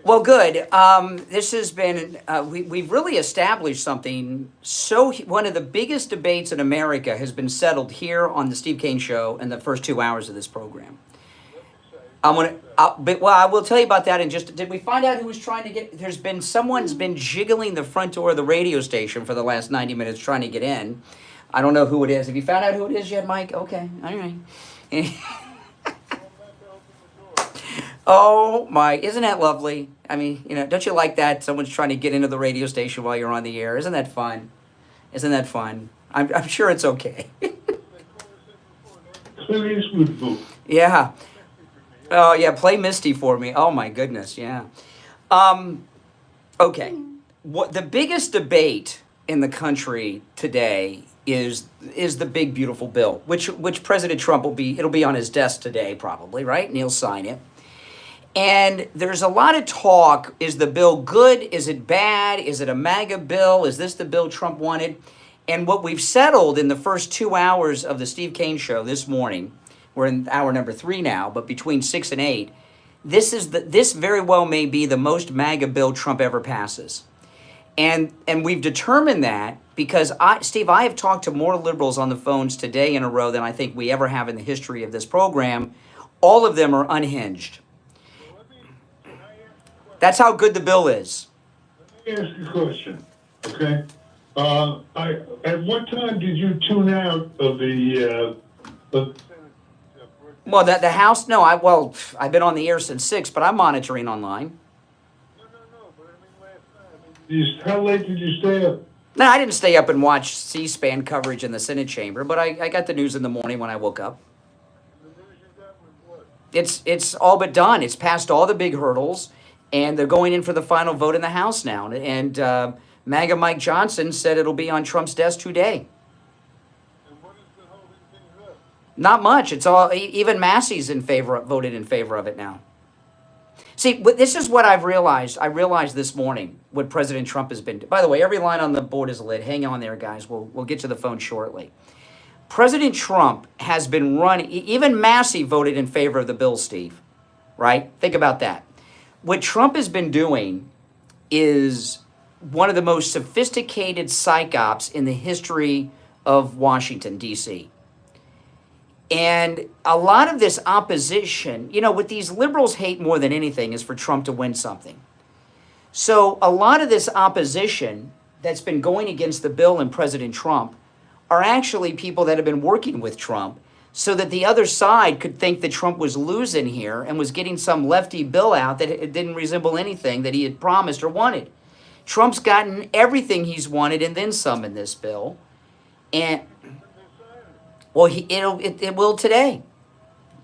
Well, good. This has been, we've really established something. One of the biggest debates in America has been settled here on the Steve Kane Show in the first 2 hours of this program. I will tell you about that in just. Did we find out who was trying to get? Someone's been jiggling the front door of the radio station for the last 90 minutes trying to get in. I don't know who it is. Have you found out who it is yet, Mike? Okay, all right. Oh my, isn't that lovely? I mean, don't you like that? Someone's trying to get into the radio station while you're on the air. Isn't that fun? Isn't that fun? I'm sure it's okay. Yeah. Oh, yeah, play Misty for me. Oh, my goodness, yeah. Okay. The biggest debate in the country today is the big, beautiful bill, which President Trump it'll be on his desk today probably, right? And he'll sign it. And there's a lot of talk. Is the bill good? Is it bad? Is it a MAGA bill? Is this the bill Trump wanted? And what we've settled in the first 2 hours of the Steve Kane Show this morning, we're in hour number 3 now, but between 6 and 8, this very well may be the most MAGA bill Trump ever passes. And we've determined that because, Steve, I have talked to more liberals on the phones today in a row than I think we ever have in the history of this program. All of them are unhinged. That's how good the bill is. Let me ask you a question, okay? At what time did you tune out of the Well, the House, no, I've been on the air since 6, but I'm monitoring online. How late did you stay up? No, I didn't stay up and watch C-SPAN coverage in the Senate chamber, but I got the news in the morning when I woke up. It's all but done. It's passed all the big hurdles, and they're going in for the final vote in the House now. And MAGA Mike Johnson said it'll be on Trump's desk today. Not much. It's all, even Massey's voted in favor of it now. See, this is what I've realized. I realized this morning what President Trump has been doing. By the way, every line on the board is lit. Hang on there, guys. We'll get to the phone shortly. President Trump has been running, even Massey voted in favor of the bill, Steve, right? Think about that. What Trump has been doing is one of the most sophisticated psych ops in the history of Washington, D.C. And a lot of this opposition, what these liberals hate more than anything is for Trump to win something. So a lot of this opposition that's been going against the bill and President Trump are actually people that have been working with Trump so that the other side could think that Trump was losing here and was getting some lefty bill out that it didn't resemble anything that he had promised or wanted. Trump's gotten everything he's wanted and then some in this bill. And well, it will today.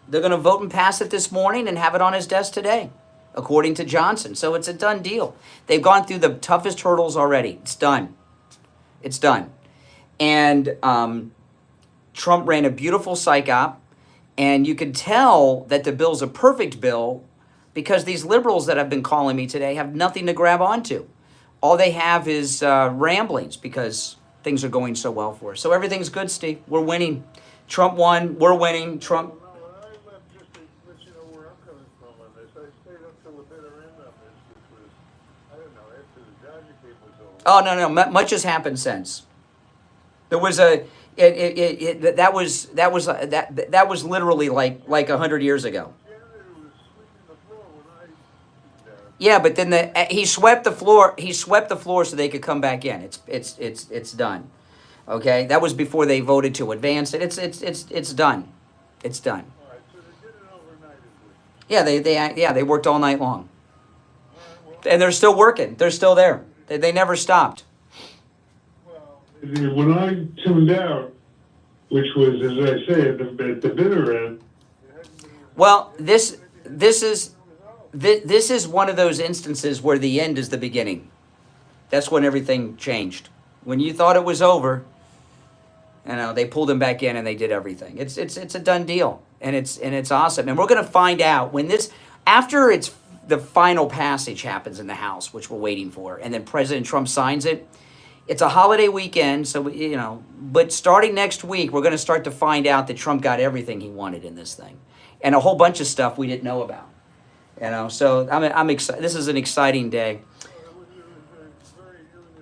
They're going to vote and pass it this morning and have it on his desk today, according to Johnson. So it's a done deal. They've gone through the toughest hurdles already. It's done. It's done. And Trump ran a beautiful psych op, and you can tell that the bill's a perfect bill because these liberals that have been calling me today have nothing to grab onto. All they have is ramblings because things are going so well for us. So everything's good, Steve. We're winning. Trump won. We're winning. Trump. Oh, no. Much has happened since. There was that was literally like 100 years ago. Yeah, but then he swept the floor. He swept the floor so they could come back in. It's done. Okay, that was before they voted to advance it. It's done. It's done. Yeah, they worked all night long, and they're still working. They're still there. They never stopped. When I tuned out, which was, as I say, at the bitter end, Well, this is one of those instances where the end is the beginning. That's when everything changed. When you thought it was over, they pulled him back in and they did everything. It's a done deal, and it's awesome. And we're going to find out when after the final passage happens in the House, which we're waiting for, and then President Trump signs it. It's a holiday weekend, so but starting next week, we're going to start to find out that Trump got everything he wanted in this thing, and a whole bunch of stuff we didn't know about. So I'm excited. This is an exciting day.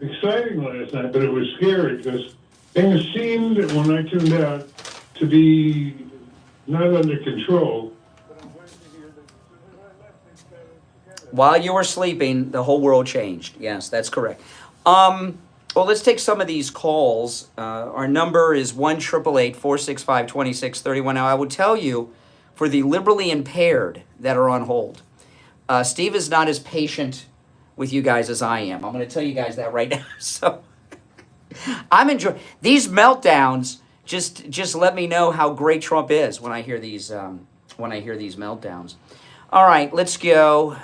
Exciting last night, but it was scary because things seemed, when I tuned out, to be not under control. While you were sleeping, the whole world changed. Yes, that's correct. Well, let's take some of these calls. Our number is 1-888-465-2631. Now, I will tell you, for the liberally impaired that are on hold, Steve is not as patient with you guys as I am. I'm going to tell you guys that right now. So I'm enjoying these meltdowns. Just let me know how great Trump is when I hear these meltdowns. All right, let's go.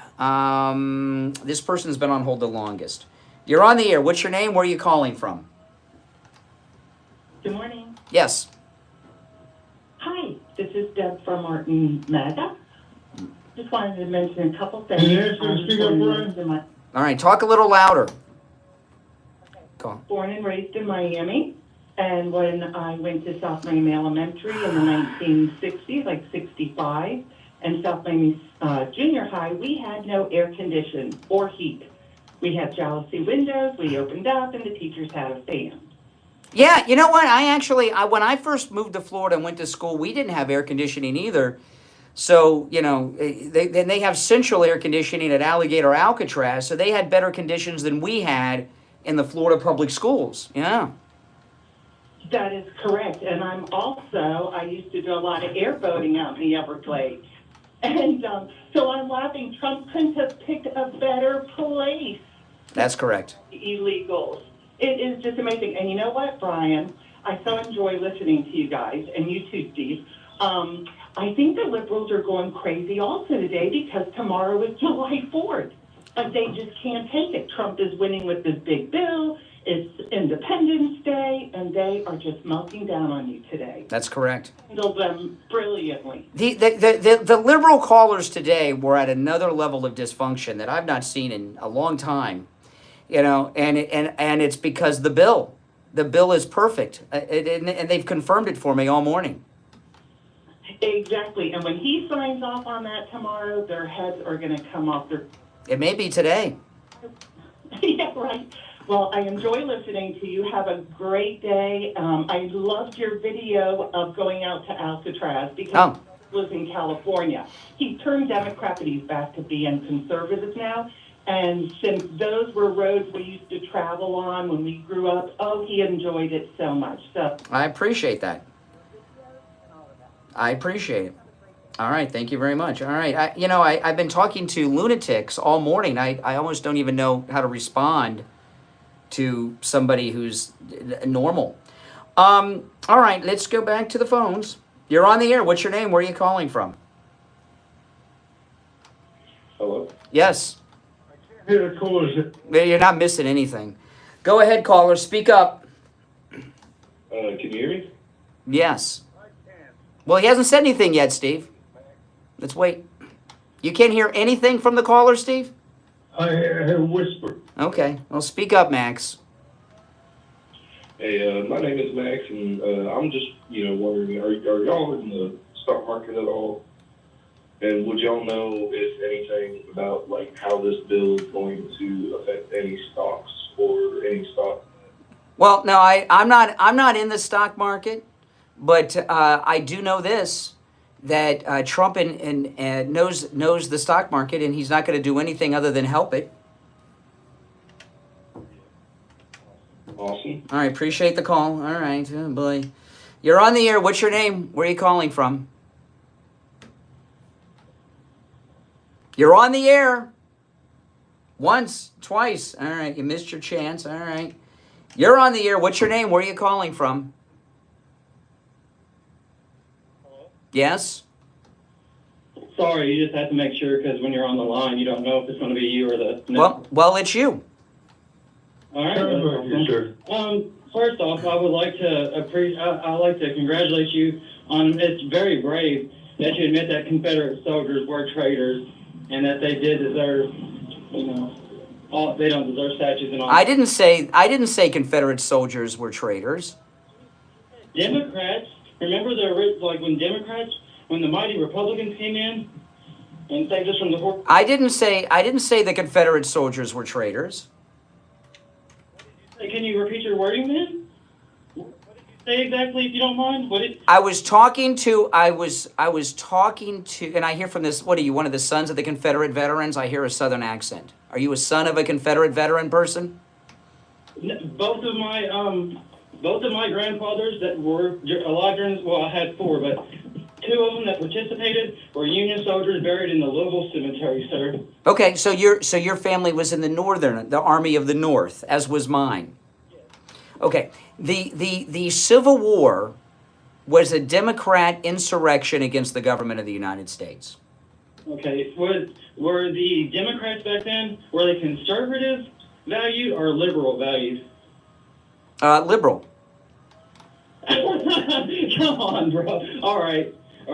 This person's been on hold the longest. You're on the air. What's your name? Where are you calling from? Good morning. Yes. Hi, this is Deb from Martin Meta. Just wanted to mention a couple things. Can you ask me to speak up, Brian? All right, talk a little louder. Go on. Born and raised in Miami, and when I went to South Miami Elementary in the 1960s, like 65, and South Miami Junior High, we had no air conditioning or heat. We had jalousie windows, we opened up, and the teachers had a fan. Yeah, you know what? When I first moved to Florida and went to school, we didn't have air conditioning either. So, they have central air conditioning at Alligator Alcatraz, so they had better conditions than we had in the Florida public schools. Yeah. That is correct. And I used to do a lot of airboating out in the Everglades. And so I'm laughing. Trump couldn't have picked a better place. That's correct. Illegals. It is just amazing. And you know what, Brian? I so enjoy listening to you guys, and you too, Steve. I think the liberals are going crazy also today because tomorrow is July 4th. But they just can't take it. Trump is winning with this big bill. It's Independence Day, and they are just melting down on you today. That's correct. Handle them brilliantly. The liberal callers today were at another level of dysfunction that I've not seen in a long time. And it's because the bill is perfect, and they've confirmed it for me all morning. Exactly, and when he signs off on that tomorrow, their heads are going to come off their... It may be today. Yeah, right. Well, I enjoy listening to you. Have a great day. I loved your video of going out to Alcatraz because he lives in California. He turned Democrat, but he's back to being conservative now. And since those were roads we used to travel on when we grew up, he enjoyed it so much. So I appreciate that. I appreciate it. All right, thank you very much. All right, I've been talking to lunatics all morning. I almost don't even know how to respond to somebody who's normal. All right, let's go back to the phones. You're on the air. What's your name? Where are you calling from? Hello? Yes. Here, callers. You're not missing anything. Go ahead, caller. Speak up. Can you hear me? Yes. Well, he hasn't said anything yet, Steve. Let's wait. You can't hear anything from the caller, Steve? I whispered. Okay. Well, speak up, Max. Hey, my name is Max, and I'm just, wondering, are y'all in the stock market at all? And would y'all know, if anything, about, how this bill is going to affect any stocks or any stock? Well, no, I'm not in the stock market, but I do know this, that Trump knows the stock market, and he's not going to do anything other than help it. Awesome. All right, appreciate the call. All right, oh boy. You're on the air. What's your name? Where are you calling from? You're on the air. Once, twice. All right, you missed your chance. All right. You're on the air. What's your name? Where are you calling from? Hello? Yes? Sorry, you just have to make sure because when you're on the line, you don't know if it's going to be you or the. Well, it's you. All right. Sure. First off, I would like to I'd like to congratulate you on. It's very brave that you admit that Confederate soldiers were traitors and that they did deserve, they don't deserve statues and all. I didn't say Confederate soldiers were traitors. Democrats, remember when the mighty Republicans came in and saved us from the horror. I didn't say the Confederate soldiers were traitors. Can you repeat your wording then? What did you say exactly, if you don't mind? I was talking to, and I hear from this, what are you, one of the sons of the Confederate veterans? I hear a Southern accent. Are you a son of a Confederate veteran person? Both of my grandfathers that were alive during, well, I had 4, but 2 of them that participated were Union soldiers buried in the Louisville Cemetery, sir. Okay, so your family was in the Army of the North, as was mine. Okay, the Civil War was a Democrat insurrection against the government of the United States. Okay, were the Democrats back then, were they conservative valued or liberal valued? Liberal. Come on, bro. All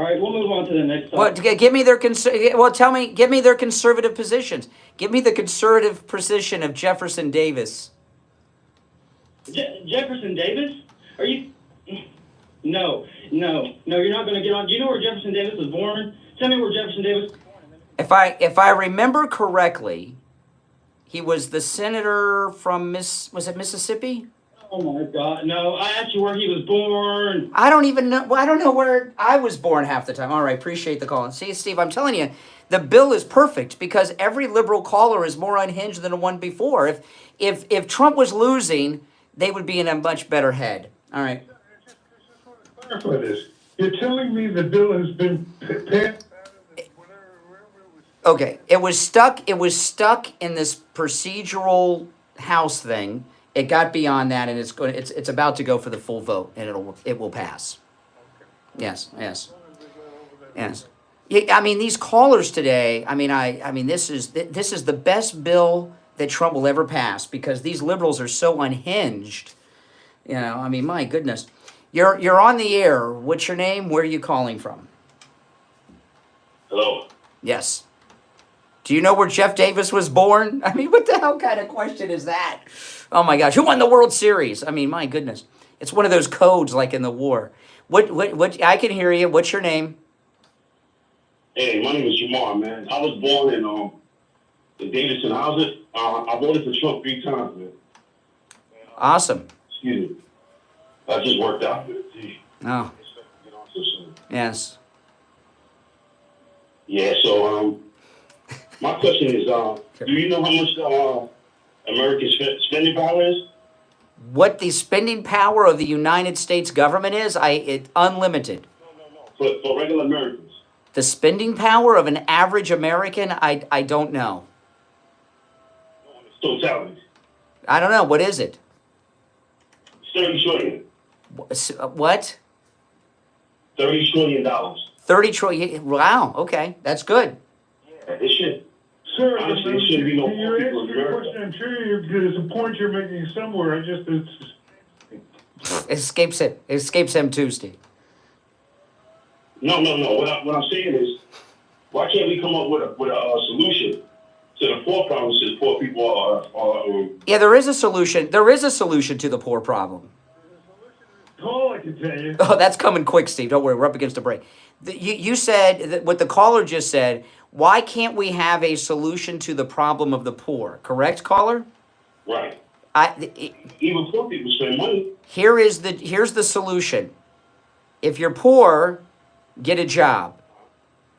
right, we'll move on to the next topic. Well, give me their conservative positions. Give me the conservative position of Jefferson Davis. Jefferson Davis? Are you? No, you're not going to get on. Do you know where Jefferson Davis was born? Tell me where Jefferson Davis was born. If I remember correctly, he was the senator from was it Mississippi? Oh my God, no. I asked you where he was born. I don't even know. Well, I don't know where I was born half the time. All right, appreciate the call. See, Steve, I'm telling you, the bill is perfect because every liberal caller is more unhinged than the one before. If Trump was losing, they would be in a much better head. All right. Clarify this. You're telling me the bill has been passed? Okay, it was stuck in this procedural House thing. It got beyond that, and it's about to go for the full vote, and it will pass. Yes. I mean, these callers today. I mean, this is the best bill that Trump will ever pass because these liberals are so unhinged. I mean, my goodness. You're on the air. What's your name? Where are you calling from? Hello. Yes. Do you know where Jeff Davis was born? I mean, what the hell kind of question is that? Oh my gosh, who won the World Series? I mean, my goodness. It's one of those codes like in the war. What I can hear you. What's your name? Hey, my name is Jamar, man. I was born in Davidson. I voted for Trump 3 times, man. Awesome. Excuse me. That just worked out. Oh. Yes. Yeah, so my question is, do you know how much America's spending power is? What the spending power of the United States government is? It's unlimited. No. For regular Americans. The spending power of an average American, I don't know. Totality. I don't know. What is it? 30 trillion. What? $30 trillion. 30 trillion. Wow. Okay, that's good. Yeah, it should. Sir, honestly, it shouldn't be no you're poor people in asking your America. question. I'm sure there's a point you're making somewhere. Escapes him too, Steve. No. What I'm saying is, why can't we come up with a solution to the poor problem since poor people are Yeah, there is a solution. There is a solution to the poor problem. All I can tell you. Oh, that's coming quick, Steve. Don't worry. We're up against a break. You said, that what the caller just said, why can't we have a solution to the problem of the poor? Correct, caller? right. Even poor people spend money. Here's the solution. If you're poor, get a job.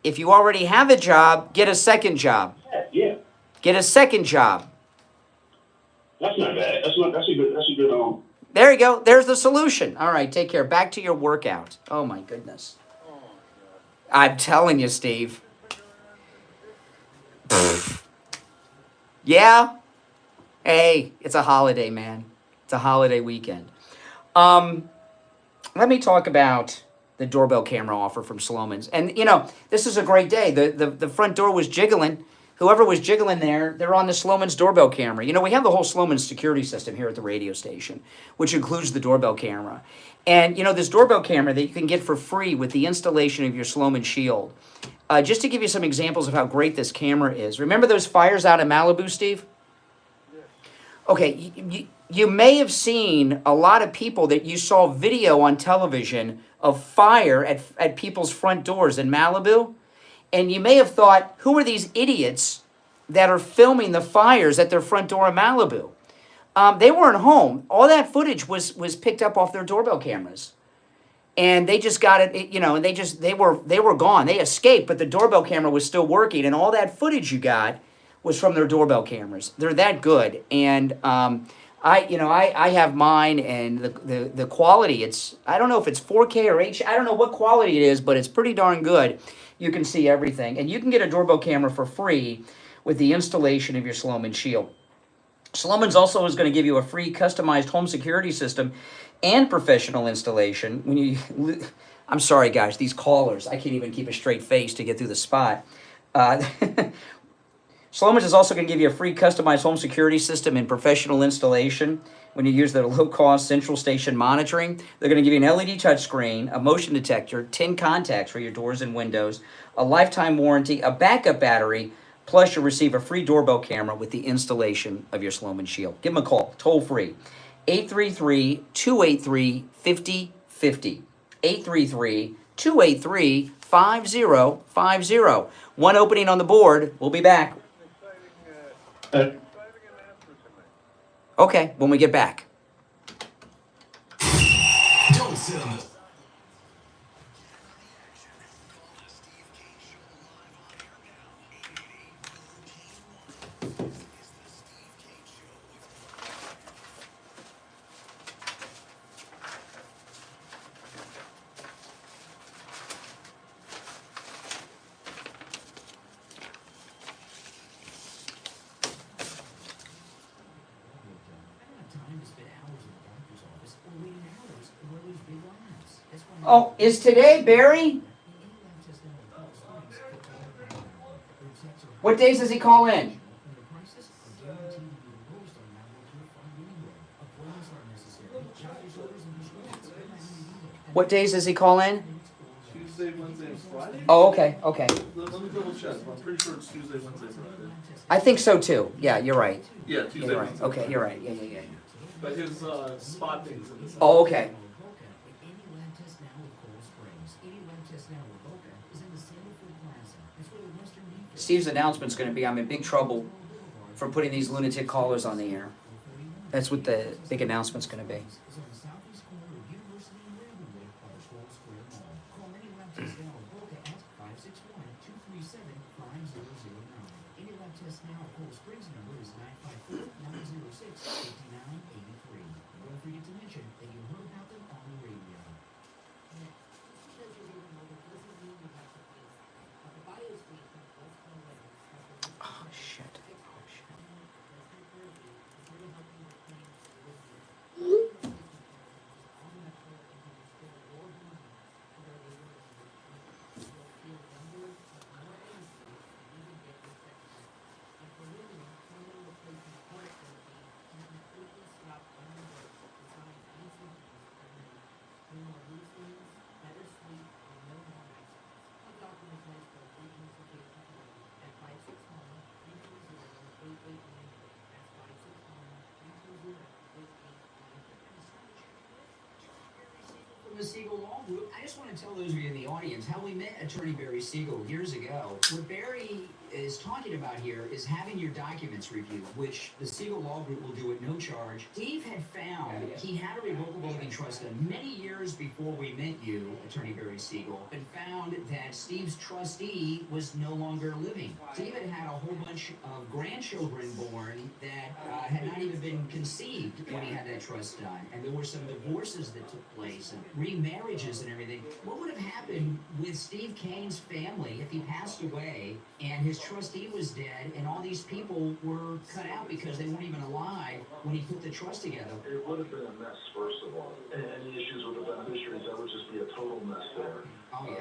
If you already have a job, get a second job. Yeah. Get a second job. That's not bad. That's a good. There you go. There's the solution. All right, take care. Back to your workout. Oh my goodness. I'm telling you, Steve. Yeah. Hey, it's a holiday, man. It's a holiday weekend. Let me talk about the doorbell camera offer from Sloman's. And, this is a great day. The front door was jiggling. Whoever was jiggling there, they're on the Sloman's doorbell camera. We have the whole Sloman's security system here at the radio station, which includes the doorbell camera. And, this doorbell camera that you can get for free with the installation of your Sloman Shield. Just to give you some examples of how great this camera is. Remember those fires out in Malibu, Steve? Okay, you may have seen a lot of people that you saw video on television of fire at people's front doors in Malibu. And you may have thought, who are these idiots that are filming the fires at their front door in Malibu? They weren't home. All that footage was picked up off their doorbell cameras. And they just got it, and they were gone. They escaped, but the doorbell camera was still working. And all that footage you got was from their doorbell cameras. They're that good. And I have mine, and the quality, I don't know if it's 4K or H. I don't know what quality it is, but it's pretty darn good. You can see everything. And you can get a doorbell camera for free with the installation of your Sloman Shield. Sloman's also is going to give you a free customized home security system and professional installation. I'm sorry, guys, these callers, I can't even keep a straight face to get through the spot. Sloman's is also going to give you a free customized home security system and professional installation when you use their low-cost central station monitoring. They're going to give you an LED touchscreen, a motion detector, 10 contacts for your doors and windows, a lifetime warranty, a backup battery, plus you'll receive a free doorbell camera with the installation of your Sloman Shield. Give them a call, toll-free, 833-283-5050, 833-283-5050. One opening on the board. We'll be back. Okay, when we get back. Don't sit on this. Oh, is today Barry? What days does he call in? What days does he call in? Tuesday, Wednesday, and Friday? Oh, okay, okay. Let me double check. I'm pretty sure it's Tuesday, Wednesday, Friday. I think so too. Yeah, you're right. Yeah, Tuesday, you're right. Wednesday. Okay, you're right. Yeah. But his spot things in this. Oh, okay. Steve's announcement's going to be, I'm in big trouble for putting these lunatic callers on the air. That's what the big announcement's going to be. The Siegel Law Group. I just want to tell those of you in the audience how we met Attorney Barry Siegel years ago. What Barry is talking about here is having your documents reviewed, which the Siegel Law Group will do at no charge. Steve had found he had a revocable living trust done many years before we met you, Attorney Barry Siegel, and found that Steve's trustee was no longer living. Steve had had a whole bunch of grandchildren born that had not even been conceived when he had that trust done, and there were some divorces that took place and remarriages and everything. What would have happened with Steve Kane's family if he passed away and his trustee was dead, and all these people were cut out because they weren't even alive when he put the trust together. It would have been a mess, first of all. And any issues with the beneficiaries, that would just be a total mess there. Oh, yeah.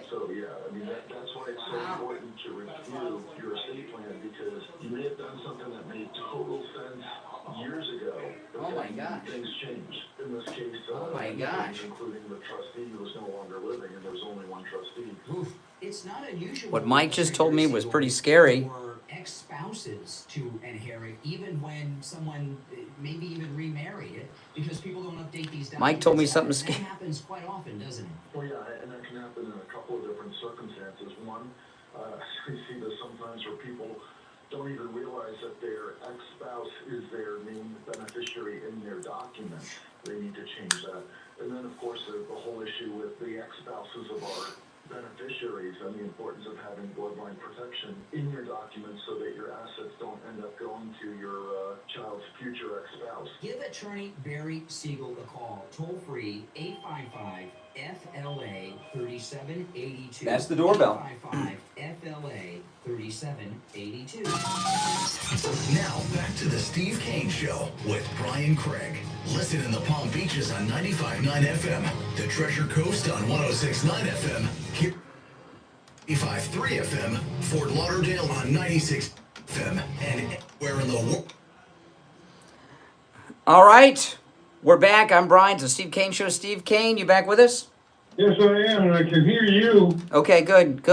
So, yeah, I mean, that's why it's so important to review your estate plan, because you may have done something that made total sense years ago. But Oh, my then gosh. things changed. In this case, Oh, my gosh. including the trustee who was no longer living, and there was only one trustee. Oof. It's not unusual. What Mike just told me was pretty scary. For ex-spouses to inherit, even when someone maybe even remarried it, because people don't update these documents. Mike told me something That scary. happens quite often, doesn't it? Well, yeah, and that can happen in a couple of different circumstances. One, we see this sometimes where people don't even realize that their ex-spouse is their named beneficiary in their documents. They need to change that. And then, of course, the whole issue with the ex-spouses of our beneficiaries and the importance of having bloodline protection in your documents so that your assets don't end up going to your child's future ex-spouse. Give attorney Barry Siegel a call. Toll free 855 FLA 3782. That's the doorbell. 855 FLA 3782. Now back to the Steve Kane Show with Brian Craig. Listen in the Palm Beaches on 95.9 FM, the Treasure Coast on 106.9 FM, here 95.3 FM, Fort Lauderdale on 96 FM, and anywhere in the world. All right, we're back. I'm Brian. It's the Steve Kane Show. Steve Kane, you back with us? Yes, I am, and I can hear you. Okay, good.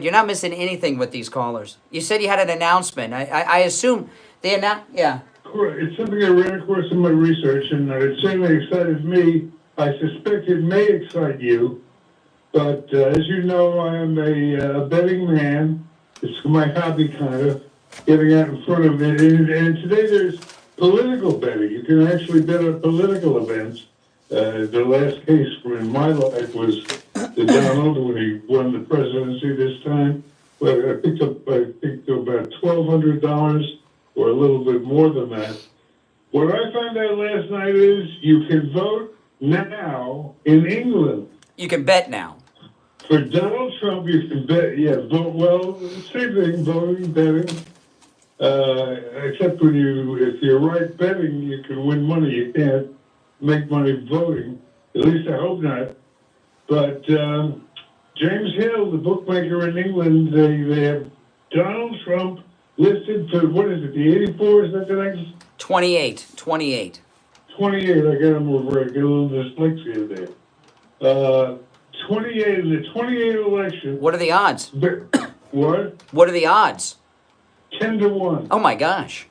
You're not missing anything with these callers. You said you had an announcement. I assume they announced. Yeah. Correct. It's something I ran across in my research, and it certainly excited me. I suspect it may excite you, but as you know, I am a betting man. It's my hobby, kind of, getting out in front of it. And today there's political betting. You can actually bet on political events. The last case in my life was the Donald when he won the presidency this time. Well, I picked up, I think, about $1,200 or a little bit more than that. What I found out last night is you can vote now in England. You can bet now. For Donald Trump, you can bet, vote, well, same thing, voting, betting. Except if you're right betting, you can win money. You can't make money voting. At least I hope not. But James Hill, the bookmaker in England, they have Donald Trump listed for, what is it, the 84? Is that the next? 28. 28, I got him over, I get a little dyslexia there. 28, in the 28 election. What are the odds? What? What are the odds? 10-1. Oh my gosh.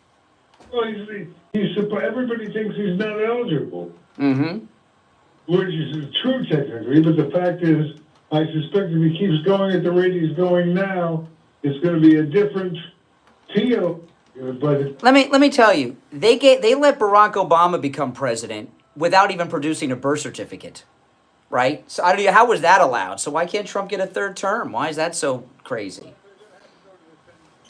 Well, everybody thinks he's not eligible. Mm-hmm. Which is true technically, but the fact is, I suspect if he keeps going at the rate he's going now, it's going to be a different feel. But Let me tell you, they let Barack Obama become president without even producing a birth certificate, right? So I don't know, how was that allowed? So why can't Trump get a third term? Why is that so crazy?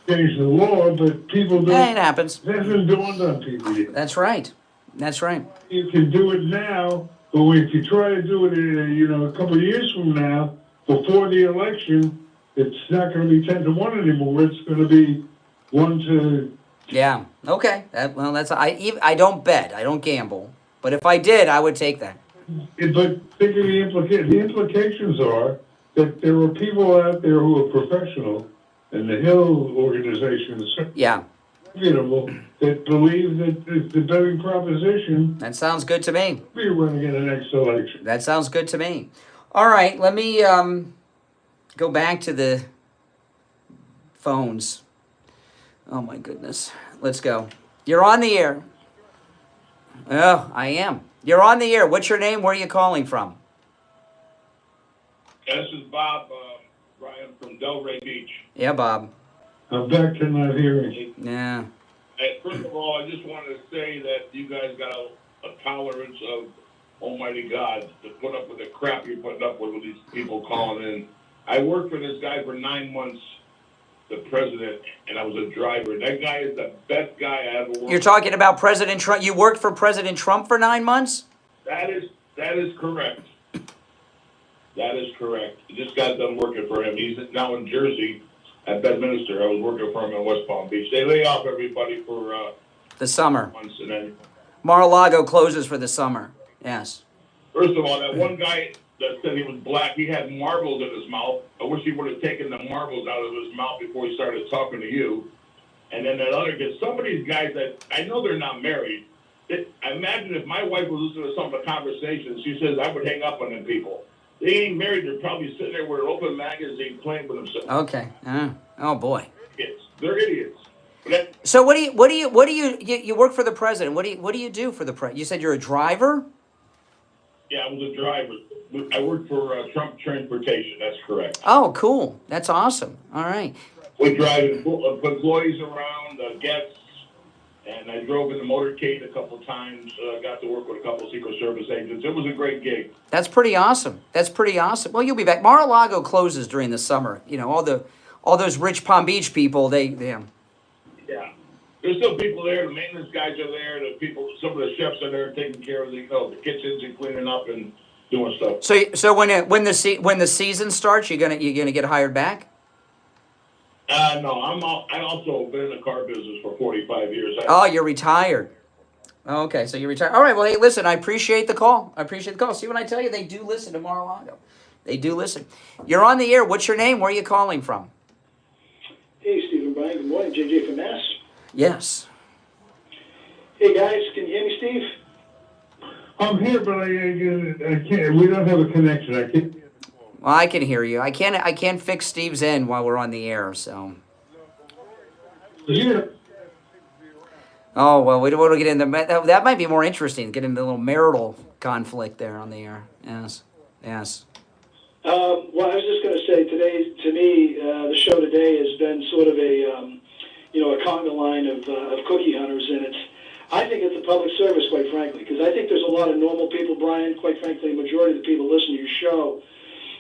change the law, but people don't. It happens. It hasn't dawned on people yet. That's right. That's right. You can do it now, but if you try to do it, a couple of years from now, before the election, it's not going to be 10-1 anymore. It's going to be 1-. Yeah. Okay. I don't bet. I don't gamble. But if I did, I would take that. But think of the implications are that there are people out there who are professional, and the Hill organization is reputable, that believe that the betting proposition. That sounds good to me. Be running in the next election. That sounds good to me. All right, let me go back to the phones. Oh my goodness. Let's go. You're on the air. Oh, I am. You're on the air. What's your name? Where are you calling from? This is Bob, Brian from Delray Beach. Yeah, Bob. I'm back to not hearing. Yeah. Hey, first of all, I just wanted to say that you guys got a tolerance of Almighty God to put up with the crap you're putting up with these people calling in. I worked for this guy for 9 months, the president, and I was a driver. That guy is the best guy I ever worked with. You're talking about President Trump. You worked for President Trump for 9 months? That is correct. That is correct. This guy's done working for him. He's now in Jersey at Bedminster. I was working for them in West Palm Beach. They lay off everybody for The summer. months, and then Mar-a-Lago closes for the summer. Yes. first of all, that one guy that said he was black, he had marbles in his mouth. I wish he would have taken the marbles out of his mouth before he started talking to you. And then that other kid, some of these guys that I know they're not married. I imagine if my wife was listening to some of the conversations, she says I would hang up on them people. They ain't married. They're probably sitting there with an open magazine playing with themselves. Okay. Oh boy. They're idiots. So what do you work for the president? What do you do for the president? You said you're a driver? Yeah, I was a driver. I worked for Trump Transportation. That's correct. Oh, cool. That's awesome. All right. We drive employees around, guests, and I drove in the motorcade a couple times. Got to work with a couple Secret Service agents. It was a great gig. That's pretty awesome. That's pretty awesome. Well, you'll be back. Mar-a-Lago closes during the summer. You know, all those rich Palm Beach people, Yeah. There's still people there. The maintenance guys are there. The people, some of the chefs are there taking care of the kitchens and cleaning up and doing stuff. So when the season starts, you're gonna get hired back? No, I also been in the car business for 45 years. Oh, you're retired. Okay, so you're retired. All right. Well, hey, listen. I appreciate the call. See, when I tell you, they do listen to Mar-a-Lago. They do listen. You're on the air. What's your name? Where are you calling from? Hey, Steve and Brian. Good morning. JJ from Mass. Yes. Hey, guys. Can you hear me, Steve? I'm here, but I can't. We don't have a connection. I can't. Well, I can hear you. I can't fix Steve's end while we're on the air. So. Yeah. Oh well, we don't want to get into that. Might be more interesting. Get into a little marital conflict there on the air. Yes. Well, I was just going to say today, to me, the show today has been sort of a conga line of cookie hunters, and I think it's a public service, quite frankly, because I think there's a lot of normal people, Brian. Quite frankly, the majority of the people listening to your show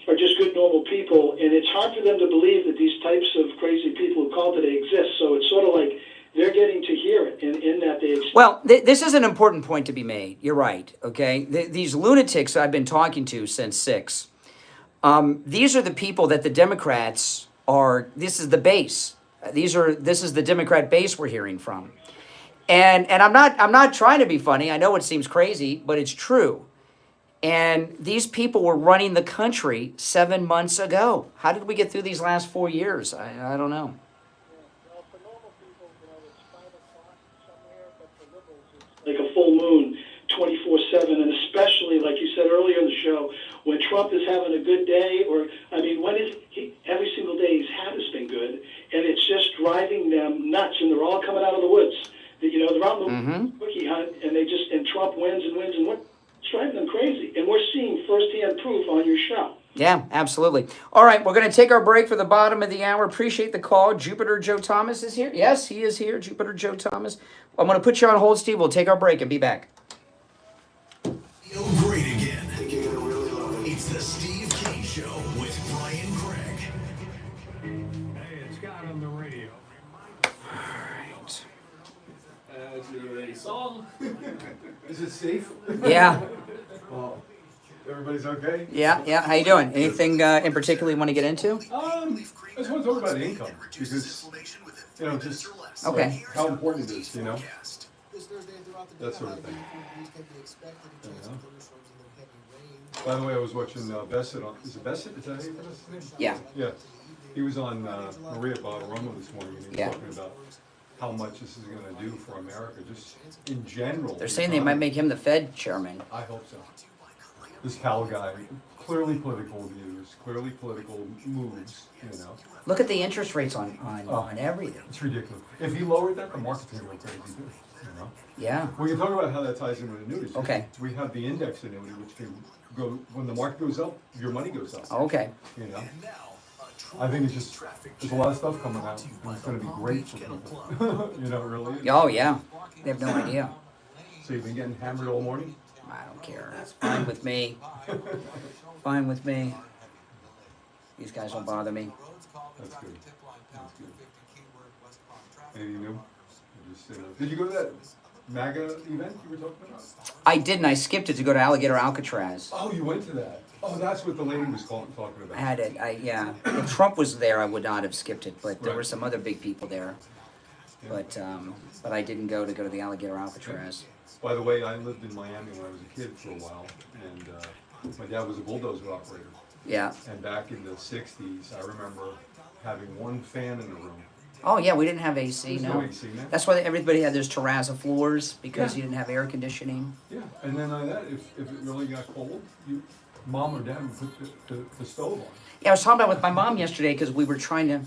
are just good, normal people, and it's hard for them to believe that these types of crazy people who call today exist. So it's sort of like they're getting to hear it in that they exist. Well, this is an important point to be made. You're right. Okay, these lunatics I've been talking to since 6. These are the people that the Democrats are. This is the base. This is the Democrat base we're hearing from. And I'm not trying to be funny. I know it seems crazy, but it's true. And these people were running the country 7 months ago. How did we get through these last 4 years? I don't know. Like a full moon, 24/7, and especially, like you said earlier in the show, when Trump is having a good day, every single day he's had has been good, and it's just driving them nuts, and they're all coming out of the woods. They're out in the cookie hunt, and Trump wins and wins and wins. It's driving them crazy, and we're seeing firsthand proof on your show. Yeah, absolutely. All right, we're going to take our break for the bottom of the hour. Appreciate the call. Jupiter Joe Thomas is here. Yes, he is here, Jupiter Joe Thomas. I'm going to put you on hold, Steve. We'll take our break and be back. Feel great again. It's the Steve Kane Show with Brian Craig. Hey, it's Scott on the radio. As you already saw. Is it safe? Yeah. Well, everybody's okay? Yeah. How you doing? Anything in particular you want to get into? I just want to talk about income because, just okay. How important it is, that sort of thing. By the way, I was watching Bassett on. Is it Bassett? Is that how you pronounce his name? Yeah. Yeah. He was on Maria Bartiromo this morning, and he was talking about how much this is going to do for America, just in general. They're saying they might make him the Fed chairman. I hope so. This Powell guy, clearly political views, clearly political moves, Look at the interest rates on everything. It's ridiculous. If he lowered that, the market's going to go crazy too, Yeah. We can talk about how that ties in with annuities. Okay. We have the index annuity, which can go, when the market goes up, your money goes up. Okay. I think it's just, there's a lot of stuff coming out, and it's going to be great for people. Really. Oh, yeah. They have no idea. So you've been getting hammered all morning? I don't care. That's fine with me. Fine with me. These guys don't bother me. That's good. Anything new? Did you go to that MAGA event you were talking about? I didn't. I skipped it to go to Alligator Alcatraz. Oh, you went to that. Oh, that's what the lady was talking about. I had it. Yeah. If Trump was there, I would not have skipped it, but there were some other big people there. But I didn't go to the Alligator Alcatraz. By the way, I lived in Miami when I was a kid for a while, and my dad was a bulldozer operator. Yeah. And back in the 60s, I remember having one fan in the room. Oh, yeah, we didn't have AC, There's no AC, man. That's why everybody had those terrazzo floors, because you didn't have air conditioning. Yeah, and then like that, if it really got cold, Mom or Dad would put the stove on. Yeah, I was talking about it with my mom yesterday, because we were trying to...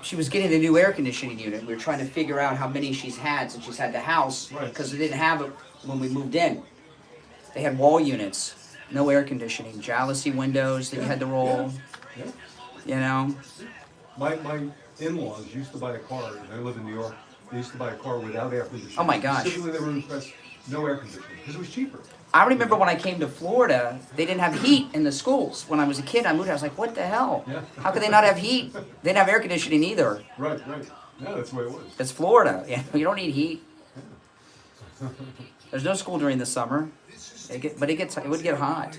She was getting the new air conditioning unit. We were trying to figure out how many she's had since she's had the house, because they didn't have it when we moved in. They had wall units, no air conditioning, jalousie windows that you had to roll. Yeah. You know? My in-laws used to buy a car, and they live in New York. They used to buy a car without air conditioning. Oh my gosh. Specifically, they were impressed, no air conditioning, because it was cheaper. I remember when I came to Florida, they didn't have heat in the schools. When I was a kid, I moved. I was like, "What the hell? Yeah. How could they not have heat? They didn't have air conditioning either." Right. Yeah, that's the way it was. It's Florida. Yeah, you don't need heat. There's no school during the summer, it would get hot.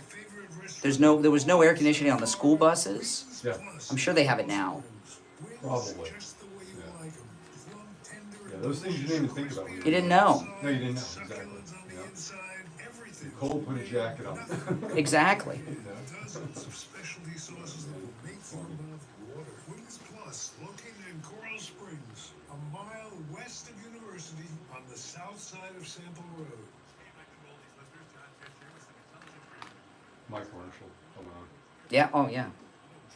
There was no air conditioning on the school buses. Yeah. I'm sure they have it now. Probably. Yeah, those things you didn't even think about. You didn't know. No, you didn't know, exactly. Cold, put a jacket on. Exactly. Some specialty sauces that will make you love water. Wings Plus, located in Coral Springs, a mile west of University on the south side of Sample Road. My commercial. Come on. Yeah. Oh, yeah.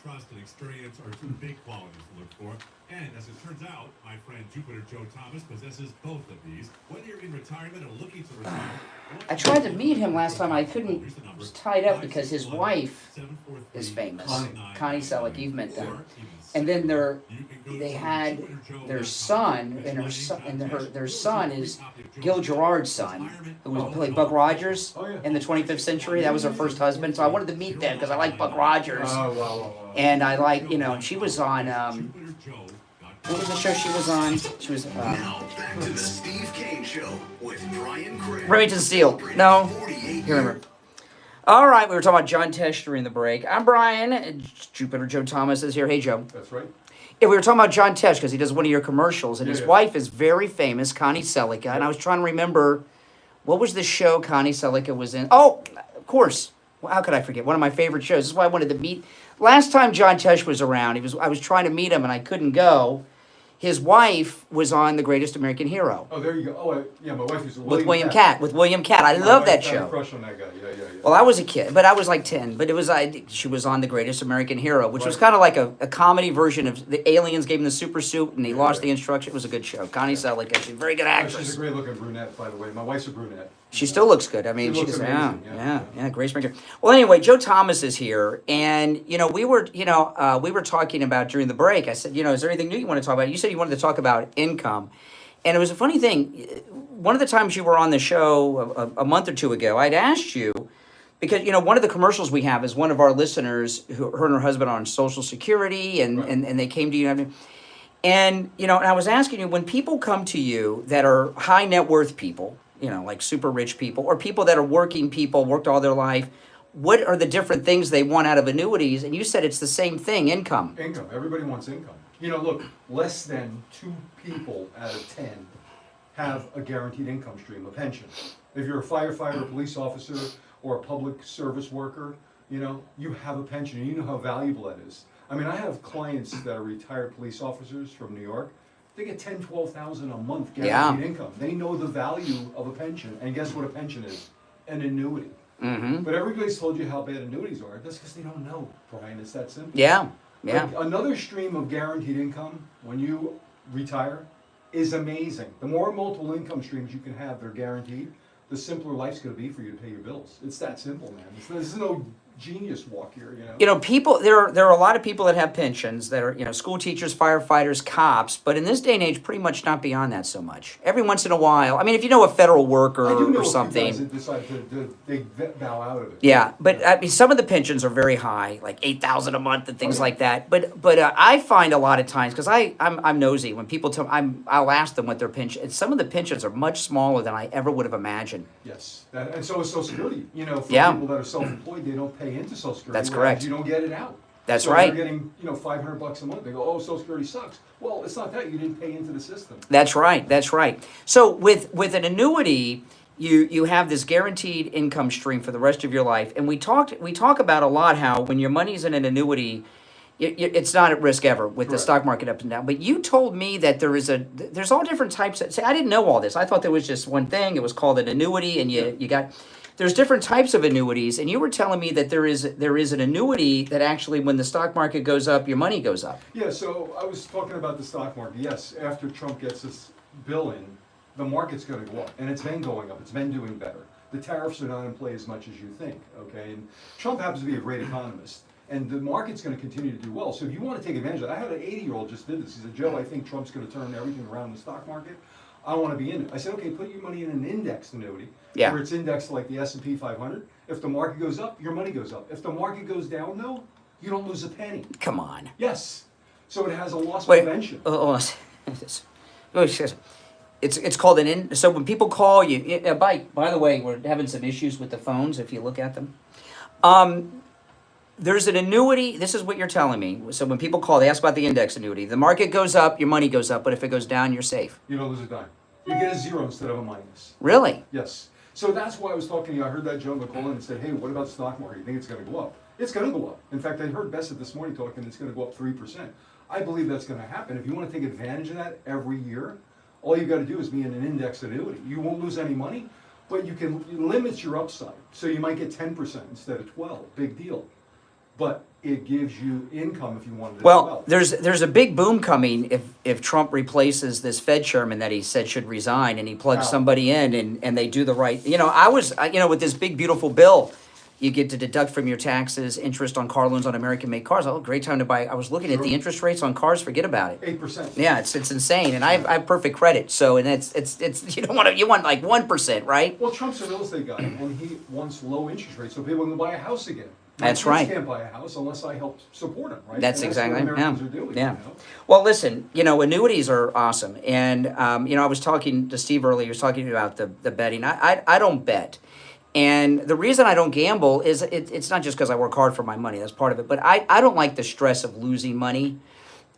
Trust and experience are two big qualities to look for. And as it turns out, my friend Jupiter Joe Thomas possesses both of these. Whether you're in retirement or looking to retire. I tried to meet him last time. I couldn't. I was tied up because his wife is famous. Connie Selleck. You've met them. And then they had their son, and their son is Gil Gerard's son, who was played Buck Rogers in the 25th century. That was her first husband. So I wanted to meet them because I like Buck Rogers. And I like, she was on, what was the show she was on? She was, Now, back to the Steve Kane Show with Brian Craig. Remington Steele. No? You remember. All right, we were talking about John Tesh during the break. I'm Brian. Jupiter Joe Thomas is here. Hey, Joe. That's right. Yeah, we were talking about John Tesh because he does one of your commercials, and his wife is very famous, Connie Selleck. And I was trying to remember, what was the show Connie Selleck was in? Oh, of course. Well, how could I forget? One of my favorite shows. This is why I wanted to meet. Last time John Tesh was around, I was trying to meet him, and I couldn't go. His wife was on The Greatest American Hero. Oh, there you go. Oh, yeah, my wife was with William Catt. With William Catt. I love that show. I had a crush on that guy. Yeah. Well, I was a kid, but I was like 10. But she was on The Greatest American Hero, which was kind of like a comedy version of the aliens gave him the super suit, and he lost the instruction. It was a good show. Connie Selleck, she's a very good actress. She's a great-looking brunette, by the way. My wife's a brunette. She still looks good. I mean, she looks amazing. Yeah, Grace Maker. Well, anyway, Joe Thomas is here, and we were talking about during the break. I said, is there anything new you want to talk about? You said you wanted to talk about income, and it was a funny thing. One of the times you were on the show a month or two ago, I'd asked you because one of the commercials we have is one of our listeners her and her husband are on Social Security, and they came to you. And I was asking you, when people come to you that are high net worth people, like super rich people, or people that are working people, worked all their life, what are the different things they want out of annuities? And you said it's the same thing, income. Income. Everybody wants income. Look, less than 2 people out of 10 have a guaranteed income stream, a pension. If you're a firefighter, a police officer, or a public service worker, you have a pension, and you know how valuable that is. I mean, I have clients that are retired police officers from New York. They get $10,000, $12,000 a month guaranteed income. They know the value of a pension, and guess what a pension is? An annuity. Mm-hmm. But everybody's told you how bad annuities are. That's because they don't know, Brian. It's that simple. Yeah. Like, another stream of guaranteed income when you retire is amazing. The more multiple income streams you can have that are guaranteed, the simpler life's going to be for you to pay your bills. It's that simple, man. There's no genius walk here, you know. You know, people, there are a lot of people that have pensions that are, you know, school teachers, firefighters, cops, but in this day and age, pretty much not beyond that so much. Every once in a while, I mean, if you know a federal worker I do know or a few something. guys that decide they bow out of it. Yeah, but I mean, some of the pensions are very high, like $8,000 a month and things like that. But I find a lot of times, because I'm nosy, when people tell I'll ask them what their pension. And some of the pensions are much smaller than I ever would have imagined. Yes, and so is Social Security. You know, for Yeah. people that are self-employed, they don't pay into Social Security. That's whereas correct. You don't get it out. That's so right. They're getting, you know, $500 a month. They go, oh, Social Security sucks. Well, it's not that. You didn't pay into the system. That's right. That's right. So with an annuity, you have this guaranteed income stream for the rest of your life. And we talk about a lot how when your money's in an annuity, it's not at risk ever with the stock market up and down. But you told me that there's all different types. Say, I didn't know all this. I thought there was just one thing. It was called an annuity, and you got. There's different types of annuities, and you were telling me that there is an annuity that actually, when the stock market goes up, your money goes up. Yeah, so I was talking about the stock market. Yes, after Trump gets this bill in, the market's going to go up, and it's been going up. It's been doing better. The tariffs are not in play as much as you think, okay? And Trump happens to be a great economist, and the market's going to continue to do well. So if you want to take advantage of that, I had an 80-year-old just did this. He said, Joe, I think Trump's going to turn everything around in the stock market. I want to be in it. I said, okay, put your money in an indexed annuity, where it's indexed like the S&P 500. If the market goes up, your money goes up. If the market goes down, though, you don't lose a penny. Come on. Yes. So it has a loss prevention. It's called an so when people call you, by the way, we're having some issues with the phones if you look at them. There's an annuity, this is what you're telling me. So when people call, they ask about the index annuity. The market goes up, your money goes up, but if it goes down, you're safe. You don't lose a dime. You get a zero instead of a minus. Really? Yes. So that's why I was talking to you. I heard that Jogn call in and said, hey, what about the stock market? You think it's going to go up? It's going to go up. In fact, I heard Bessett this morning talking it's going to go up 3%. I believe that's going to happen. If you want to take advantage of that every year, all you've got to do is be in an index annuity. You won't lose any money, but you limit your upside. So you might get 10% instead of 12. Big deal. But it gives you income if you wanted to do well. There's a big boom coming if Trump replaces this Fed chairman that he said should resign, and he plugs somebody in and they do the right. You know, with this big beautiful bill, you get to deduct from your taxes interest on car loans on American-made cars. Oh, great time to buy. I was looking at the interest rates on cars. Forget about it. 8%. Yeah, it's insane, and I have perfect credit. So, and it's you want like 1%, right? Well, Trump's a real estate guy, and he wants low interest rates so people can buy a house again. That's My right. kids can't buy a house unless I help support them, right? That's exactly what Americans are doing. Yeah. You know? Well, listen, annuities are awesome, and I was talking to Steve earlier. He was talking about the betting. I don't bet, and the reason I don't gamble is it's not just because I work hard for my money. That's part of it, but I don't like the stress of losing money.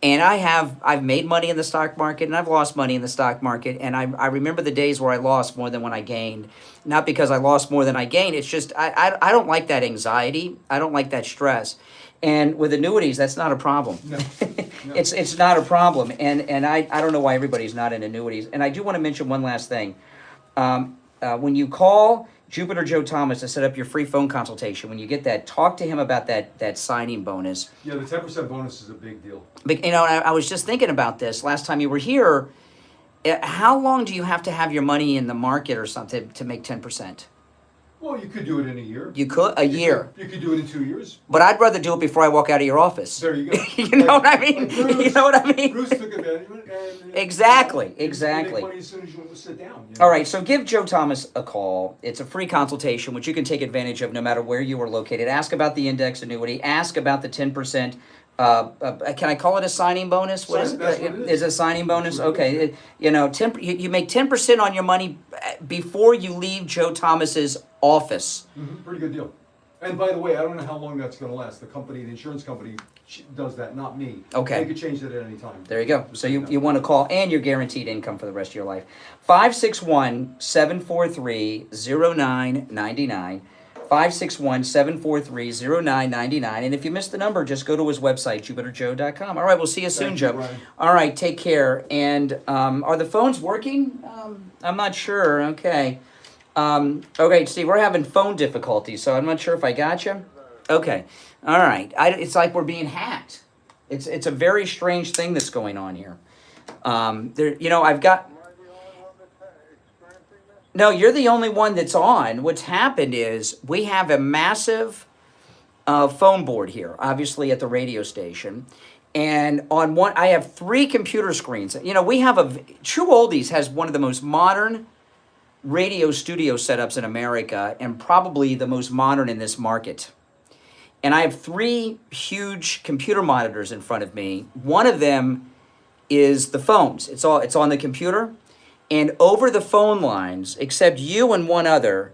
And I've made money in the stock market, and I've lost money in the stock market, and I remember the days where I lost more than when I gained. Not because I lost more than I gained, it's just I don't like that anxiety, I don't like that stress. And with annuities, that's not a problem. No. It's not a problem, and I don't know why everybody's not in annuities. And I do want to mention one last thing. When you call Jupiter Joe Thomas to set up your free phone consultation, when you get that, talk to him about that signing bonus. Yeah, the 10% bonus is a big deal. But, I was just thinking about this last time you were here. How long do you have to have your money in the market or something to make 10%? Well, you could do it in a year. You could? A year? You could do it in 2 years. But I'd rather do it before I walk out of your office. There you go. You know what I mean? Bruce, you know what I mean? Bruce took advantage of it. And, Exactly. You make money as soon as you sit down. You know? All right, so give Joe Thomas a call. It's a free consultation, which you can take advantage of no matter where you are located. Ask about the index annuity. Ask about the 10%. Can I call it a signing bonus? What is it? Is it a signing bonus? Okay. You make 10% on your money before you leave Joe Thomas's office. Mm-hmm. Pretty good deal. And by the way, I don't know how long that's going to last. The insurance company does that, not me. Okay. They could change that at any time. There you go. So you want to call, and you're guaranteed income for the rest of your life. 561-743-0999. 561-743-0999. And if you missed the number, just go to his website, jupiterjoe.com. All right, we'll see you soon, Joe. Ryan. All right, take care. And are the phones working? I'm not sure. Okay. Okay, Steve, we're having phone difficulties, so I'm not sure if I got you. Okay. All right. It's like we're being hacked. It's a very strange thing that's going on here. I've got... No, you're the only one that's on. What's happened is we have a massive phone board here, obviously at the radio station. And on one, I have 3 computer screens. You know, we have True Oldies has one of the most modern radio studio setups in America and probably the most modern in this market. And I have 3 huge computer monitors in front of me. One of them is the phones. It's on the computer. And over the phone lines, except you and one other,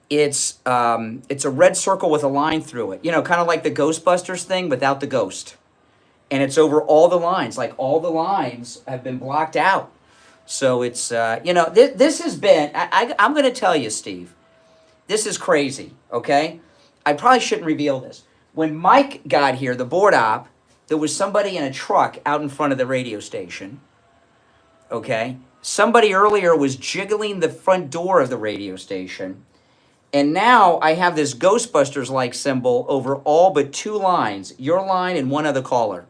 it's a red circle with a line through it. You know, kind of like the Ghostbusters thing without the ghost. And it's over all the lines. Like all the lines have been blocked out. So it's, you know, this has been, I'm going to tell you, Steve, this is crazy, okay? I probably shouldn't reveal this. When Mike got here, the board op, there was somebody in a truck out in front of the radio station, okay? Somebody earlier was jiggling the front door of the radio station. And now I have this Ghostbusters-like symbol over all but 2 lines, your line and one other caller.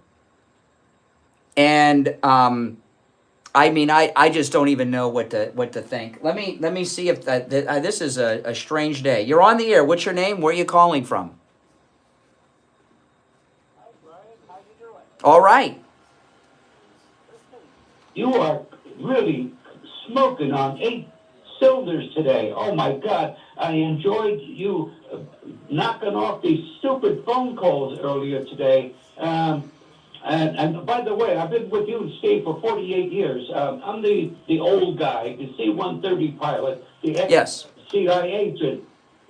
And I mean, I just don't even know what to think. Let me see if this is a strange day. You're on the air. What's your name? Where are you calling from? Hi, Brian. How you doing? All right. You are really smoking on 8 cylinders today. Oh my God. I enjoyed you knocking off these stupid phone calls earlier today. And by the way, I've been with you and Steve for 48 years. I'm the old guy, the C-130 pilot, the ex-CIA agent,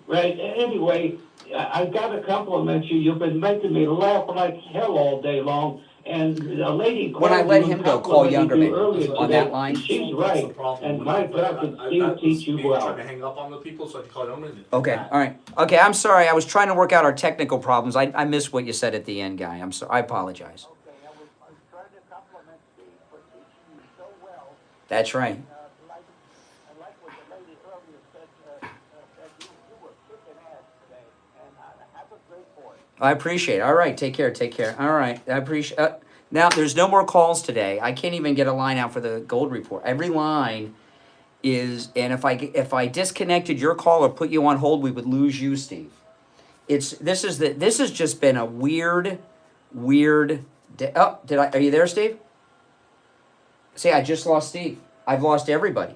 right? Anyway, I got to compliment you. You've been making me laugh like hell all day long. And a lady when I let him go, call Youngerman on today, that line. She's right. And my God, did Steve teach you well. Trying to hang up on the people so I can call them. Okay, all right. Okay, I'm sorry. I was trying to work out our technical problems. I missed what you said at the end, Guy. I'm sorry. I apologize. That's right. I appreciate it. All right, take care, take care. All right, I appreciate now, there's no more calls today. I can't even get a line out for the gold report. Every line is, and if I disconnected your call or put you on hold, we would lose you, Steve. This has just been a weird day. Oh, are you there, Steve? See, I just lost Steve. I've lost everybody.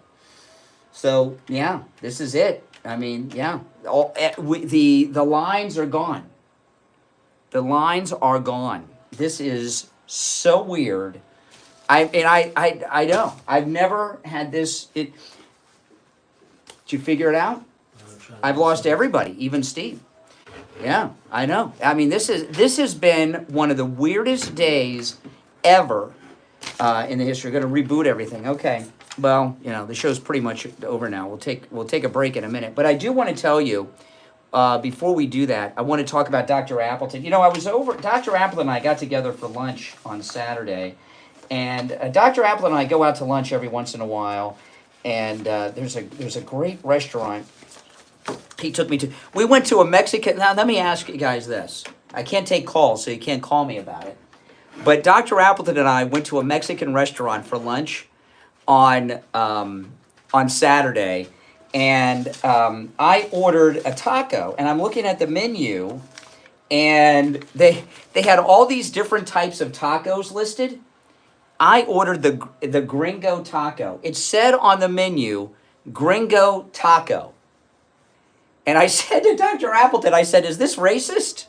So, yeah, this is it. I mean, yeah. The lines are gone. The lines are gone. This is so weird. I know. I've never had this. Did you figure it out? I've lost everybody, even Steve. Yeah, I know. I mean, this has been one of the weirdest days ever in the history. We're going to reboot everything. Okay. Well, you know, the show's pretty much over now. We'll take a break in a minute. But I do want to tell you, before we do that, I want to talk about Dr. Appleton. You know, Dr. Appleton and I got together for lunch on Saturday. And Dr. Appleton and I go out to lunch every once in a while. And there's a great restaurant he took me to. We went to a Mexican. Now, let me ask you guys this. I can't take calls, so you can't call me about it. But Dr. Appleton and I went to a Mexican restaurant for lunch on Saturday, and I ordered a taco, and I'm looking at the menu, and they had all these different types of tacos listed. I ordered the Gringo taco. It said on the menu, Gringo taco. And I said to Dr. Appleton, I said, is this racist?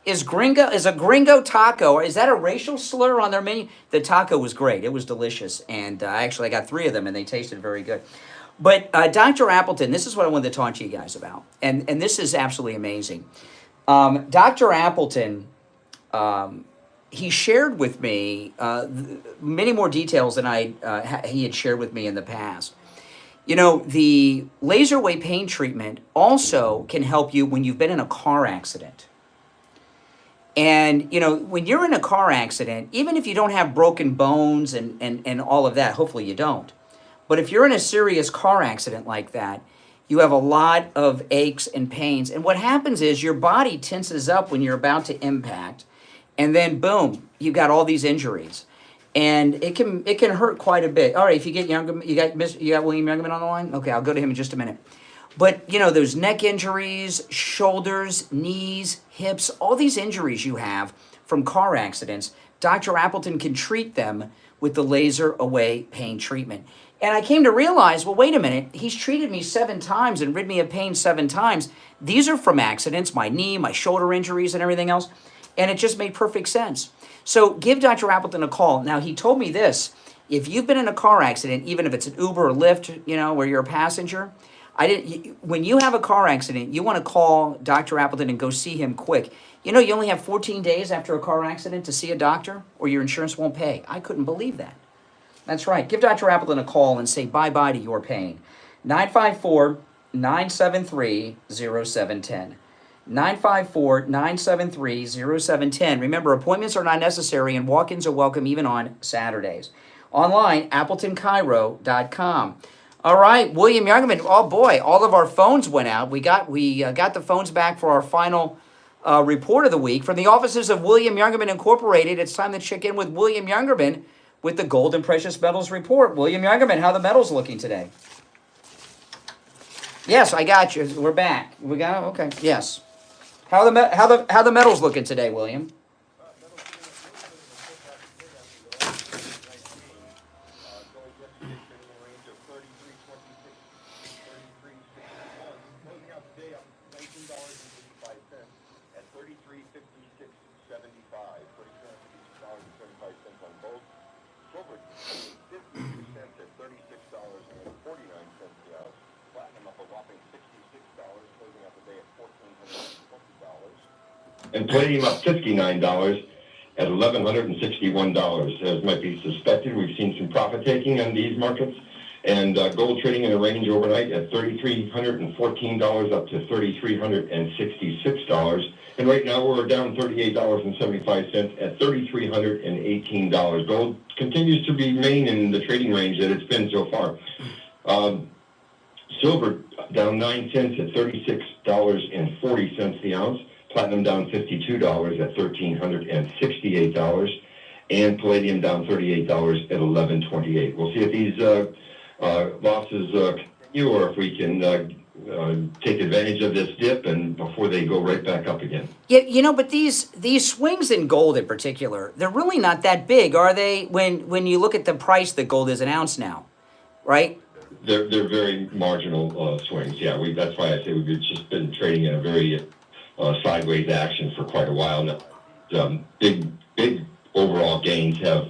Is a Gringo taco, is that a racial slur on their menu? The taco was great. It was delicious. And actually, I got 3 of them, and they tasted very good. But Dr. Appleton, this is what I wanted to talk to you guys about. And this is absolutely amazing. Dr. Appleton, he shared with me many more details than he had shared with me in the past. You know, the laser wave pain treatment also can help you when you've been in a car accident. And, you know, when you're in a car accident, even if you don't have broken bones and all of that, hopefully you don't. But if you're in a serious car accident like that, you have a lot of aches and pains. And what happens is your body tenses up when you're about to impact. And then, boom, you've got all these injuries. And it can hurt quite a bit. All right, if you get Youngerman, you got William Youngerman on the line? Okay, I'll go to him in just a minute. But, you know, those neck injuries, shoulders, knees, hips, all these injuries you have from car accidents, Dr. Appleton can treat them with the laser away pain treatment. And I came to realize, well, wait a minute, he's treated me 7 times and rid me of pain 7 times. These are from accidents, my knee, my shoulder injuries and everything else. And it just made perfect sense. So give Dr. Appleton a call. Now, he told me this, if you've been in a car accident, even if it's an Uber or Lyft, you know, where you're a passenger, when you have a car accident, you want to call Dr. Appleton and go see him quick. You know, you only have 14 days after a car accident to see a doctor or your insurance won't pay. I couldn't believe that. That's right. Give Dr. Appleton a call and say bye-bye to your pain. 954-973-0710. 954-973-0710. Remember, appointments are not necessary and walk-ins are welcome even on Saturdays. Online, AppletonCairo.com. All right, William Youngerman. Oh boy, all of our phones went out. We got the phones back for our final report of the week from the offices of William Youngerman Incorporated. It's time to check in with William Youngerman with the Gold and Precious Metals Report. William Youngerman, how are the metals looking today? Yes, I got you. We're back. We got okay. Yes. How the metals looking today, William? And palladium up $59 at $1,161. As might be suspected, we've seen some profit taking on these markets, and gold trading in a range overnight at $3,314 up to $3,366. And right now we're down $38.75 at $3,318. Gold continues to remain in the trading range that it's been so far. Silver down 9 cents at $36.40 the ounce. Platinum down $52 at $1,368, and palladium down $38 at $11.28. We'll see if these losses continue or if we can take advantage of this dip and before they go right back up again. Yeah, you know, but these swings in gold in particular, they're really not that big, are they? When you look at the price that gold is an ounce now, right? They're very marginal swings. Yeah, that's why I say we've just been trading in a very sideways action for quite a while now. Big overall gains have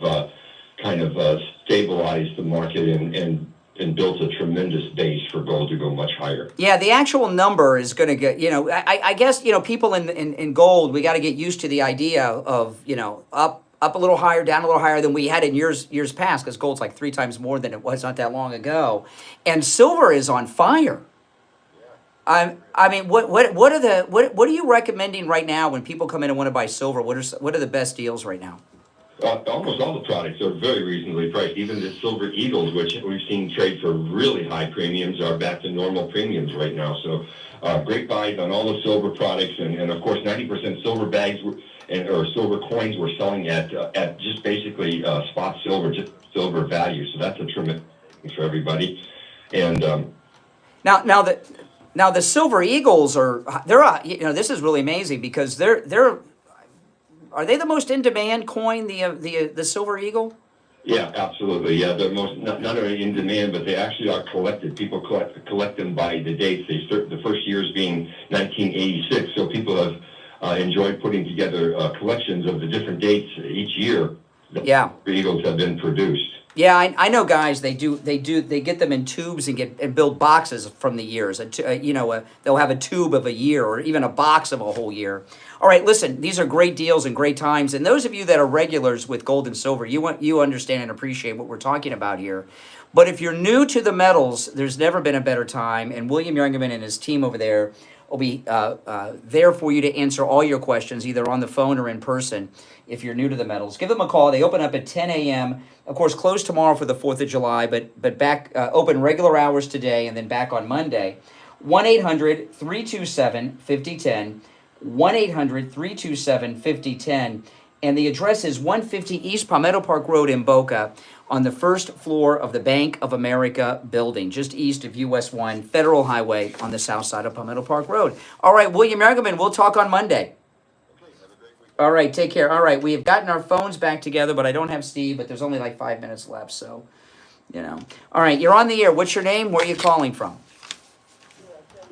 kind of stabilized the market and built a tremendous base for gold to go much higher. Yeah, the actual number is going to get, you know, I guess, you know, people in gold, we got to get used to the idea of, you know, up a little higher, down a little higher than we had in years past, because gold's like 3 times more than it was not that long ago. And silver is on fire. I mean, what are you recommending right now when people come in and want to buy silver? What are the best deals right now? Almost all the products are very reasonably priced. Even the silver eagles, which we've seen trade for really high premiums, are back to normal premiums right now. So great buys on all the silver products, and of course 90% silver bags or silver coins we're selling at just basically spot silver, just silver value. So that's a tremendous thing for everybody. And Now the silver eagles this is really amazing because are they the most in demand coin, the silver eagle? Yeah, absolutely. Yeah, they're not only in demand, but they actually are collected. People collect them by the dates. They start the first years being 1986. So people have enjoyed putting together collections of the different dates each year. Yeah, the eagles have been produced. Yeah, I know guys. They get them in tubes and build boxes from the years. They'll have a tube of a year or even a box of a whole year. All right, listen. These are great deals and great times. And those of you that are regulars with gold and silver, you understand and appreciate what we're talking about here. But if you're new to the metals, there's never been a better time. And William Youngerman and his team over there will be there for you to answer all your questions, either on the phone or in person. If you're new to the metals, give them a call. They open up at 10 a.m. Of course, closed tomorrow for the 4th of July, but back open regular hours today and then back on Monday. 1-800-327-5010. 1-800-327-5010. And the address is 150 East Palmetto Park Road in Boca. on the first floor of the Bank of America building, just east of US 1 Federal Highway on the south side of Palmetto Park Road. All right, William Ergelman, we'll talk on Monday. All right, take care. All right, we have gotten our phones back together, but I don't have Steve, but there's only like 5 minutes left, so, you know. All right, you're on the air. What's your name? Where are you calling from?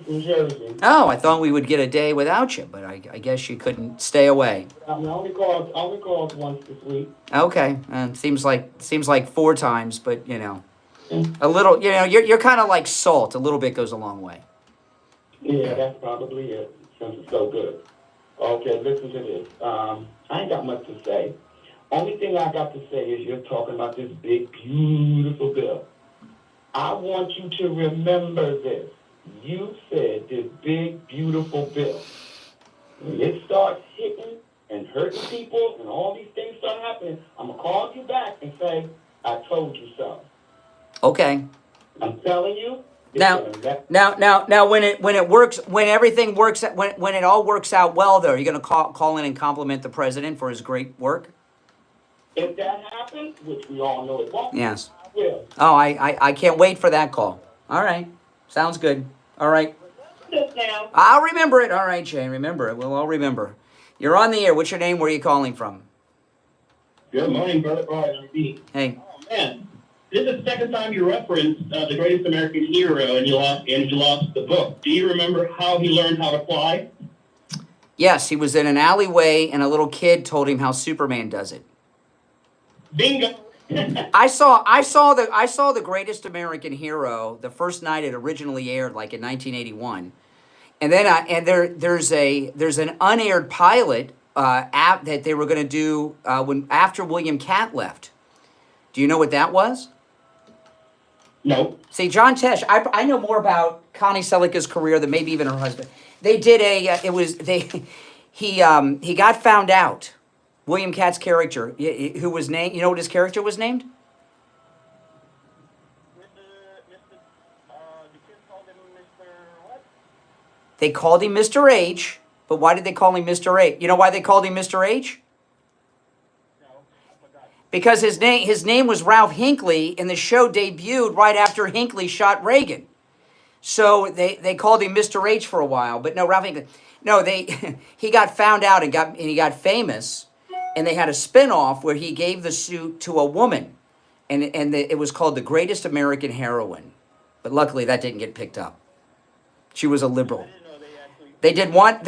New Jersey. Oh, I thought we would get a day without you, but I guess you couldn't stay away. I only called once this week. Okay, seems like 4 times, but you know, a little. You know, you're kind of like salt. A little bit goes a long way. Yeah, that's probably it. Since it's so good. Okay, listen to this. I ain't got much to say. Only thing I got to say is you're talking about this big, beautiful bill. I want you to remember this. You said this big, beautiful bill. When it starts hitting and hurting people and all these things start happening, I'm going to call you back and say, I told you so. Okay. I'm telling you. Now, when it works, when everything works, when it all works out well, though, are you going to call in and compliment the president for his great work? If that happens, which we all know it won't, Yes. I will. Oh, I can't wait for that call. All right. Sounds good. All right. Now. I'll remember it. All right, Jane. Remember it. We'll all remember. You're on the air. What's your name? Where are you calling from? Good morning, brother. RIP. Hey. Oh, man. This is the second time you referenced The Greatest American Hero, and you lost the book. Do you remember how he learned how to fly? Yes, he was in an alleyway, and a little kid told him how Superman does it. Bingo. I saw the Greatest American Hero the first night it originally aired, like in 1981, and then there's an unaired pilot app that they were going to do after William Catt left. Do you know what that was? No. See, John Tesh, I know more about Connie Sellecca's career than maybe even her husband. They did he got found out. William Catt's character, who was named, you know what his character was named? They called him Mr. H, but why did they call him Mr. H? You know why they called him Mr. H? Because his name was Ralph Hinckley, and the show debuted right after Hinckley shot Reagan. So they called him Mr. H for a while, but no, Ralph Hinckley. No, he got found out and he got famous. And they had a spin-off where he gave the suit to a woman. And it was called The Greatest American Heroine. But luckily that didn't get picked up. She was a liberal. They did one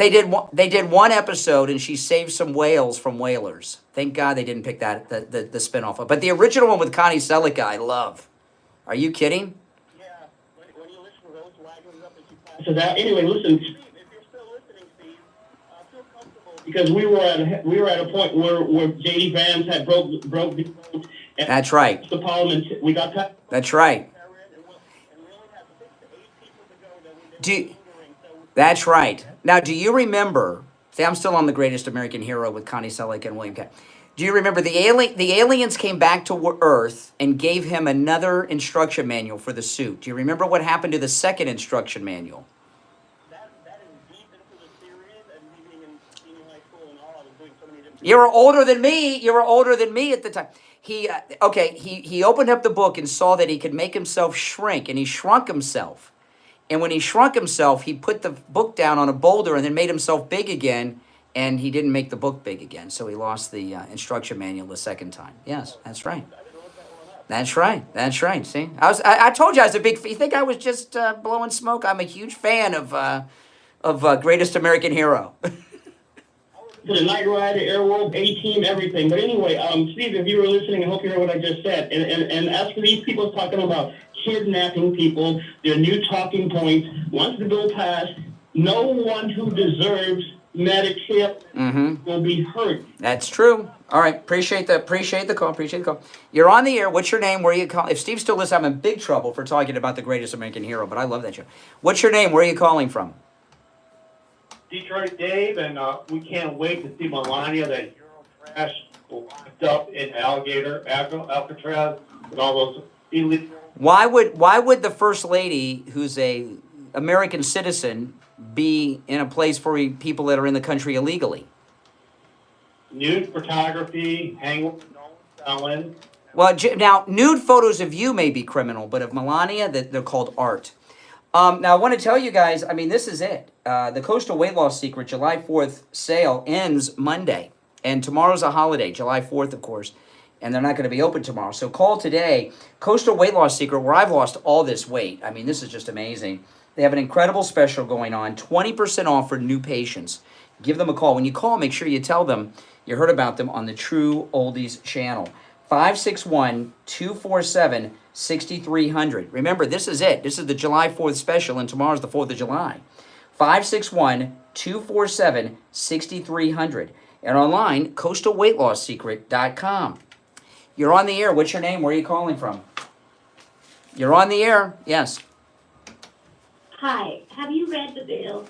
episode and she saved some whales from whalers. Thank God they didn't pick the spin-off up. But the original one with Connie Sellecca I love. Are you kidding? Yeah. When you listen to those wagons up and she passes. So that anyway, listen. Because we were at a point where J.D. Vance had broke the vote. That's right. The Parliament, we got cut. That's right. That's right. Now, do you remember? See, I'm still on The Greatest American Hero with Connie Sellecca and William Catt. Do you remember the aliens came back to Earth and gave him another instruction manual for the suit? Do you remember what happened to the second instruction manual? You were older than me. You were older than me at the time. He opened up the book and saw that he could make himself shrink, and he shrunk himself. And when he shrunk himself, he put the book down on a boulder and then made himself big again, and he didn't make the book big again, so he lost the instruction manual the second time. Yes, that's right. That's right. That's right. See, I told you I was a big. You think I was just blowing smoke? I'm a huge fan of Greatest American Hero. The Night Rider, Airwolf, A-Team, everything. But anyway, Steve, if you were listening, I hope you heard what I just said. And as for these people talking about kidnapping people, their new talking points, once the bill passed, no one who deserves Medicare will be hurt. That's true. All right. Appreciate the call. You're on the air. What's your name? Where are you calling? If Steve's still listening, I'm in big trouble for talking about The Greatest American Hero, but I love that show. What's your name? Where are you calling from? Detroit Dave, and we can't wait to see Melania, that Euro trash, locked up in Alcatraz, and all those illegal. Why would the First Lady, who's a American citizen, be in a place for people that are in the country illegally? Nude photography, hang with selling, Well, now, nude photos of you may be criminal, but of Melania, they're called art. Now, I want to tell you guys, I mean, this is it. The Coastal Weight Loss Secret July 4th sale ends Monday. And tomorrow's a holiday, July 4th, of course. And they're not going to be open tomorrow. So call today. Coastal Weight Loss Secret, where I've lost all this weight. I mean, this is just amazing. They have an incredible special going on. 20% off for new patients. Give them a call. When you call, make sure you tell them you heard about them on the True Oldies channel. 561-247-6300. Remember, this is it. This is the July 4th special, and tomorrow's the 4th of July. 561-247-6300. And online, coastalweightlasssecret.com. You're on the air. What's your name? Where are you calling from? You're on the air. Yes. Hi. Have you read the bill?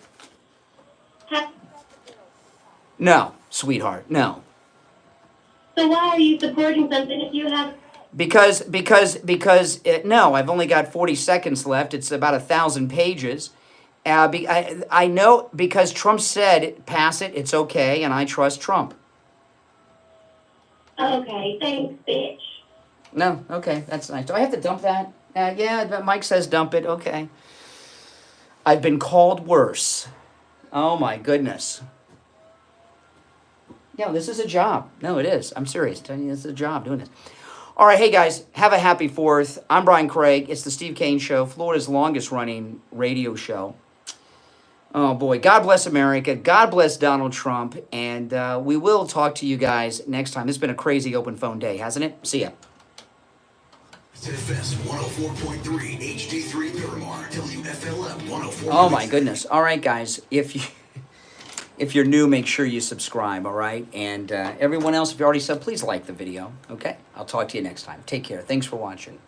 No, sweetheart. No. So why are you supporting something if you have... Because no, I've only got 40 seconds left. It's about 1,000 pages. I know because Trump said, pass it, it's okay, and I trust Trump. Okay, thanks, bitch. No, okay, that's nice. Do I have to dump that? Yeah, Mike says dump it. Okay. I've been called worse. Oh, my goodness. Yeah, this is a job. No, it is. I'm serious. I'm telling you, this is a job doing this. All right, hey, guys, have a happy 4th. I'm Brian Craig. It's the Steve Kane Show, Florida's longest-running radio show. Oh, boy. God bless America. God bless Donald Trump. And we will talk to you guys next time. It's been a crazy open phone day, hasn't it? See ya. ZFS 104.3 HD3 Miramar, WFLM 104. Oh, my goodness. All right, guys, if you're new, make sure you subscribe, all right? And everyone else, if you already said, please like the video, okay? I'll talk to you next time. Take care. Thanks for watching.